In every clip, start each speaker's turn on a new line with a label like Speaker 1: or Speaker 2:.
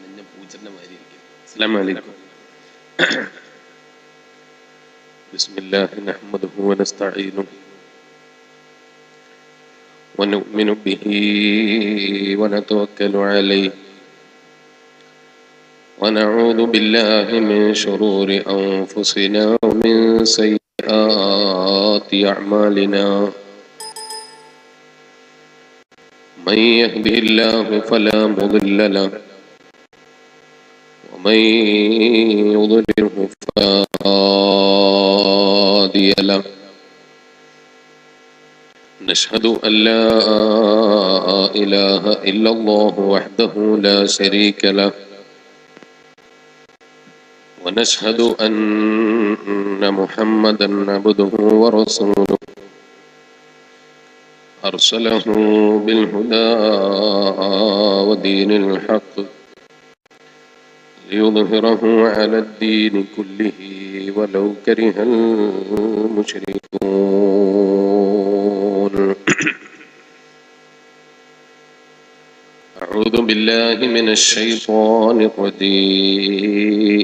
Speaker 1: നനഞ്ഞ പൂച്ചന്റെ മാതിരി ഇരിക്കും. അസ്സലാമു അലൈക്കും. ബിസ്മില്ലാഹി നഹ്മദുഹു വനസ്തഈനുഹു വനുഅ്മിനു ബിഹി വനതവക്കലു അലൈഹി വനഊദു ബില്ലാഹി മിൻ ശുറൂരി അൻഫുസിനാ വമിൻ സയ്യിആതി അഅ്മാലിനാ من يهده الله فلا مضل له ومن يضلله فلا هادي له نشهد أن لا إله إلا الله وحده لا شريك له ونشهد أن محمدا عبده ورسوله أرسله بالهدى ودين الحق ليظهره على الدين كله ولو كره المشركون. أعوذ بالله من الشيطان الرجيم.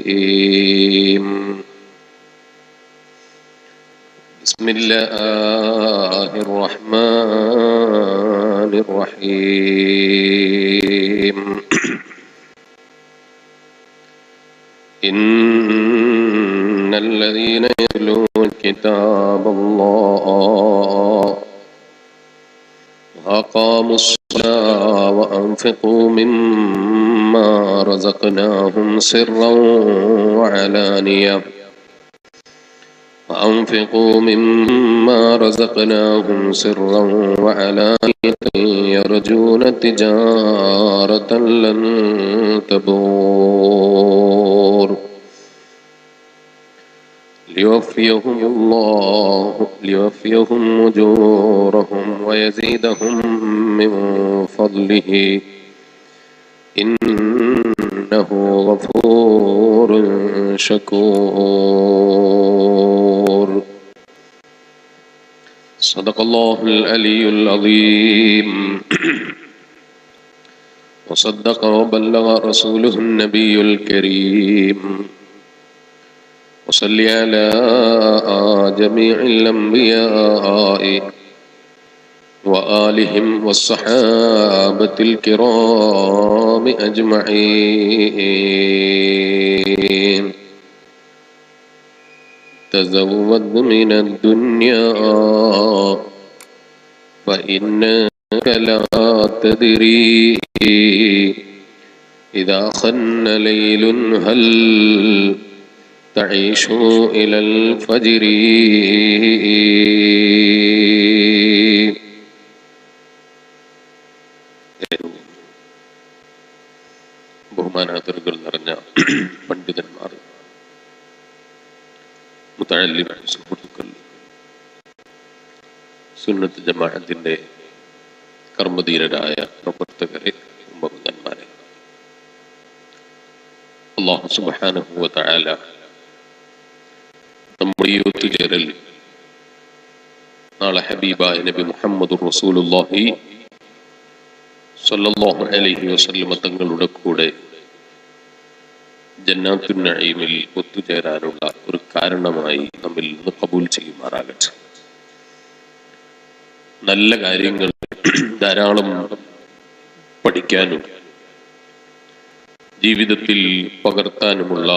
Speaker 1: بسم الله الرحمن الرحيم. إن الذين يتلون كتاب الله وأقاموا الصلاة وأنفقوا مما رزقناهم سرا وعلانية يرجون تجارة لن تبور ليوفيهم أجورهم ويزيدهم من فضله إنه غفور شكور. صدق الله العلي العظيم وصدق وبلغ رسوله النبي الكريم. وصل على جميع الأنبياء وآلهم والصحابة الكرام أجمعين. تزود من الدنيا فإنك لا تدري إذا خن ليل هل تعيش إلى الفجر. ബഹുമാനാദരവുകൾ നിറഞ്ഞ പണ്ഡിതന്മാർ, മുതഅല്ലിം സുഹൃത്തുക്കൾ, സുന്നത്ത് ജമാഅത്തിന്റെ കർമ്മധീരരായ പ്രവർത്തകരെ, ഉമ്മമാരെ, അല്ലാഹു സുബ്ഹാനഹു വ തആല നമ്മുടെ ഈ ഒത്തുചേരൽ നാളെ ഹബീബായ നബി മുഹമ്മദുർ റസൂലുള്ളാഹി സ്വല്ലല്ലാഹു അലൈഹി വസല്ലം തങ്ങളുടെ കൂടെ ജന്നാത്തുൻ നഈമിൽ ഒത്തുചേരാനുള്ള ഒരു കാരണമായി നമ്മിൽ നിന്ന് ഖബൂൽ ചെയ്യുമാറാകട്ടെ. നല്ല കാര്യങ്ങൾ ധാരാളം പഠിക്കാനും ജീവിതത്തിൽ പകർത്താനുമുള്ള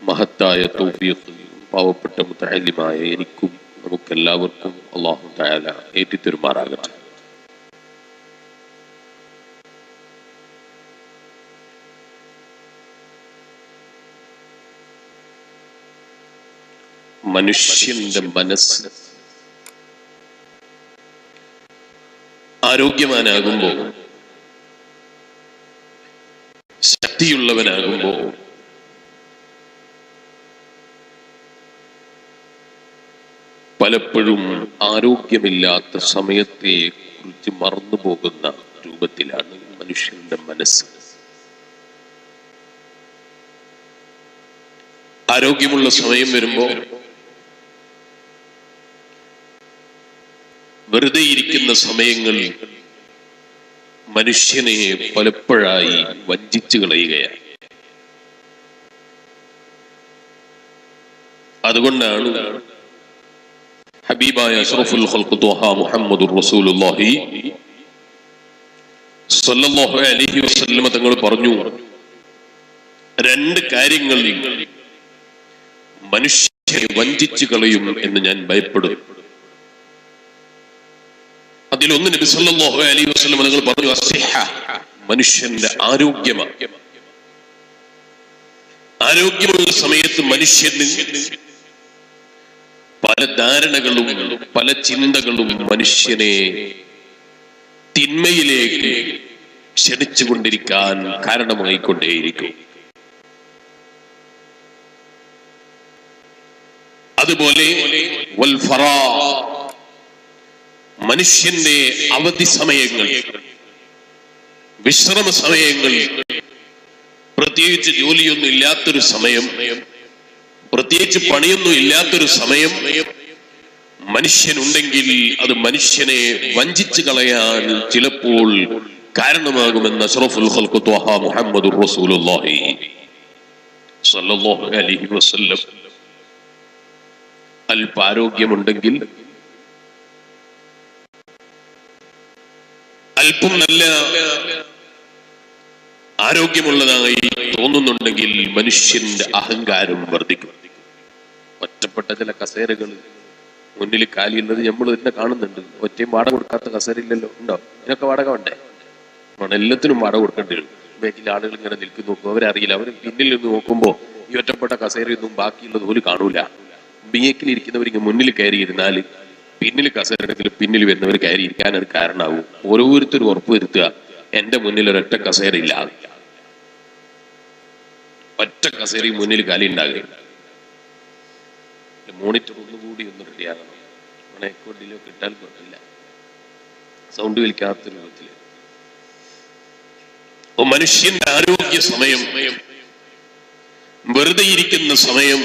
Speaker 1: മഹത്തായ തൗഫീഖ് പാവപ്പെട്ട മുതഅല്ലിമായ എനിക്കും നമുക്കെല്ലാവർക്കും അല്ലാഹു തആല ഏറ്റിത്തരുമാറാകട്ടെ. മനുഷ്യന്റെ മനസ്സ് ആരോഗ്യവാനാകുമ്പോ, ശക്തിയുള്ളവനാകുമ്പോ പലപ്പോഴും ആരോഗ്യമില്ലാത്ത സമയത്തെ കുറിച്ച് മറന്നുപോകുന്ന രൂപത്തിലാണ് മനുഷ്യന്റെ മനസ്സ്. ആരോഗ്യമുള്ള സമയം വരുമ്പോ വെറുതെ ഇരിക്കുന്ന സമയങ്ങളിൽ മനുഷ്യനെ പലപ്പോഴായി വഞ്ചിച്ചു കളയുകയാണ്. അതുകൊണ്ടാണ് ഹബീബായ അഷ്റഫുൽ ഖൽഖ് ത്വഹ മുഹമ്മദുർ റസൂലുള്ളാഹി സ്വല്ലല്ലാഹു അലൈഹി വസല്ലം തങ്ങൾ പറഞ്ഞു, രണ്ട് കാര്യങ്ങളിൽ മനുഷ്യനെ വഞ്ചിച്ചു കളയും എന്ന് ഞാൻ ഭയപ്പെടും. അതിലൊന്ന് നബി സല്ലല്ലാഹു അലൈഹി വസല്ലം തങ്ങൾ പറഞ്ഞു, അസ്സിഹ, മനുഷ്യന്റെ ആരോഗ്യമാണ്. ആരോഗ്യമുള്ള സമയത്ത് മനുഷ്യന് പല ധാരണകളും പല ചിന്തകളും മനുഷ്യനെ തിന്മയിലേക്ക് ക്ഷണിച്ചുകൊണ്ടിരിക്കാൻ കാരണമായിക്കൊണ്ടേയിരിക്കും. അതുപോലെ മനുഷ്യന്റെ അവധി സമയങ്ങൾ, വിശ്രമ സമയങ്ങൾ, പ്രത്യേകിച്ച് ജോലിയൊന്നും ഇല്ലാത്തൊരു സമയം, പ്രത്യേകിച്ച് പണിയൊന്നും ഇല്ലാത്തൊരു സമയം മനുഷ്യനുണ്ടെങ്കിൽ അത് മനുഷ്യനെ വഞ്ചിച്ചു കളയാൻ ചിലപ്പോൾ കാരണമാകുമെന്ന് അഷ്റഫുൽ ഖൽഖ് ത്വഹ മുഹമ്മദുർ റസൂലുള്ളാഹി സ്വല്ലല്ലാഹു അലൈഹി വസല്ലം. അല്പാരോഗ്യമുണ്ടെങ്കിൽ, അല്പം നല്ല ആരോഗ്യമുള്ളതായി തോന്നുന്നുണ്ടെങ്കിൽ മനുഷ്യന്റെ അഹങ്കാരം വർദ്ധിക്കും. ഒറ്റപ്പെട്ട ചില കസേരകൾ മുന്നിൽ കാലിയുള്ളത് നമ്മൾ തന്നെ കാണുന്നുണ്ട്. ഒറ്റയും വാടക കൊടുക്കാത്ത കസേര ഇല്ലല്ലോ, ഉണ്ടോ? ഇതിനൊക്കെ വാടക വേണ്ടേ? എല്ലാത്തിനും വാടക കൊടുക്കേണ്ടി വരും. ബാക്കിൽ ആളുകൾ ഇങ്ങനെ നിൽക്കുന്നു, നോക്കും, അവരറിയില്ല. അവർ പിന്നിൽ നിന്ന് നോക്കുമ്പോൾ ഈ ഒറ്റപ്പെട്ട കസേരയൊന്നും ബാക്കിയുള്ളത് പോലും കാണൂല. ബിയേക്കിലിരിക്കുന്നവരിങ്ങ് മുന്നിൽ കയറിയിരുന്നാൽ പിന്നിൽ കസേരയിൽ പിന്നിൽ വരുന്നവർ കയറിയിരിക്കാൻ അത് കാരണമാവും. ഓരോരുത്തരും ഉറപ്പ് വരുത്തുക, എന്റെ മുന്നിൽ ഒരൊറ്റ കസേര ഇല്ല, ഒറ്റ കസേരയും മുന്നിൽ കാലി ഉണ്ടാകുക. മോണിറ്റർ ഒന്നുകൂടി ഒന്ന് റെഡിയാകണം. മണേക്കോട്ടിലോ കിട്ടാൻ പറ്റില്ല, സൗണ്ട് വലിക്കാത്ത രൂപത്തില്. മനുഷ്യന്റെ ആരോഗ്യ സമയം, വെറുതെ ഇരിക്കുന്ന സമയം,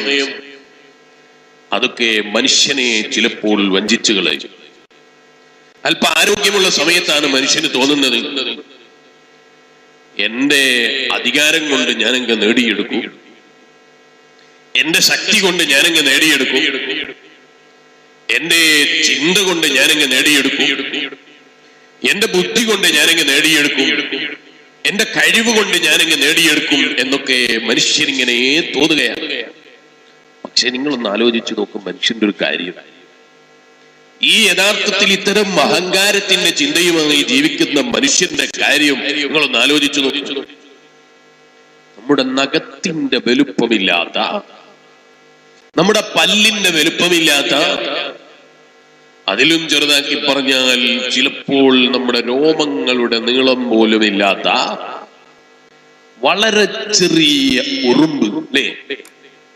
Speaker 1: അതൊക്കെ മനുഷ്യനെ ചിലപ്പോൾ വഞ്ചിച്ചു കളയും. അല്പ ആരോഗ്യമുള്ള സമയത്താണ് മനുഷ്യന് തോന്നുന്നത്, എന്റെ അധികാരം കൊണ്ട് ഞാനങ്ങ് നേടിയെടുക്കും, എന്റെ ശക്തി കൊണ്ട് ഞാനങ്ങ് നേടിയെടുക്കും, എന്റെ ചിന്ത കൊണ്ട് ഞാനങ്ങ് നേടിയെടുക്കും, എന്റെ ബുദ്ധി കൊണ്ട് ഞാനങ്ങ് നേടിയെടുക്കും, എന്റെ കഴിവ് കൊണ്ട് ഞാനങ്ങ് നേടിയെടുക്കും എന്നൊക്കെ മനുഷ്യനിങ്ങനെ തോന്നുകയാണ്. പക്ഷെ നിങ്ങളൊന്ന് ആലോചിച്ചു നോക്കും മനുഷ്യന്റെ ഒരു കാര്യം. ഈ യഥാർത്ഥത്തിൽ ഇത്തരം അഹങ്കാരത്തിന്റെ ചിന്തയുമായി ജീവിക്കുന്ന മനുഷ്യന്റെ കാര്യം നിങ്ങളൊന്ന് ആലോചിച്ചു നോക്കൂ. നമ്മുടെ നഖത്തിന്റെ വലുപ്പമില്ലാത്ത, നമ്മുടെ പല്ലിന്റെ വലുപ്പമില്ലാത്ത, അതിലും ചെറുതാക്കി പറഞ്ഞാൽ ചിലപ്പോൾ നമ്മുടെ രോമങ്ങളുടെ നീളം പോലും ഇല്ലാത്ത വളരെ ചെറിയ ഉറുമ്പ്, അല്ലേ?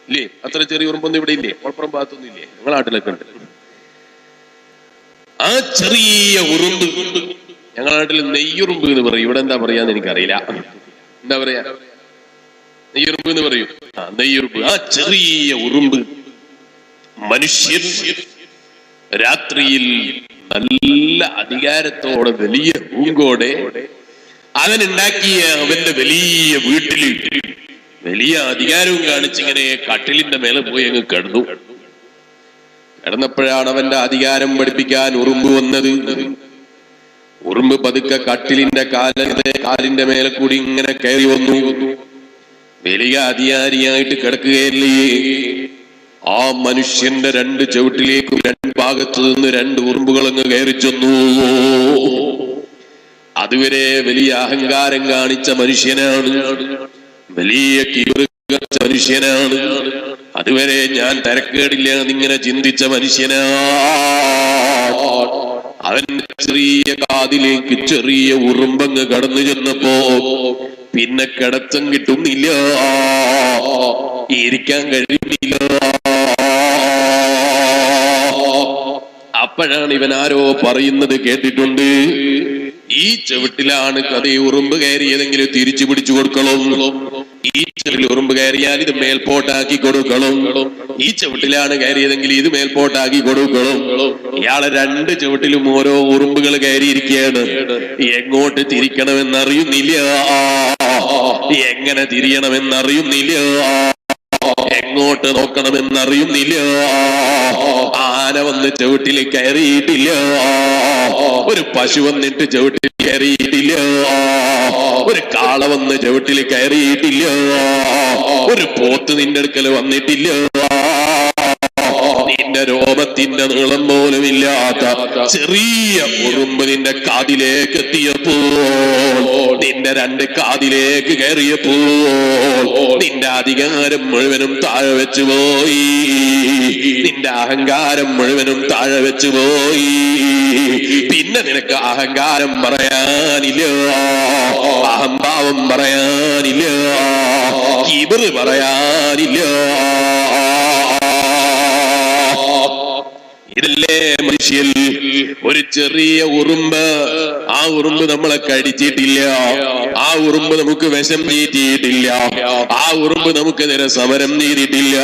Speaker 1: ഇല്ലേ? അത്ര ചെറിയ ഉറുമ്പൊന്നും ഇവിടെ ഇല്ലേ? കുഴപ്പം ഭാഗത്തൊന്നും ഇല്ലേ? നിങ്ങളുടെ നാട്ടിലൊക്കെ ഉണ്ട്. ആ ചെറിയ ഉറുമ്പ്, ഞങ്ങളുടെ നാട്ടിൽ നെയ്യുറുമ്പ് എന്ന് പറയും. ഇവിടെ എന്താ പറയാന്ന് എനിക്കറിയില്ല. എന്താ പറയാ? നെയ്യുറുമ്പ് എന്ന് പറയും. നെയ്യുറുമ്പ്, ആ ചെറിയ ഉറുമ്പ് മനുഷ്യൻ രാത്രിയിൽ നല്ല അധികാരത്തോടെ വലിയ പൂങ്കോടെ അവനുണ്ടാക്കിയ അവന്റെ വലിയ വീട്ടില് വലിയ അധികാരവും കാണിച്ചിങ്ങനെ കട്ടിലിന്റെ മേലെ പോയി അങ്ങ് കിടന്നു. കിടന്നപ്പോഴാണ് അവന്റെ അധികാരം പഠിപ്പിക്കാൻ ഉറുമ്പ് വന്നത്. ഉറുമ്പ് പതുക്കെ കട്ടിലിന്റെ കാലിന്റെ മേലെ കൂടി ഇങ്ങനെ കയറി വന്നു. വലിയ അധികാരിയായിട്ട് കിടക്കുകയല്ലേ. ആ മനുഷ്യന്റെ രണ്ട് ചവിട്ടിലേക്കും രണ്ട് ഭാഗത്തു നിന്ന് രണ്ട് ഉറുമ്പുകൾ അങ്ങ് കയറി ചെന്നു. അതുവരെ വലിയ അഹങ്കാരം കാണിച്ച മനുഷ്യനാണ്, വലിയ കീറ് കാണിച്ച മനുഷ്യനാണ്, അതുവരെ ഞാൻ തരക്കേടില്ല എന്നിങ്ങനെ ചിന്തിച്ച മനുഷ്യനാണ്. അവന്റെ ചെറിയ കാതിലേക്ക് ചെറിയ ഉറുമ്പങ്ങ് കടന്നു ചെന്നപ്പോ പിന്നെ കിടത്തം കിട്ടുന്നില്ല, ഇരിക്കാൻ കഴിയുന്നില്ല. അപ്പോഴാണ് ഇവൻ ആരോ പറയുന്നത് കേട്ടിട്ടുണ്ട്, ഈ ചവിട്ടിലാണ് കഥ ഉറുമ്പ് കയറിയതെങ്കിലും തിരിച്ചു പിടിച്ചു കൊടുക്കണം, ഈ ചുവട്ടിൽ ഉറുമ്പ് കയറിയാൽ ഇത് മേൽപോട്ടാക്കി കൊടുക്കണം. ഈ ചുവട്ടിലാണ് കയറിയതെങ്കിൽ ഇത് മേൽപോട്ടാക്കി കൊടുക്കണം. ഇയാളെ രണ്ട് ചുവട്ടിലും ഓരോ ഉറുമ്പുകൾ കയറിയിരിക്കുകയാണ്. എങ്ങോട്ട് തിരിക്കണമെന്നറിയുന്നില്ല, എങ്ങനെ തിരിയണമെന്നറിയുന്നില്ല, എങ്ങോട്ട് നോക്കണമെന്നറിയുന്നില്ല. ആന വന്ന് ചുവട്ടിൽ കയറിയിട്ടില്ല, ഒരു പശു വന്നിട്ട് ചുവട്ടിൽ കയറിയിട്ടില്ല, ഒരു കാള വന്ന് ചുവട്ടിൽ കയറിയിട്ടില്ല, ഒരു പോത്ത് നിന്റെ അടുക്കൽ വന്നിട്ടില്ല. നിന്റെ രോമത്തിന്റെ നീളം പോലും ഇല്ലാത്ത ചെറിയ ഉറുമ്പ് നിന്റെ കാതിലേക്ക് എത്തിയപ്പോൾ, നിന്റെ രണ്ട് കാതിലേക്ക് കയറിയപ്പോൾ നിന്റെ അധികാരം മുഴുവനും താഴെ വെച്ചു പോയി, നിന്റെ അഹങ്കാരം മുഴുവനും താഴെ വെച്ചു പോയി. പിന്നെ നിനക്ക് അഹങ്കാരം പറയാനില്ല, അഹംഭാവം പറയാനില്ല, കിബിറ് പറയാനില്ല. ഇതല്ലേ മനുഷ്യൻ? ഒരു ചെറിയ ഉറുമ്പ്, ആ ഉറുമ്പ് നമ്മളെ കടിച്ചിട്ടില്ല, ആ ഉറുമ്പ് നമുക്ക് വിഷം നീട്ടിയിട്ടില്ല, ആ ഉറുമ്പ് നമുക്ക് നേരെ സമരം നീട്ടിയിട്ടില്ല.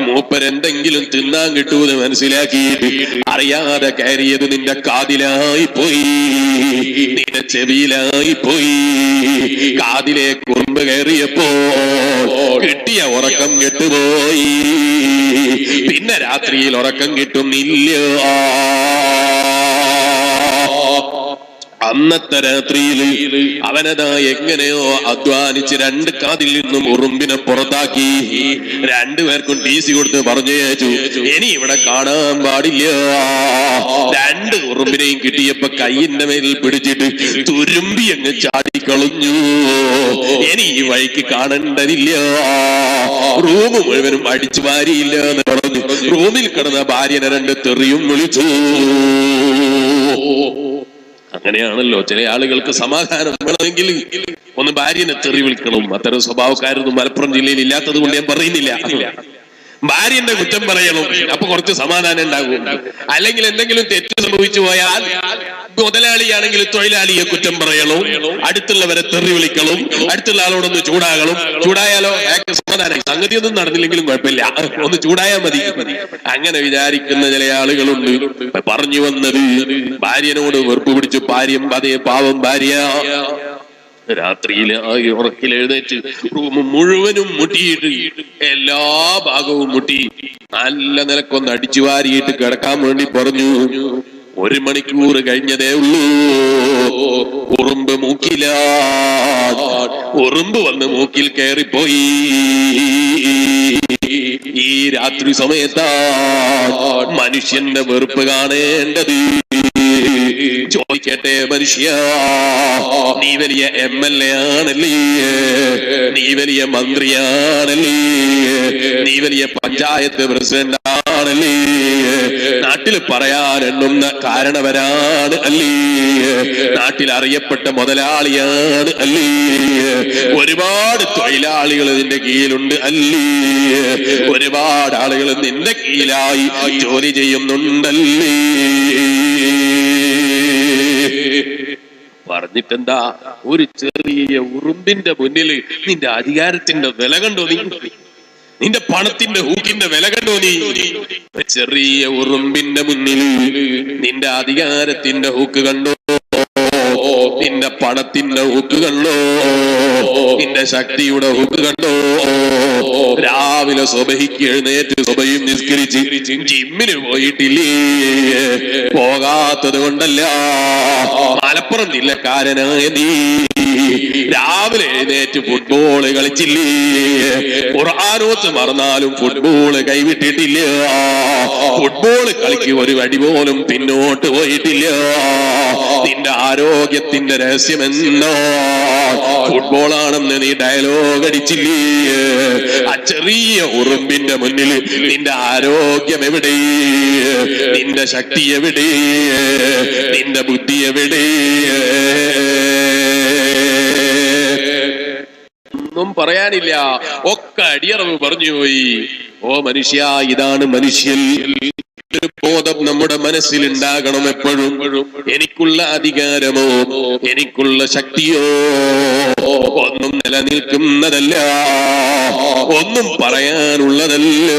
Speaker 1: മൂപ്പരെന്തെങ്കിലും തിന്നാൻ കിട്ടൂന്ന് മനസ്സിലാക്കിയിട്ട് അറിയാതെ കയറിയത് നിന്റെ കാതിലായി പോയി, നിന്റെ ചെവിയിലായി പോയി. കാതിലേക്ക് ഉറുമ്പ് കയറിയപ്പോ കിട്ടിയ ഉറക്കം കെട്ടുപോയി, പിന്നെ രാത്രിയിൽ ഉറക്കം കിട്ടുന്നില്ല. അന്നത്തെ രാത്രിയിൽ അവനതാ എങ്ങനെയോ അധ്വാനിച്ച് രണ്ട് കാതിൽ നിന്നും ഉറുമ്പിനെ പുറത്താക്കി. രണ്ടുപേർക്കും TC കൊടുത്ത് പറഞ്ഞേച്ചു, ഇനി ഇവിടെ കാണാൻ പാടില്ല. രണ്ട് ഉറുമ്പിനെയും കിട്ടിയപ്പോ കയ്യിന്റെ മേലിൽ പിടിച്ചിട്ട് തുരുമ്പി അങ്ങ് ചാടിക്കളഞ്ഞു. ഇനി ഈ വഴിക്ക് കാണേണ്ടതില്ല. റൂം മുഴുവനും അടിച്ചു വാരിയില്ല എന്ന് പറഞ്ഞു. റൂമിൽ കിടന്ന ഭാര്യനെ രണ്ട് തെറിയും വിളിച്ചു. അങ്ങനെയാണല്ലോ ചില ആളുകൾക്ക് സമാധാനം വേണമെങ്കിൽ ഒന്ന് ഭാര്യനെ തെറി വിളിക്കണം. അത്തരം സ്വഭാവക്കാരൊന്നും മലപ്പുറം ജില്ലയിൽ ഇല്ലാത്തത് കൊണ്ട് ഞാൻ പറയുന്നില്ല. ഭാര്യന്റെ കുറ്റം പറയണം, അപ്പൊ കുറച്ച് സമാധാനം ഉണ്ടാകും. അല്ലെങ്കിൽ എന്തെങ്കിലും തെറ്റ് സംഭവിച്ചു പോയാൽ മുതലാളിയാണെങ്കിൽ തൊഴിലാളിയെ കുറ്റം പറയണം, അടുത്തുള്ളവരെ തെറി വിളിക്കണം, അടുത്തുള്ള ആളോടൊന്ന് ചൂടാകണം. ചൂടായാലോ അയാൾക്ക് സമാധാനം, സംഗതി ഒന്നും നടന്നില്ലെങ്കിലും കുഴപ്പമില്ല, ഒന്ന് ചൂടായാൽ മതി. അങ്ങനെ വിചാരിക്കുന്ന ചില ആളുകളുണ്ട്. പറഞ്ഞു വന്നത്, ഭാര്യനോട് വെറുപ്പ് പിടിച്ചു ഭാര്യം അതേ പാവം ഭാര്യ രാത്രിയിൽ ഉറക്കിൽ എഴുന്നേറ്റ് റൂം മുഴുവനും മുട്ടിയിട്ട് എല്ലാ ഭാഗവും മുട്ടി നല്ല നിലക്കൊന്ന് അടിച്ചു വാരിയിട്ട് കിടക്കാൻ വേണ്ടി പറഞ്ഞു. 1 മണിക്കൂർ കഴിഞ്ഞതേ ഉള്ളൂ, ഉറുമ്പ് മൂക്കില, ഉറുമ്പ് വന്ന് മൂക്കിൽ കയറിപ്പോയി. ഈ രാത്രി സമയത്താ മനുഷ്യന്റെ വെറുപ്പ് കാണേണ്ടത്. ചോദിക്കട്ടെ മനുഷ്യ, നീ വലിയ MLA ആണല്ലേ, നീ വലിയ മന്ത്രിയാണല്ലേ, നീ വലിയ പഞ്ചായത്ത് പ്രസിഡന്റ് ആണല്ലേ, നാട്ടിൽ പറയാൻ എണ്ണുന്ന കാരണവരാണ് അല്ലേ, നാട്ടിൽ അറിയപ്പെട്ട മുതലാളിയാണ് അല്ലേ, ഒരുപാട് തൊഴിലാളികൾ നിന്റെ കീഴിലുണ്ട് അല്ലേ, ഒരുപാട് ആളുകൾ നിന്റെ കീഴിലായി ജോലി ചെയ്യുന്നുണ്ടല്ലേ. പറഞ്ഞിട്ടെന്താ, ഒരു ചെറിയ ഉറുമ്പിന്റെ മുന്നിൽ നിന്റെ അധികാരത്തിന്റെ വില കണ്ടോ നീ? നിന്റെ പണത്തിന്റെ ഹൂക്കിന്റെ വില കണ്ടോ നീ? ചെറിയ ഉറുമ്പിന്റെ മുന്നിൽ നിന്റെ അധികാരത്തിന്റെ ഹൂക്ക് കണ്ടോ? നിന്റെ പണത്തിന്റെ ഹൂക്ക് കണ്ടോ? നിന്റെ ശക്തിയുടെ ഹൂക്ക് കണ്ടോ? രാവിലെ സുബഹിക്ക് എഴുന്നേറ്റ് സുബഹിയും നിസ്കരിച്ച് ജിമ്മിന് പോയിട്ടില്ലേ? പോകാത്തത് കൊണ്ടല്ല, മലപ്പുറം ജില്ലക്കാരനായ നീ രാവിലെ എഴുന്നേറ്റ് ഫുട്ബോൾ കളിച്ചില്ലേ? ഖുർആനോത്ത് മറന്നാലും ഫുട്ബോൾ കൈവിട്ടിട്ടില്ല. ഫുട്ബോൾ കളിക്ക് ഒരു വടി പോലും പിന്നോട്ട് പോയിട്ടില്ല. നിന്റെ ആരോഗ്യത്തിന്റെ രഹസ്യമെന്നോ ഫുട്ബോളാണെന്ന് നീ ഡയലോഗ് അടിച്ചില്ലേ? ആ ചെറിയ ഉറുമ്പിന്റെ മുന്നിൽ നിന്റെ ആരോഗ്യം എവിടെ? നിന്റെ ശക്തി എവിടെ? നിന്റെ ബുദ്ധി എവിടെ? ഒന്നും പറയാനില്ല, ഒക്കെ അടിയറവ് പറഞ്ഞുപോയി. ഓ മനുഷ്യ, ഇതാണ് മനുഷ്യൻ. ഒരു ബോധം നമ്മുടെ മനസ്സിൽ ഉണ്ടാകണം എപ്പോഴും. എനിക്കുള്ള അധികാരമോ എനിക്കുള്ള ശക്തിയോ ഒന്നും നിലനിൽക്കുന്നതല്ല, ഒന്നും പറയാനുള്ളതല്ല.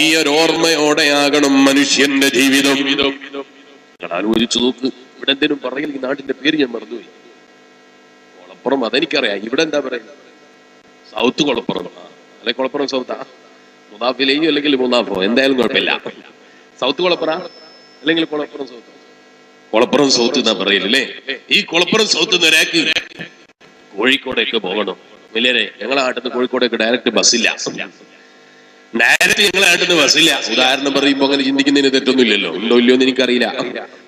Speaker 1: ഈ ഒരു ഓർമ്മയോടെയാകണം മനുഷ്യന്റെ ജീവിതം. ആലോചിച്ചു നോക്ക്. ഇവിടെ എന്തേലും പറയൽ, ഈ നാട്ടിന്റെ പേര് ഞാൻ മറന്നുപോയി. കൊളപ്പുറം, അതെനിക്കറിയാം. ഇവിടെ എന്താ പറയുക? സൗത്ത് കൊളപ്പുറം, അല്ലെ കൊളപ്പുറം സൗത്താ, മുതാഫിലെയും അല്ലെങ്കിൽ മുതാഫോ, എന്തായാലും കുഴപ്പമില്ല. സൗത്ത് കൊളപ്പുറ അല്ലെങ്കിൽ കൊളപ്പുറം സൗത്ത്? കൊളപ്പുറം സൗത്ത് എന്നാ പറയില്ലേ? ഈ കൊളപ്പുറം സൗത്ത് ഒരാൾക്ക് കോഴിക്കോടേക്ക് പോകണം. ഇല്ലേ, ഞങ്ങളെ നാട്ടിൽ നിന്ന് കോഴിക്കോടേക്ക് ഡയറക്റ്റ് ബസ്സില്ല. ഡയറക്റ്റ് ഞങ്ങളെ നാട്ടിൽ നിന്ന് ബസ്സില്ല. ഉദാഹരണം പറയുമ്പോ അങ്ങനെ ചിന്തിക്കുന്നതിന് തെറ്റൊന്നുമില്ലല്ലോ. ഉണ്ടോ ഇല്ലയോ എന്ന് എനിക്കറിയില്ല.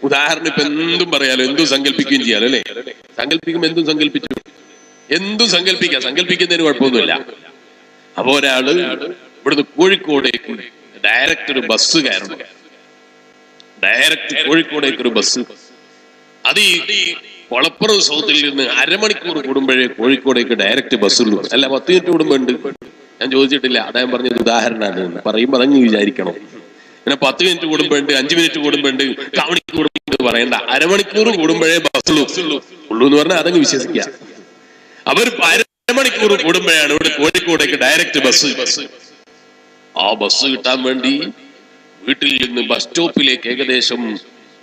Speaker 1: ഉദാഹരണം ഇപ്പൊ എന്തും പറയാലോ, എന്തും സങ്കല്പിക്കുകയും ചെയ്യാലോ, അല്ലെ? സങ്കല്പിക്കുമ്പോ എന്തും സങ്കല്പിച്ചു, എന്തും സങ്കല്പിക്കാം, സങ്കല്പിക്കുന്നതിന് കുഴപ്പമൊന്നുമില്ല. അപ്പൊ ഒരാള് ഇവിടുന്ന് കോഴിക്കോടേക്ക് ഡയറക്റ്റ് ഒരു ബസ് കയറണം. ഡയറക്റ്റ് കോഴിക്കോടേക്ക് ഒരു ബസ്. അത് ഈ കൊളപ്പുറം സൗത്തിൽ നിന്ന് അരമണിക്കൂർ കൂടുമ്പോഴേ കോഴിക്കോടേക്ക് ഡയറക്റ്റ് ബസ് ഉള്ളൂ. അല്ല, 10 മിനിറ്റ് കൂടുമ്പോ ഉണ്ട്. ഞാൻ ചോദിച്ചിട്ടില്ല, അദ്ദേഹം പറഞ്ഞത് ഉദാഹരണമാണ്. പറയുമ്പോ അതങ്ങ് വിചാരിക്കണം. പിന്നെ 10 മിനിറ്റ് കൂടുമ്പോണ്ട്, 5 മിനിറ്റ് കൂടുമ്പോണ്ട്, കാവണിക്ക് കൂടുമ്പോ പറയണ്ട. അരമണിക്കൂർ കൂടുമ്പോഴേ ബസ് ഉള്ളൂ എന്ന് പറഞ്ഞാൽ അതങ്ങ് വിശ്വസിക്കുക. അവർ അരമണിക്കൂർ കൂടുമ്പോഴാണ് ഇവിടെ കോഴിക്കോടേക്ക് ഡയറക്റ്റ് ബസ്. ആ ബസ് കിട്ടാൻ വേണ്ടി വീട്ടിൽ നിന്ന് ബസ് സ്റ്റോപ്പിലേക്ക് ഏകദേശം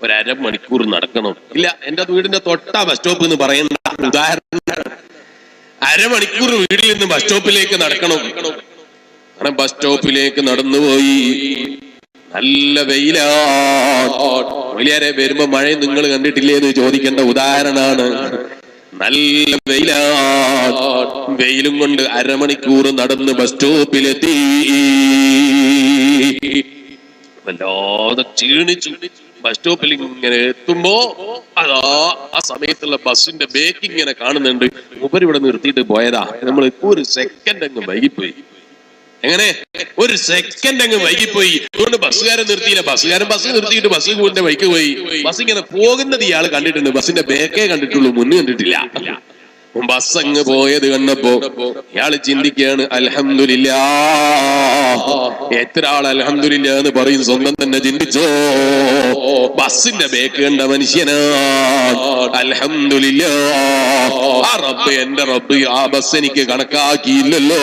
Speaker 1: ഒരു അരമണിക്കൂർ നടക്കണം. ഇല്ല, എന്റെ വീടിന്റെ തൊട്ടാ ബസ് സ്റ്റോപ്പ് എന്ന് പറയേണ്ട, ഉദാഹരണം. അരമണിക്കൂർ വീട്ടിൽ നിന്ന് ബസ് സ്റ്റോപ്പിലേക്ക് നടക്കണം. കാരണം ബസ് സ്റ്റോപ്പിലേക്ക് നടന്നുപോയി. നല്ല വെയിലാണ്. വലിയാരെ വരുമ്പോ മഴ നിങ്ങൾ കണ്ടിട്ടില്ലേ എന്ന് ചോദിക്കേണ്ട ഉദാഹരണമാണ്. നല്ല വെയിലാണ്. വെയിലും കൊണ്ട് അരമണിക്കൂർ നടന്ന് ബസ് സ്റ്റോപ്പിലെത്തി. വല്ലാതെ ക്ഷീണിച്ചു. ബസ് സ്റ്റോപ്പിൽ ഇങ്ങനെ എത്തുമ്പോ അതാ ആ സമയത്തുള്ള ബസ്സിന്റെ ബേക്ക് ഇങ്ങനെ കാണുന്നുണ്ട്. മൂപ്പര് ഇവിടെ നിർത്തിയിട്ട് പോയതാ. നമ്മൾ ഒരു സെക്കൻഡ് അങ്ങ് വൈകിപ്പോയി. എങ്ങനെ ഒരു സെക്കൻഡ് അങ്ങ് വൈകിപ്പോയി. അതുകൊണ്ട് ബസ്സുകാരൻ നിർത്തിയില്ല. ബസ്സുകാരൻ ബസ് നിർത്തിയിട്ട് ബസ് കൂടിന്റെ ബൈക്ക് പോയി. ബസ് ഇങ്ങനെ പോകുന്നത് ഇയാൾ കണ്ടിട്ടുണ്ട്, ബസ്സിന്റെ ബേക്കേ കണ്ടിട്ടുള്ളൂ, മുന്നേ കണ്ടിട്ടില്ല. ബസ് അങ്ങ് പോയത് കണ്ടപ്പോ ഇയാള് ചിന്തിക്കുകയാണ്, അൽഹംദുലില്ലാ. എത്ര ആൾ അൽഹംദുലില്ലാ എന്ന് പറയും? സ്വന്തം തന്നെ ചിന്തിച്ചോ. ബസ്സിന്റെ ബേക്ക് കണ്ട മനുഷ്യനാണ്. അൽഹംദുലില്ലാ, ആ റബ്ബ്, എന്റെ റബ്ബ് ആ ബസ് എനിക്ക് കണക്കാക്കിയില്ലല്ലോ.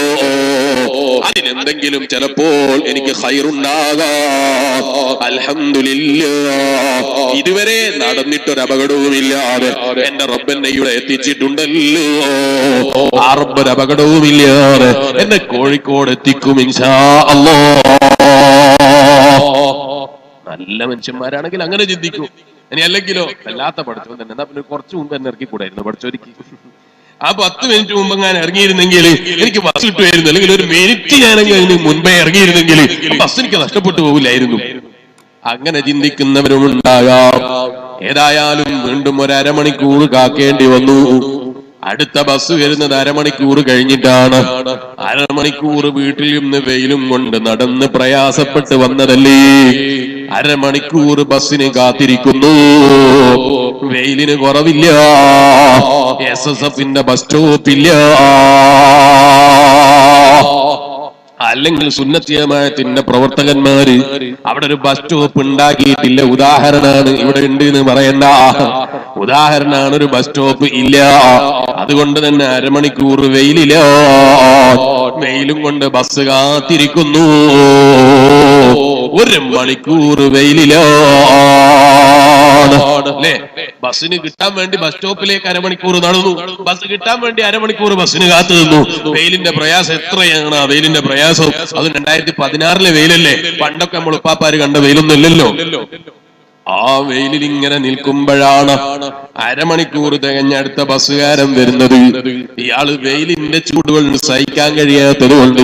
Speaker 1: അതിനെന്തെങ്കിലും ചിലപ്പോൾ എനിക്ക് ഖൈറുണ്ടാകാം. അൽഹംദുലില്ലാ, ഇതുവരെ നടന്നിട്ടൊരു അപകടവുമില്ലാതെ എന്റെ റബ്ബ് എന്നെ ഇവിടെ എത്തിച്ചിട്ടുണ്ടല്ലോ. ആ റബ്ബ് അപകടവുമില്ലാതെ എന്നെ കോഴിക്കോട് എത്തിക്കും ഇൻഷാ അല്ലാഹ്. നല്ല മനുഷ്യന്മാരാണെങ്കിൽ അങ്ങനെ ചിന്തിക്കും. ഇനി അല്ലെങ്കിലോ വല്ലാത്ത പഠിച്ചോ തന്നെ, എന്നാ പിന്നെ കുറച്ച് മുമ്പ് എന്നെ ഇറക്കിക്കൂടായിരുന്നു പഠിച്ചോരിക്ക്. ആ 10 മിനിറ്റ് മുമ്പ് ഞാൻ ഇറങ്ങിയിരുന്നെങ്കിൽ എനിക്ക് ബസ് കിട്ടുമായിരുന്നു. അല്ലെങ്കിൽ ഒരു മിനിറ്റ് ഞാനെങ്കിൽ അതിന് മുൻപേ ഇറങ്ങിയിരുന്നെങ്കിൽ ബസ് എനിക്ക് നഷ്ടപ്പെട്ടു പോകില്ലായിരുന്നു. അങ്ങനെ ചിന്തിക്കുന്നവരുമുണ്ടാകാം. ഏതായാലും വീണ്ടും ഒരു അരമണിക്കൂർ കാക്കേണ്ടി വന്നു. അടുത്ത ബസ് വരുന്നത് അരമണിക്കൂർ കഴിഞ്ഞിട്ടാണ്. അരമണിക്കൂർ വീട്ടിൽ നിന്ന് വെയിലും കൊണ്ട് നടന്ന് പ്രയാസപ്പെട്ട് വന്നതല്ലേ. അരമണിക്കൂർ ബസ്സിന് കാത്തിരിക്കുന്നു. വെയിലിന് കുറവില്ല. SSFന്റെ ബസ് സ്റ്റോപ്പില്ല. അല്ലെങ്കിൽ സുന്നത്ത് ജമാഅത്തിന്റെ പ്രവർത്തകന്മാര് അവിടെ ഒരു ബസ് സ്റ്റോപ്പ് ഉണ്ടാക്കിയിട്ടില്ല. ഉദാഹരണമാണ്, ഇവിടെ ഉണ്ട് എന്ന് പറയണ്ട. ഉദാഹരണമാണ്, ഒരു ബസ് സ്റ്റോപ്പ് ഇല്ല. അതുകൊണ്ട് തന്നെ അരമണിക്കൂർ വെയിലില്ല. വെയിലും കൊണ്ട് ബസ് കാത്തിരിക്കുന്നു. 1 മണിക്കൂർ വെയിലിലാണ്. അല്ലേ? ബസ്സിന് കിട്ടാൻ വേണ്ടി ബസ് സ്റ്റോപ്പിലേക്ക് അരമണിക്കൂർ നടന്നു. ബസ് കിട്ടാൻ വേണ്ടി അരമണിക്കൂർ ബസ്സിന് കാത്തു നിന്നു. വെയിലിന്റെ പ്രയാസം എത്രയാണ്! ആ വെയിലിന്റെ പ്രയാസം അത് 2016 വെയിലല്ലേ. പണ്ടൊക്കെ നമ്മൾ ഉപ്പാപ്പാര് കണ്ട വെയിലൊന്നും ഇല്ലല്ലോ. ആ വെയിലിൽ ഇങ്ങനെ നിൽക്കുമ്പോഴാണ് അരമണിക്കൂർ തികഞ്ഞടുത്ത ബസ്സുകാരൻ വരുന്നത്. ഇയാള് വെയിലിന്റെ ചൂടുകൾ സഹിക്കാൻ കഴിയാത്തത് കൊണ്ട്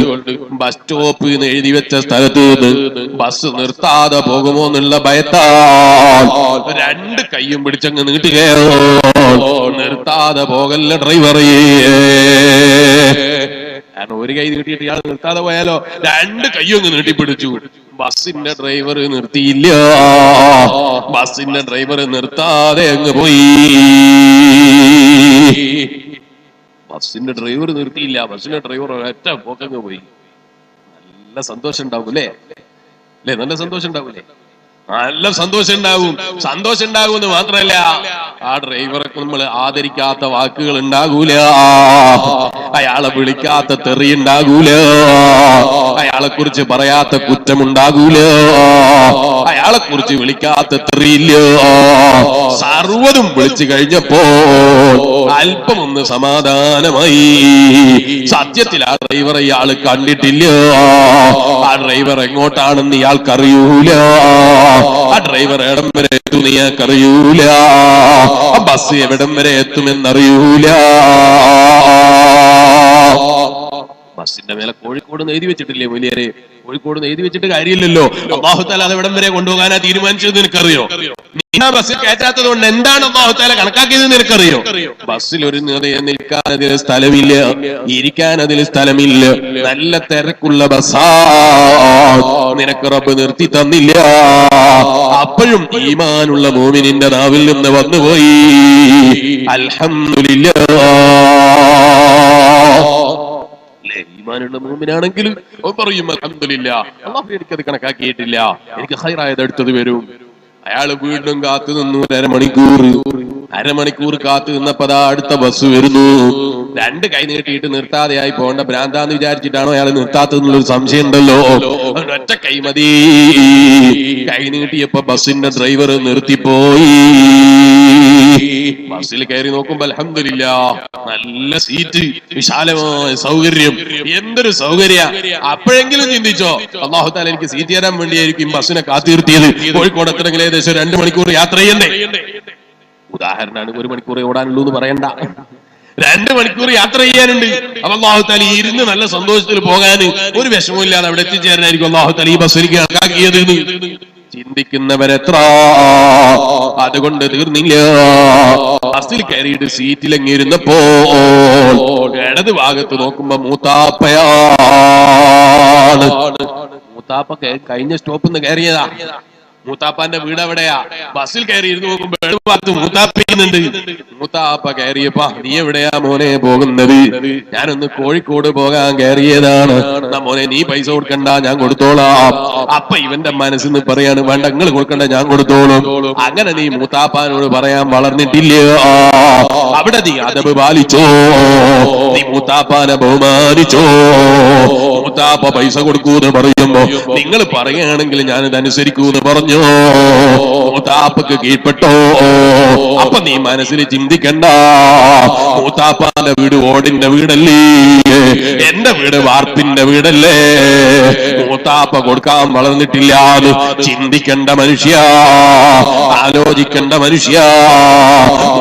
Speaker 1: ബസ് സ്റ്റോപ്പ് എന്ന് എഴുതി വെച്ച സ്ഥലത്ത് നിന്ന് ബസ് നിർത്താതെ പോകുമോ എന്നുള്ള ഭയത്താൽ 2 കൈയും പിടിച്ചങ്ങ് നീട്ടുകയോ. നിർത്താതെ പോകല്ല ഡ്രൈവറേ. കാരണം ഒരു കൈ നീട്ടിയിട്ട് ഇയാൾ നിർത്താതെ പോയാലോ, 2 കൈയും അങ്ങ് നീട്ടിപ്പിടിച്ചു. ബസ്സിന്റെ ഡ്രൈവർ നിർത്തിയില്ല. ബസ്സിന്റെ ഡ്രൈവർ നിർത്താതെ അങ്ങ് പോയി. ബസ്സിന്റെ ഡ്രൈവർ നിർത്തിയില്ല. ബസ്സിന്റെ ഡ്രൈവർ ഒറ്റ പോക്കങ്ങ് പോയി. നല്ല സന്തോഷം ഉണ്ടാവൂലേ? അല്ലെ? നല്ല സന്തോഷം ഉണ്ടാവൂലേ? നല്ല സന്തോഷം ഉണ്ടാകും എന്ന് മാത്രമല്ല ആ ഡ്രൈവർക്ക് നമ്മൾ ആദരിക്കാത്ത വാക്കുകൾ ഉണ്ടാകൂല, അയാളെ വിളിക്കാത്ത തെറി ഉണ്ടാകൂല, അയാളെ കുറിച്ച് പറയാത്ത കുറ്റമുണ്ടാകൂല, അയാളെ കുറിച്ച് വിളിക്കാത്ത തെറിയില്ല. സർവ്വതും വിളിച്ചു കഴിഞ്ഞപ്പോ അല്പം ഒന്ന് സമാധാനമായി. സത്യത്തിൽ ആ ഡ്രൈവർ ഇയാൾ കണ്ടിട്ടില്ല, ആ ഡ്രൈവർ എങ്ങോട്ടാണെന്ന് ഇയാൾക്കറിയൂല, ആ ഡ്രൈവർ എവിടം വരെ എത്തുമെന്ന് ഇയാൾക്കറിയൂല, ആ ബസ് എവിടം വരെ എത്തുമെന്നറിയൂല. ബസ്സിന്റെ മേലെ കോഴിക്കോട് എഴുതി വെച്ചിട്ടില്ലേ വലിയരെ? കോഴിക്കോട് എഴുതി വെച്ചിട്ട് കാര്യമില്ലല്ലോ. അല്ലാഹു തആല അത് എവിടം വരെ കൊണ്ടുപോകാനാ തീരുമാനിച്ചത് നിനക്കറിയോ? നീ ആ ബസ്സിൽ കയറ്റാത്തത് കൊണ്ട് എന്താണ് അല്ലാഹു തആല കണക്കാക്കിയത് നിനക്കറിയോ? ബസ്സിൽ ഒരു നിൽക്കാൻ അതിൽ സ്ഥലമില്ല, ഇരിക്കാൻ അതിൽ സ്ഥലമില്ല, നല്ല തിരക്കുള്ള ബസ്സാ, നിനക്ക് റബ്ബ് നിർത്തി തന്നില്ല. അപ്പോഴും ഈമാനുള്ള മോമിനിന്റെ നാവിൽ നിന്ന് വന്നുപോയി അൽഹംദുലില്ലാഹ്. ഈമാനുള്ള മോമിനാണെങ്കിൽ പറയും അൽഹംദുലില്ലാഹ്, അല്ലാഹു എനിക്കത് കണക്കാക്കിയിട്ടില്ല, എനിക്ക് ഖൈറായത് എടുത്തത് വരും. അയാള് വീണ്ടും കാത്തു നിന്നു അരമണിക്കൂർ കാത്തു നിന്നപ്പോ അടുത്ത ബസ് വരുന്നു. രണ്ട് കൈ നീട്ടിയിട്ട് നിർത്താതെയായി പോകേണ്ട ഭ്രാന്താന്ന് വിചാരിച്ചിട്ടാണോ അയാൾ നിർത്താത്തതെന്നുള്ളൊരു സംശയം ഉണ്ടല്ലോ. ഒറ്റ കൈ മതി. കൈ നീട്ടിയപ്പോ ബസ്സിന്റെ ഡ്രൈവർ നിർത്തിപ്പോയി. ബസ്സിൽ കയറി നോക്കുമ്പോ അൽഹംദുലില്ലാഹ് നല്ല സീറ്റ്, വിശാലമായ സൗകര്യം, എന്തൊരു സൗകര്യ. അപ്പോഴെങ്കിലും ചിന്തിച്ചോ അല്ലാഹു തആല എനിക്ക് സീറ്റ് തരാൻ വേണ്ടിയായിരിക്കും ബസ്സിനെ കാത്തിരുത്തിയത്. കോഴിക്കോട് എത്തണമെങ്കിൽ ഏകദേശം 2 മണിക്കൂർ യാത്ര ചെയ്യണ്ടേ? ഉദാഹരണമാണ്, 1 മണിക്കൂറേ ഓടാനുള്ളൂ എന്ന് പറയണ്ട, 2 മണിക്കൂർ യാത്ര ചെയ്യാനുണ്ട്. അപ്പൊ അല്ലാഹു തആല ഇരുന്ന് നല്ല സന്തോഷത്തിൽ പോകാൻ ഒരു വിഷമമില്ലാതെ അവിടെ എത്തിച്ചേരാനായിരിക്കും അല്ലാഹു തആല ഈ ബസ് എനിക്ക് കണക്കാക്കിയത്. ചിന്തിക്കുന്നവരെത്ര. അതുകൊണ്ട് തീർന്നില്ല. ബസ്സിൽ കയറിയിട്ട് സീറ്റിലങ്ങിരുന്നപ്പോ ഇടത് ഭാഗത്ത് നോക്കുമ്പോ മൂത്താപ്പയാണ്. മൂത്താപ്പ കഴിഞ്ഞ സ്റ്റോപ്പിൽ നിന്ന് കയറിയതാ. മൂത്താപ്പാന്റെ വീട് എവിടെയാ? ബസ്സിൽ കയറി ഇരുന്ന് നോക്കുമ്പോ ഭാഗത്ത് മൂത്താപ്പിക്കുന്നുണ്ട്. മൂത്താപ്പ കയറിയപ്പാ, നീ എവിടെയാ മോനെ പോകുന്നത്? ഞാനൊന്ന് കോഴിക്കോട് പോകാൻ കയറിയതാണ്. മോനെ നീ പൈസ കൊടുക്കണ്ട, ഞാൻ കൊടുത്തോളാം. അപ്പൊ ഇവന്റെ മനസ്സിന്ന് പറയാണ്, വേണ്ട നിങ്ങൾ കൊടുക്കണ്ട, ഞാൻ കൊടുത്തോളും. അങ്ങനെ നീ മൂത്താപ്പാനോട് പറയാൻ വളർന്നിട്ടില്ല. അവിടെ നീ അദബ് പാലിച്ചോ, നീ മൂത്താപ്പാനെ ബഹുമാനിച്ചോ. മൂത്താപ്പ പൈസ കൊടുക്കൂന്ന് പറയുമ്പോ നിങ്ങൾ പറയുകയാണെങ്കിൽ ഞാനിത് അനുസരിക്കൂന്ന് പറഞ്ഞു. മൂത്താപ്പക്ക് കീഴ്പ്പെട്ടോ. അപ്പൊ നീ മനസ്സിൽ ചിന്തിക്കണ്ട, മൂത്താപ്പാന്റെ വീട് ഓടിന്റെ വീടല്ലേ, എന്റെ വീട് വാർപ്പിന്റെ വീടല്ലേ. മൂത്താപ്പ കൊടുക്കാൻ വളർന്നിട്ടില്ല എന്ന് ചിന്തിക്കേണ്ട മനുഷ്യ, ആലോചിക്കേണ്ട മനുഷ്യ.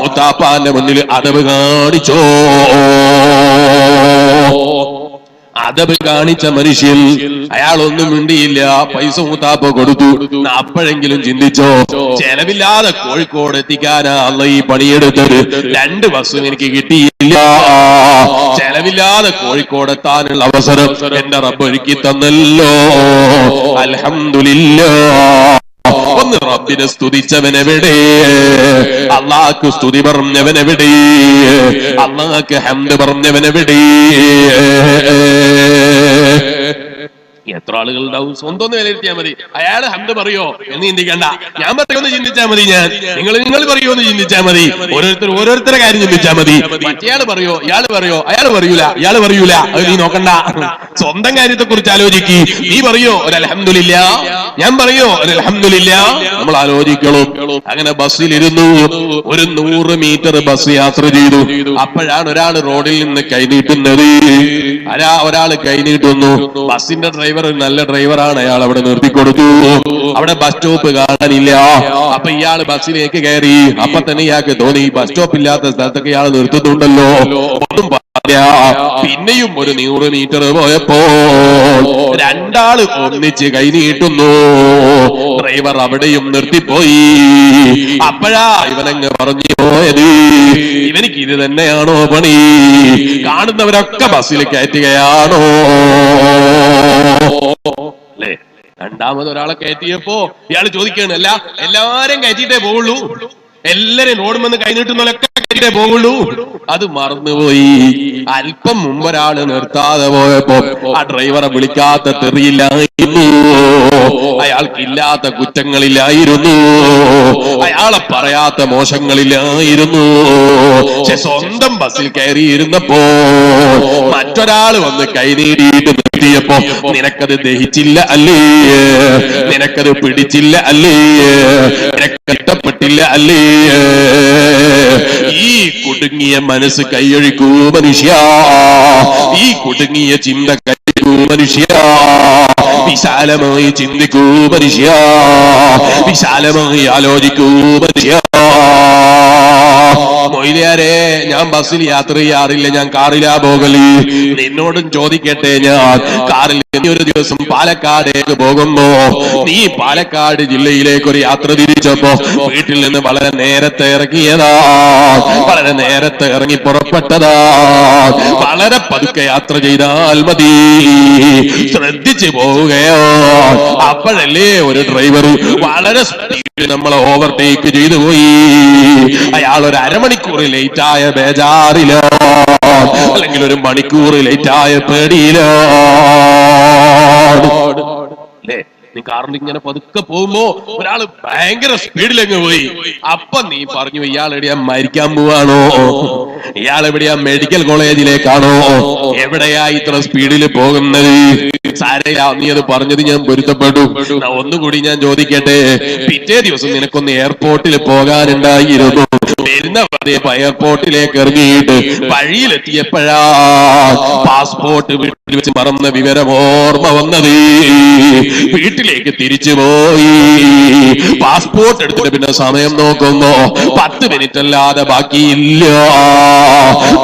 Speaker 1: മൂത്താപ്പാന്റെ മുന്നിൽ അദബ് കാണിച്ചോ. അദബ് കാണിച്ച മനുഷ്യൻ അയാളൊന്നും മിണ്ടിയില്ല, പൈസ മൂത്താപ്പ കൊടുത്തു. അപ്പോഴെങ്കിലും ചിന്തിച്ചോ, ചെലവില്ലാതെ കോഴിക്കോട് എത്തിക്കാനാ അല്ല ഈ പണിയെടുത്തത്. 2 ബസ്സും എനിക്ക് കിട്ടിയില്ല. ചെലവില്ലാതെ കോഴിക്കോട് എത്താനുള്ള അവസരം എന്റെ റബ്ബ് ഒരുക്കി തന്നല്ലോ. അൽഹംദുലില്ലാഹ്. ഒന്ന് റബ്ബിനെ സ്തുതിച്ചവനെവിടെ? അല്ലാഹ്ക്ക് സ്തുതി പറഞ്ഞവനെവിടെ? അല്ലാഹ്ക്ക് ഹംദ് പറഞ്ഞവനെവിടെ? എത്ര ആളുകൾ ഉണ്ടാവും? സ്വന്തം ഒന്ന് വിലയിരുത്തിയാൽ മതി. അയാൾ ഹംദ് പറയോ എന്ന് ചിന്തിക്കണ്ട, ഞാൻ പറയുമെന്ന് ചിന്തിച്ചാൽ മതി. നിങ്ങൾ പറയോ എന്ന് ചിന്തിച്ചാൽ മതി. ഓരോരുത്തരുടെ കാര്യം ചിന്തിച്ചാൽ മതി. മറ്റേയാൾ പറയോ, ഇയാൾ പറയോ, അയാൾ പറയൂല, അത് നീ നോക്കണ്ട. സ്വന്തം കാര്യത്തെ കുറിച്ച് ആലോചിക്ക്. നീ പറയോ ഒരു അൽഹംദുലില്ലാഹ്, ഞാൻ പറയോ ഒരു അൽഹംദുലില്ലാഹ്, നമ്മൾ ആലോചിക്കണം. അങ്ങനെ ബസ്സിലിരുന്നു. ഒരു 100 മീറ്റർ ബസ് യാത്ര ചെയ്തു. അപ്പോഴാണ് ഒരാൾ റോഡിൽ നിന്ന് കൈനീട്ടുന്നത്. ഒരാൾ കൈനീട്ടുന്നു. ബസ്സിന്റെ ഡ്രൈവർ നല്ല ഡ്രൈവറാണ്, അയാൾ അവിടെ നിർത്തിക്കൊടുത്തു. അവിടെ ബസ് സ്റ്റോപ്പ് കാണാനില്ല. അപ്പൊ ഇയാൾ ബസ്സിലേക്ക് കയറി. അപ്പൊ തന്നെ ഇയാൾക്ക് തോന്നി, ബസ് സ്റ്റോപ്പ് ഇല്ലാത്ത സ്ഥലത്തൊക്കെ ഇയാൾ നിർത്തുന്നുണ്ടല്ലോ. ഒന്നും പിന്നെയും ഒരു 100 മീറ്റർ പോയപ്പോ 2 ആള് ഒന്നിച്ച് കൈനീട്ടുന്നു. ഡ്രൈവർ അവിടെയും നിർത്തിപ്പോയി. അപ്പോഴാ ഇവനങ്ങ് പറഞ്ഞു പോയത്, ഇവനിക്ക് ഇത് തന്നെയാണോ പണി? കാണുന്നവരൊക്കെ ബസ്സിൽ കയറ്റുകയാണോ അല്ലേ? രണ്ടാമത് ഒരാളെ കയറ്റിയപ്പോ ഇയാൾ ചോദിക്കുകയാണ്, അല്ല എല്ലാരും കയറ്റിയിട്ടേ പോവുള്ളൂ? എല്ലാരും റോഡ് വന്ന് കൈനീട്ടുന്നവരൊക്കെ കയറ്റിയിട്ടേ പോവുള്ളൂ? അത് മറന്നുപോയി. അല്പം മുമ്പ് ഒരാള് നിർത്താതെ പോയപ്പോ ആ ഡ്രൈവറെ വിളിക്കാത്ത തെറിയില്ലായിരുന്നു. അയാൾക്കില്ലാത്ത കുറ്റങ്ങളില്ലായിരുന്നു, അയാളെ പറയാത്ത മോശങ്ങളില്ലായിരുന്നു. പക്ഷെ സ്വന്തം ബസ്സിൽ കയറിയിരുന്നപ്പോ മറ്റൊരാൾ വന്ന് കൈനീടിയിട്ട് നിർത്തിയപ്പോ നിനക്കത് ദഹിച്ചില്ല അല്ലേ, നിനക്കത് പിടിച്ചില്ല അല്ലേ, നിനക്ക് ഇഷ്ടപ്പെട്ടില്ല അല്ലേ? ഈ കുടുങ്ങിയ മനസ്സ് കൈയൊഴിക്കൂ മനുഷ്യ, ഈ കുടുങ്ങിയ ചിന്ത കൈയൊഴിക്കൂ മനുഷ്യ. വിശാലമായി ചിന്തിക്കൂ മനുഷ്യ, വിശാലമായി ആലോചിക്കൂ മനുഷ്യ. മൊയ്ലിയാരെ, ഞാൻ ബസ്സിൽ യാത്ര ചെയ്യാറില്ല, ഞാൻ കാറിലാ പോകല്. നിന്നോടും ചോദിക്കട്ടെ, ഞാൻ കാറിൽ ഒരു ദിവസം പാലക്കാടേക്ക് പോകുമ്പോ നീ പാലക്കാട് ജില്ലയിലേക്ക് ഒരു യാത്ര തിരിച്ചപ്പോ വീട്ടിൽ നിന്ന് വളരെ നേരത്തെ ഇറങ്ങിയതാ, വളരെ നേരത്തെ ഇറങ്ങി പുറപ്പെട്ടതാ. വളരെ പതുക്കെ യാത്ര ചെയ്താൽ മതി, ശ്രദ്ധിച്ചു പോവുകയോ. അപ്പോഴല്ലേ ഒരു ഡ്രൈവർ വളരെ സ്പീഡിൽ നമ്മളെ ഓവർടേക്ക് ചെയ്തു പോയി. അയാൾ ഒരു അരമണിക്കൂർ ലേറ്റായ ബേജാറിലോ അല്ലെങ്കിൽ ഒരു മണിക്കൂർ ലേറ്റായ പേടിയിലോ. അല്ലേ, നീ കാറിൽ ഇങ്ങനെ പതുക്കെ പോകുമ്പോ ഒരാള് ഭയങ്കര സ്പീഡിലങ്ങ് പോയി. അപ്പൊ നീ പറഞ്ഞു, ഇയാൾ എവിടെയാ മരിക്കാൻ പോവാണോ, ഇയാൾ എവിടെയാ മെഡിക്കൽ കോളേജിലേക്കാണോ, എവിടെയാ ഇത്ര സ്പീഡിൽ പോകുന്നത്? സാരയില്ല, നീ അത് പറഞ്ഞത് ഞാൻ പൊരുത്തപ്പെട്ടു. ഒന്നുകൂടി ഞാൻ ചോദിക്കട്ടെ, പിറ്റേ ദിവസം നിനക്കൊന്ന് എയർപോർട്ടിൽ പോകാനുണ്ടായിരുന്നു. വരുന്ന എയർപോർട്ടിലേക്ക് ഇറങ്ങിയിട്ട് വഴിയിലെത്തിയപ്പോഴാ പാസ്പോർട്ട് വീട്ടിൽ വെച്ച് മറന്ന വിവരം ഓർമ്മ വന്നത്. വീട്ടിലേക്ക് തിരിച്ചു പോയി പാസ്പോർട്ട് എടുത്തിട്ട് പിന്നെ സമയം നോക്കുമ്പോ 10 മിനിറ്റ് അല്ലാതെ ബാക്കിയില്ല.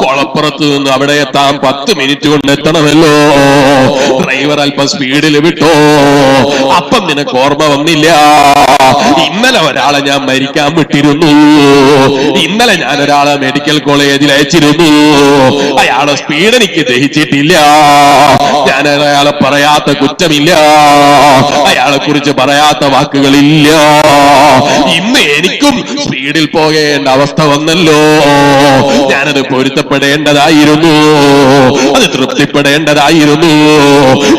Speaker 1: കൊളപ്പുറത്ത് നിന്ന് അവിടെ എത്താൻ 10 മിനിറ്റ് കൊണ്ട് എത്തണമല്ലോ. ഡ്രൈവർ അല്പം സ്പീഡിൽ വിട്ടോ. അപ്പം നിനക്ക് ഓർമ്മ വന്നില്ല, ഇന്നലെ ഒരാളെ ഞാൻ മരിക്കാൻ വിട്ടിരുന്നു, ഇന്നലെ ഞാൻ ഒരാളെ മെഡിക്കൽ കോളേജിൽ അയച്ചിരുന്നു. അയാളെ സ്പീഡ് എനിക്ക് ദഹിച്ചിട്ടില്ല, ഞാൻ അയാളെ പറയാത്ത കുറ്റമില്ല, അയാളെ കുറിച്ച് പറയാത്ത വാക്കുകളില്ല. ഇന്ന് എനിക്കും സ്പീഡിൽ പോകേണ്ട അവസ്ഥ വന്നല്ലോ. ഞാനത് പൊരുത്തപ്പെടേണ്ടതായിരുന്നു, അത് തൃപ്തിപ്പെടേണ്ടതായിരുന്നു.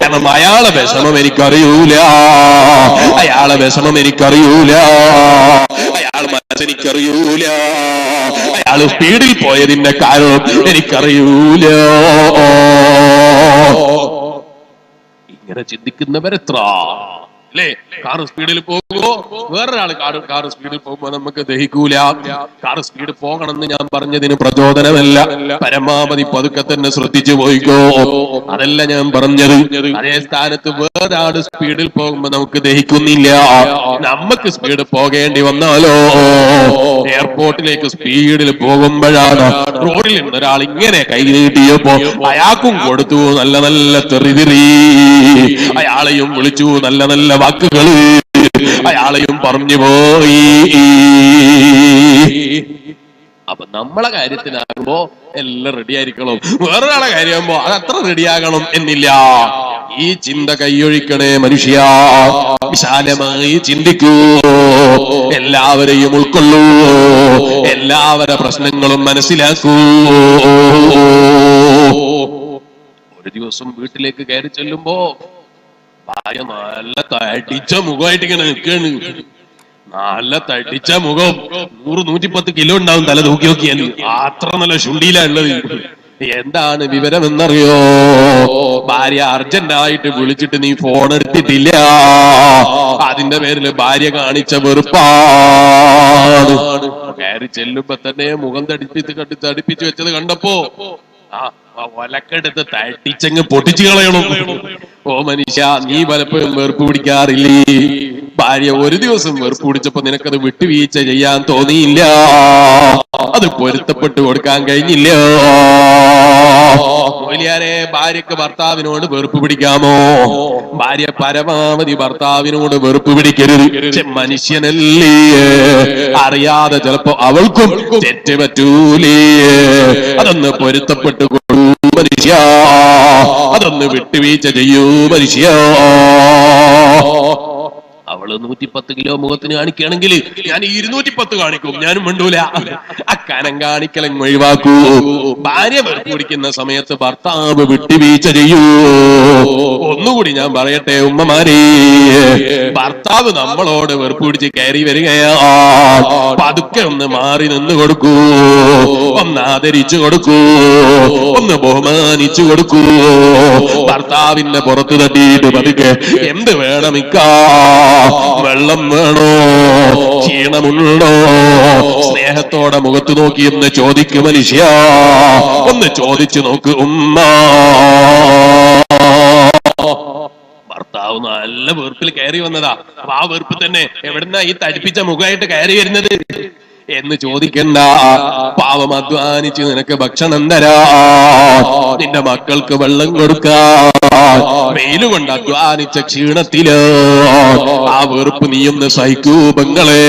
Speaker 1: കാരണം അയാളെ വിഷമം എനിക്കറിയൂല, അയാളെ വിഷമം എനിക്കറിയൂല, അയാൾ മനസ്സെനിക്കറിയൂല, അയാൾ സ്പീഡിൽ പോയതിന്റെ കാരണം എനിക്കറിയൂല. ഇങ്ങനെ ചിന്തിക്കുന്നവരെത്ര അല്ലേ? കാറ് സ്പീഡിൽ പോകുമ്പോ വേറൊരാൾ കാറ് സ്പീഡിൽ പോകുമ്പോ നമുക്ക് ദഹിക്കൂല. കാറ് സ്പീഡ് പോകണമെന്ന് ഞാൻ പറഞ്ഞതിന് പ്രചോദനമല്ല, പരമാവധി പതുക്കെ തന്നെ ശ്രദ്ധിച്ചു പോയിക്കോ, അതല്ല ഞാൻ പറഞ്ഞത്. അതേ സ്ഥാനത്ത് വേറൊരാൾ സ്പീഡിൽ പോകുമ്പോ നമുക്ക് ദഹിക്കുന്നില്ല, നമുക്ക് സ്പീഡ് പോകേണ്ടി വന്നാലോ? എയർപോർട്ടിലേക്ക് സ്പീഡിൽ പോകുമ്പോഴാണ് റോഡിൽ നിന്നൊരാൾ ഇങ്ങനെ കൈ നീട്ടിയപ്പോ അയാൾക്കും കൊടുത്തു നല്ല നല്ല തെറിതിറി, അയാളെയും വിളിച്ചു നല്ല നല്ല വാക്കുകൾ, അയാളെയും പറഞ്ഞു പോയി. അപ്പൊ നമ്മളെ കാര്യത്തിനാകുമ്പോ എല്ലാം റെഡി ആയിരിക്കണം, വേറൊരാളെ കാര്യമാകുമ്പോ അതത്ര റെഡിയാകണം എന്നില്ല. ഈ ചിന്ത കൈയൊഴിക്കണേ മനുഷ്യ, വിശാലമായി ചിന്തിക്കൂ, എല്ലാവരെയും ഉൾക്കൊള്ളൂ, എല്ലാവരുടെ പ്രശ്നങ്ങളും മനസ്സിലാക്കൂ. ഒരു ദിവസം വീട്ടിലേക്ക് കയറി ചെല്ലുമ്പോ ഭാര്യ നല്ല തടിച്ച മുഖമായിട്ട് ഇങ്ങനെ നിൽക്കാണ്. നല്ല തടിച്ച മുഖം, 100-110 കിലോ ഉണ്ടാവും തല തൂക്കി നോക്കിയാൽ, അത്ര നല്ല ശുണ്ടിയിലാ ഉള്ളത്. എന്താണ് വിവരം എന്നറിയോ? ഭാര്യ അർജന്റായിട്ട് വിളിച്ചിട്ട് നീ ഫോൺ എടുത്തിട്ടില്ല, അതിന്റെ പേരില് ഭാര്യ കാണിച്ച വെറുപ്പാണ്. കയറി ചെല്ലുമ്പോ തന്നെ മുഖം തടിപ്പിച്ച് വെച്ചത് കണ്ടപ്പോ ഒലക്കെടുത്ത് തട്ടിച്ചങ്ങ് പൊട്ടിച്ചു കളയണം. ഓ മനുഷ്യ, നീ പലപ്പോഴും വെറുപ്പ് പിടിക്കാറില്ലേ? ഭാര്യ ഒരു ദിവസം വെറുപ്പ് പിടിച്ചപ്പോ നിനക്കത് വിട്ടുവീഴ്ച ചെയ്യാൻ തോന്നിയില്ല, അത് പൊരുത്തപ്പെട്ടു കൊടുക്കാൻ കഴിഞ്ഞില്ല. മൊയ്ലിയാരെ, ഭാര്യക്ക് ഭർത്താവിനോട് വെറുപ്പ് പിടിക്കാമോ? ഭാര്യ പരമാവധി ഭർത്താവിനോട് വെറുപ്പ് പിടിക്കരുത്. പക്ഷെ മനുഷ്യനല്ലേ, അറിയാതെ ചിലപ്പോ അവൾക്കും തെറ്റ് പറ്റൂലേ? അതൊന്ന് പൊരുത്തപ്പെട്ടു കൊടുക്കൂ മനുഷ്യ, അതൊന്ന് വിട്ടുവീഴ്ച ചെയ്യൂ മനുഷ്യ. അവൾ അവള് 110 കിലോ മുഖത്തിന് കാണിക്കുകയാണെങ്കിൽ ഞാൻ 210 കാണിക്കും, ഞാനും മിണ്ടൂല. അക്കാനം കാണിക്കലും ഒഴിവാക്കൂ. ഭാര്യ വെറുപ്പ് പിടിക്കുന്ന സമയത്ത് ഭർത്താവ് വിട്ടുവീഴ്ച ചെയ്യൂ. ഒന്നുകൂടി ഞാൻ പറയട്ടെ ഉമ്മമാരെ, ഭർത്താവ് നമ്മളോട് വെറുപ്പ് പിടിച്ച് കയറി വരികയാ, പതുക്കെ ഒന്ന് മാറി നിന്ന് കൊടുക്കൂ, ഒന്ന് ആദരിച്ചു കൊടുക്കൂ, ഒന്ന് ബഹുമാനിച്ചു കൊടുക്കൂ. ഭർത്താവിന്റെ പുറത്ത് തട്ടിയിട്ട് പതുക്കെ എന്ത് വേണമിക്കാ, വെള്ളം വേണോ, ക്ഷീണമുണ്ടോ, സ്നേഹത്തോടെ മുഖത്ത് നോക്കി എന്ന് ചോദിക്കും മനുഷ്യ, ഒന്ന് ചോദിച്ചു നോക്ക് ഉമ്മ. ഭർത്താവ് നല്ല വെറുപ്പിൽ കയറി വന്നതാ, അപ്പൊ ആ വെറുപ്പ് തന്നെ എവിടുന്നാ ഈ തടിപ്പിച്ച മുഖമായിട്ട് കയറി വരുന്നത് എന്ന് ചോദിക്കണ്ട. പാവം അധ്വാനിച്ച് നിനക്ക് ഭക്ഷണം തരാ, നിന്റെ മക്കൾക്ക് വെള്ളം കൊടുക്കാ, വെയിലുകൊണ്ട് അധ്വാനിച്ച ക്ഷീണത്തില് ആ വെറുപ്പ് നീയൊന്ന് സഹിക്കൂ പെങ്ങളെ,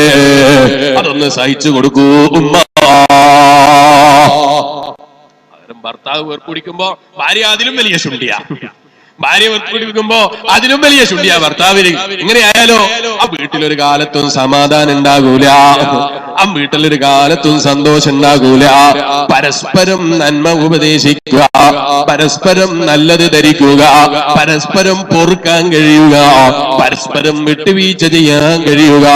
Speaker 1: അതൊന്ന് സഹിച്ചു കൊടുക്കൂ ഉമ്മ. ഭർത്താവ് വെറുപ്പ് പിടിക്കുമ്പോ ഭാര്യ അതിലും വലിയ ശുണ്ഠിയാ, ഭാര്യ വെറുപ്പ് പിടിക്കുമ്പോ അതിലും വലിയ ശുണ്ഠിയാ ഭർത്താവിന്. ഇങ്ങനെ ആയാലോ ആ വീട്ടിലൊരു കാലത്തും സമാധാനം ഉണ്ടാകൂല, ആ വീട്ടിലൊരു കാലത്തും സന്തോഷം ഉണ്ടാകൂല. പരസ്പരം നന്മ ഉപദേശിക്കുക, പരസ്പരം നല്ലത് ധരിക്കുക, പരസ്പരം പൊറുക്കാൻ കഴിയുക, പരസ്പരം വിട്ടുവീഴ്ച ചെയ്യാൻ കഴിയുക.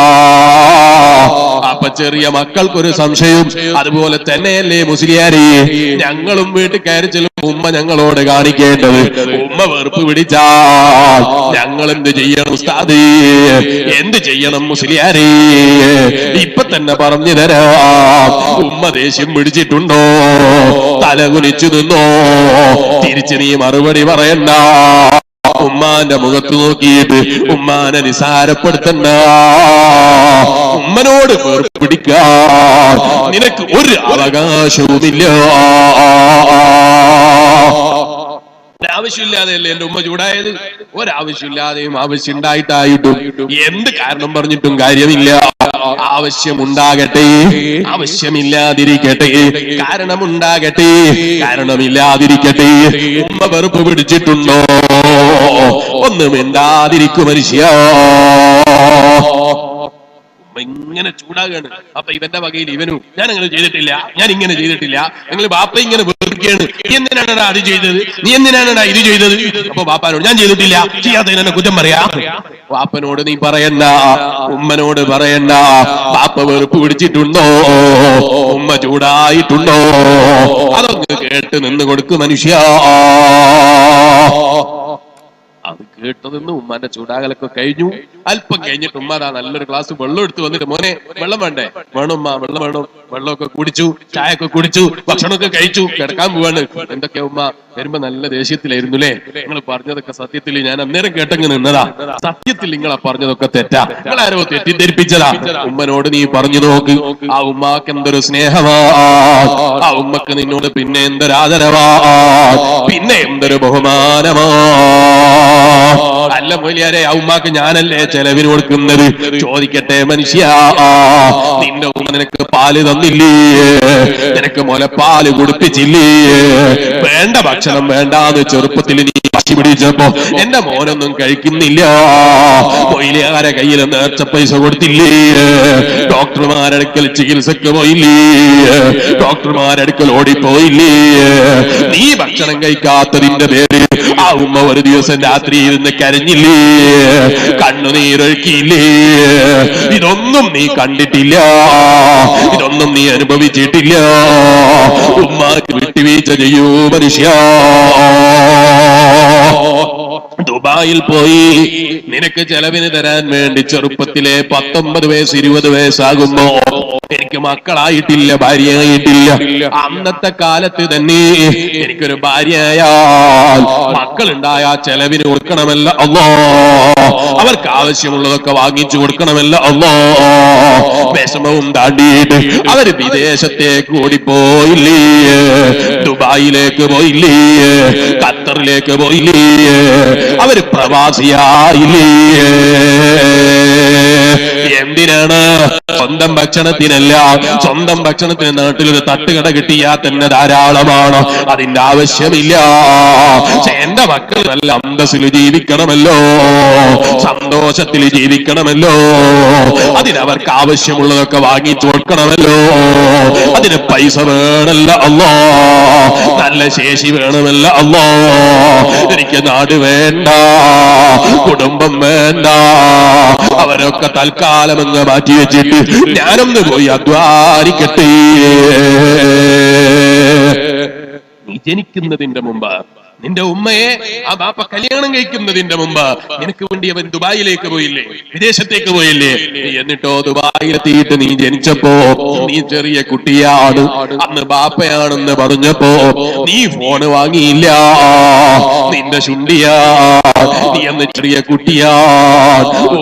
Speaker 1: അപ്പൊ ചെറിയ മക്കൾക്കൊരു സംശയം, അതുപോലെ തന്നെയല്ലേ മുസ്ലിയാരെ, ഞങ്ങളും വീട്ടിൽ കയറി ചെല്ലും ഉമ്മ ഞങ്ങളോട് കാണിക്കേണ്ടത്. ഉമ്മ വെറുപ്പ് പിടിച്ചാൽ ഞങ്ങൾ എന്ത് ചെയ്യണം ഉസ്താദേ, എന്ത് ചെയ്യണം മുസ്ലിയാരെ? ഇപ്പൊ തന്നെ പറഞ്ഞു തരാം. ഉമ്മ ദേഷ്യം പിടിച്ചിട്ടുണ്ടോ, തലകുനിച്ചു നിന്നോ, തിരിച്ച് നീ മറുപടി പറയണ്ട. ഉമ്മാന്റെ മുഖത്ത് നോക്കിയിട്ട് ഉമ്മാനെ നിസാരപ്പെടുത്തണ്ട. ഉമ്മനോട് വെറുപ്പ് പിടിക്കാൻ നിനക്ക് ഒരു അവകാശവുമില്ല. ഒരാവശ്യമില്ലാതെയല്ലേ എന്റെ ഉമ്മ ചൂടായത്, ഒരാവശ്യമില്ലാതെയും ആവശ്യം ഉണ്ടായിട്ടായിട്ടും എന്ത് കാരണം പറഞ്ഞിട്ടും കാര്യമില്ല. ആവശ്യമുണ്ടാകട്ടെ, ആവശ്യമില്ലാതിരിക്കട്ടെ, കാരണമുണ്ടാകട്ടെ, കാരണമില്ലാതിരിക്കട്ടെ. ഉമ്മ വെറുപ്പ് പിടിച്ചിട്ടുണ്ടോ, ഒന്നും മിണ്ടാതിരിക്കും മനുഷ്യ. ഇങ്ങനെ ചൂടാകാണ്. അപ്പൊ ഇവന്റെ വകയിൽ ഇവനും ഞാൻ അങ്ങനെ ചെയ്തിട്ടില്ല, ഞാൻ ഇങ്ങനെ ചെയ്തിട്ടില്ല, നിങ്ങൾ ബാപ്പ ഇങ്ങനെ വെറുക്കുകയാണ്, നീ എന്തിനാണടാ അത് ചെയ്തത്, നീ എന്തിനാണടാ ഇത് ചെയ്തത്? അപ്പൊ ബാപ്പാനോട് ഞാൻ ചെയ്തിട്ടില്ല, ചെയ്യാത്തതിന് എന്നെ കുറ്റം പറയാ. ബാപ്പനോട് നീ പറയണ്ട, ഉമ്മനോട് പറയണ്ട. ബാപ്പ വെറുപ്പ് പിടിച്ചിട്ടുണ്ടോ, ഉമ്മ ചൂടായിട്ടുണ്ടോ, അതൊന്ന് കേട്ട് നിന്ന് കൊടുക്കും മനുഷ്യ. അത് കേട്ടതെന്ന് ഉമ്മാന്റെ ചൂടാകലൊക്കെ കഴിഞ്ഞു. അല്പം കഴിഞ്ഞിട്ട് ഉമ്മ നല്ലൊരു ഗ്ലാസ് വെള്ളം എടുത്ത് വന്നിട്ട്, മോനെ വെള്ളം വേണ്ടേ? വേണം ഉമ്മ, വെള്ളം വേണം. വെള്ളമൊക്കെ കുടിച്ചു, ചായയൊക്കെ കുടിച്ചു, ഭക്ഷണമൊക്കെ കഴിച്ചു, കിടക്കാൻ പോവാണ്. എന്തൊക്കെയാ ഉമ്മ വരുമ്പോ നല്ല ദേഷ്യത്തിലായിരുന്നു അല്ലേ? നിങ്ങൾ പറഞ്ഞതൊക്കെ സത്യത്തിൽ ഞാൻ അന്നേരം കേട്ടങ്ങ് നിന്നതാ, സത്യത്തിൽ നിങ്ങളാ പറഞ്ഞതൊക്കെ തെറ്റാ, നിങ്ങളാരോ തെറ്റിദ്ധരിപ്പിച്ചതാ. ഉമ്മനോട് നീ പറഞ്ഞു നോക്ക്, ആ ഉമ്മാക്ക് എന്തൊരു സ്നേഹമാ, ആ ഉമ്മക്ക് നിന്നോട് പിന്നെ എന്തൊരു ആദരവാ, പിന്നെ എന്തൊരു ബഹുമാനമാ. അല്ല മൊയ്ലിയാരെ, ആ ഉമ്മാക്ക് ഞാനല്ലേ ചെലവിന് കൊടുക്കുന്നത്? ചോദിക്കട്ടെ മനുഷ്യ, നിന്റെ ഉമ്മ നിനക്ക് പാല് തന്നില്ലേ? നിനക്ക് മുലപ്പാല് കുടിപ്പിച്ചില്ലേ? വേണ്ട ഭക്ഷണം വേണ്ടാന്ന് ചെറുപ്പത്തിൽ നീ പശി പിടിച്ചപ്പോ എന്റെ മോനൊന്നും കഴിക്കുന്നില്ല, മൊയ്ലിയാരെ കയ്യിൽ നേർച്ച പൈസ കൊടുത്തില്ലേ? ഡോക്ടർമാരടുക്കൽ ചികിത്സക്ക് പോയില്ലേ? ഡോക്ടർമാരടുക്കൽ ഓടിപ്പോയില്ലേ? നീ ഭക്ഷണം കഴിക്കാത്തതിന്റെ പേര് ആ ഉമ്മ ഒരു ദിവസം രാത്രി ഇരുന്ന് കരഞ്ഞില്ലേ? കണ്ണുനീരൊഴുക്കിയില്ലേ? ഇതൊന്നും നീ കണ്ടിട്ടില്ല, ഇതൊന്നും നീ അനുഭവിച്ചിട്ടില്ല. ഉമ്മാക്ക് വിട്ടുവീഴ്ച ചെയ്യൂ മനുഷ്യ. ദുബായിൽ പോയി നിനക്ക് ചെലവിന് തരാൻ വേണ്ടി ചെറുപ്പത്തിലെ 19 വയസ്സ് 20 വയസ്സാകുമ്പോ എനിക്ക് മക്കളായിട്ടില്ല, ഭാര്യയായിട്ടില്ല. അന്നത്തെ കാലത്ത് തന്നെ എനിക്കൊരു ഭാര്യയായാൽ മക്കളുണ്ടായ ചെലവിന് കൊടുക്കണമല്ല അല്ലാ, അവർക്ക് ആവശ്യമുള്ളതൊക്കെ വാങ്ങിച്ചു കൊടുക്കണമല്ല അല്ലാ. വിഷമവും താണ്ടിയിട്ട് അവര് വിദേശത്തേക്ക് ഓടിപ്പോയില്ലേ? ദുബായിലേക്ക് പോയില്ലേ? ഖത്തറിലേക്ക് പോയില്ലേ? അവര് പ്രവാസിയായില്ലേ? എന്തിനാണ്? സ്വന്തം ഭക്ഷണത്തിനല്ല, സ്വന്തം ഭക്ഷണത്തിന് നാട്ടിലൊരു തട്ടുകട കിട്ടിയാൽ തന്നെ ധാരാളമാണ്, അതിന്റെ ആവശ്യമില്ല. പക്ഷെ എന്റെ മക്കൾ നല്ല അന്തസ്സിൽ ജീവിക്കണമല്ലോ, സന്തോഷത്തിൽ ജീവിക്കണമല്ലോ, അതിനവർക്ക് ആവശ്യമുള്ളതൊക്കെ വാങ്ങിച്ചു കൊടുക്കണമല്ലോ, അതിന് പൈസ വേണമല്ല അല്ലാ, നല്ല ശേഷി വേണമല്ല അല്ലാ. എനിക്ക് നാട് വേണ്ട, കുടുംബം വേണ്ട, അവരൊക്കെ തൽക്കാലം അങ്ങ് മാറ്റി വെച്ചിട്ട് ഞാനൊന്ന് പോയി അധ്വാനിക്കട്ടെ. നീ ജനിക്കുന്നതിന്റെ മുമ്പ് നിന്റെ ഉമ്മയെ ആ ബാപ്പ കല്യാണം കഴിക്കുന്നതിന്റെ മുമ്പ് നിനക്ക് വേണ്ടി അവൻ ദുബായിലേക്ക് പോയില്ലേ, വിദേശത്തേക്ക് പോയില്ലേ? എന്നിട്ടോ ദുബായിലെത്തിയിട്ട് നീ ജനിച്ചപ്പോ നീ ചെറിയ കുട്ടിയാണ്, അന്ന് ബാപ്പയാണെന്ന് പറഞ്ഞപ്പോ നീ ഫോണ് വാങ്ങിയില്ല, നിന്റെ ശുണ്ടിയാ, നീ അന്ന് ചെറിയ കുട്ടിയാ.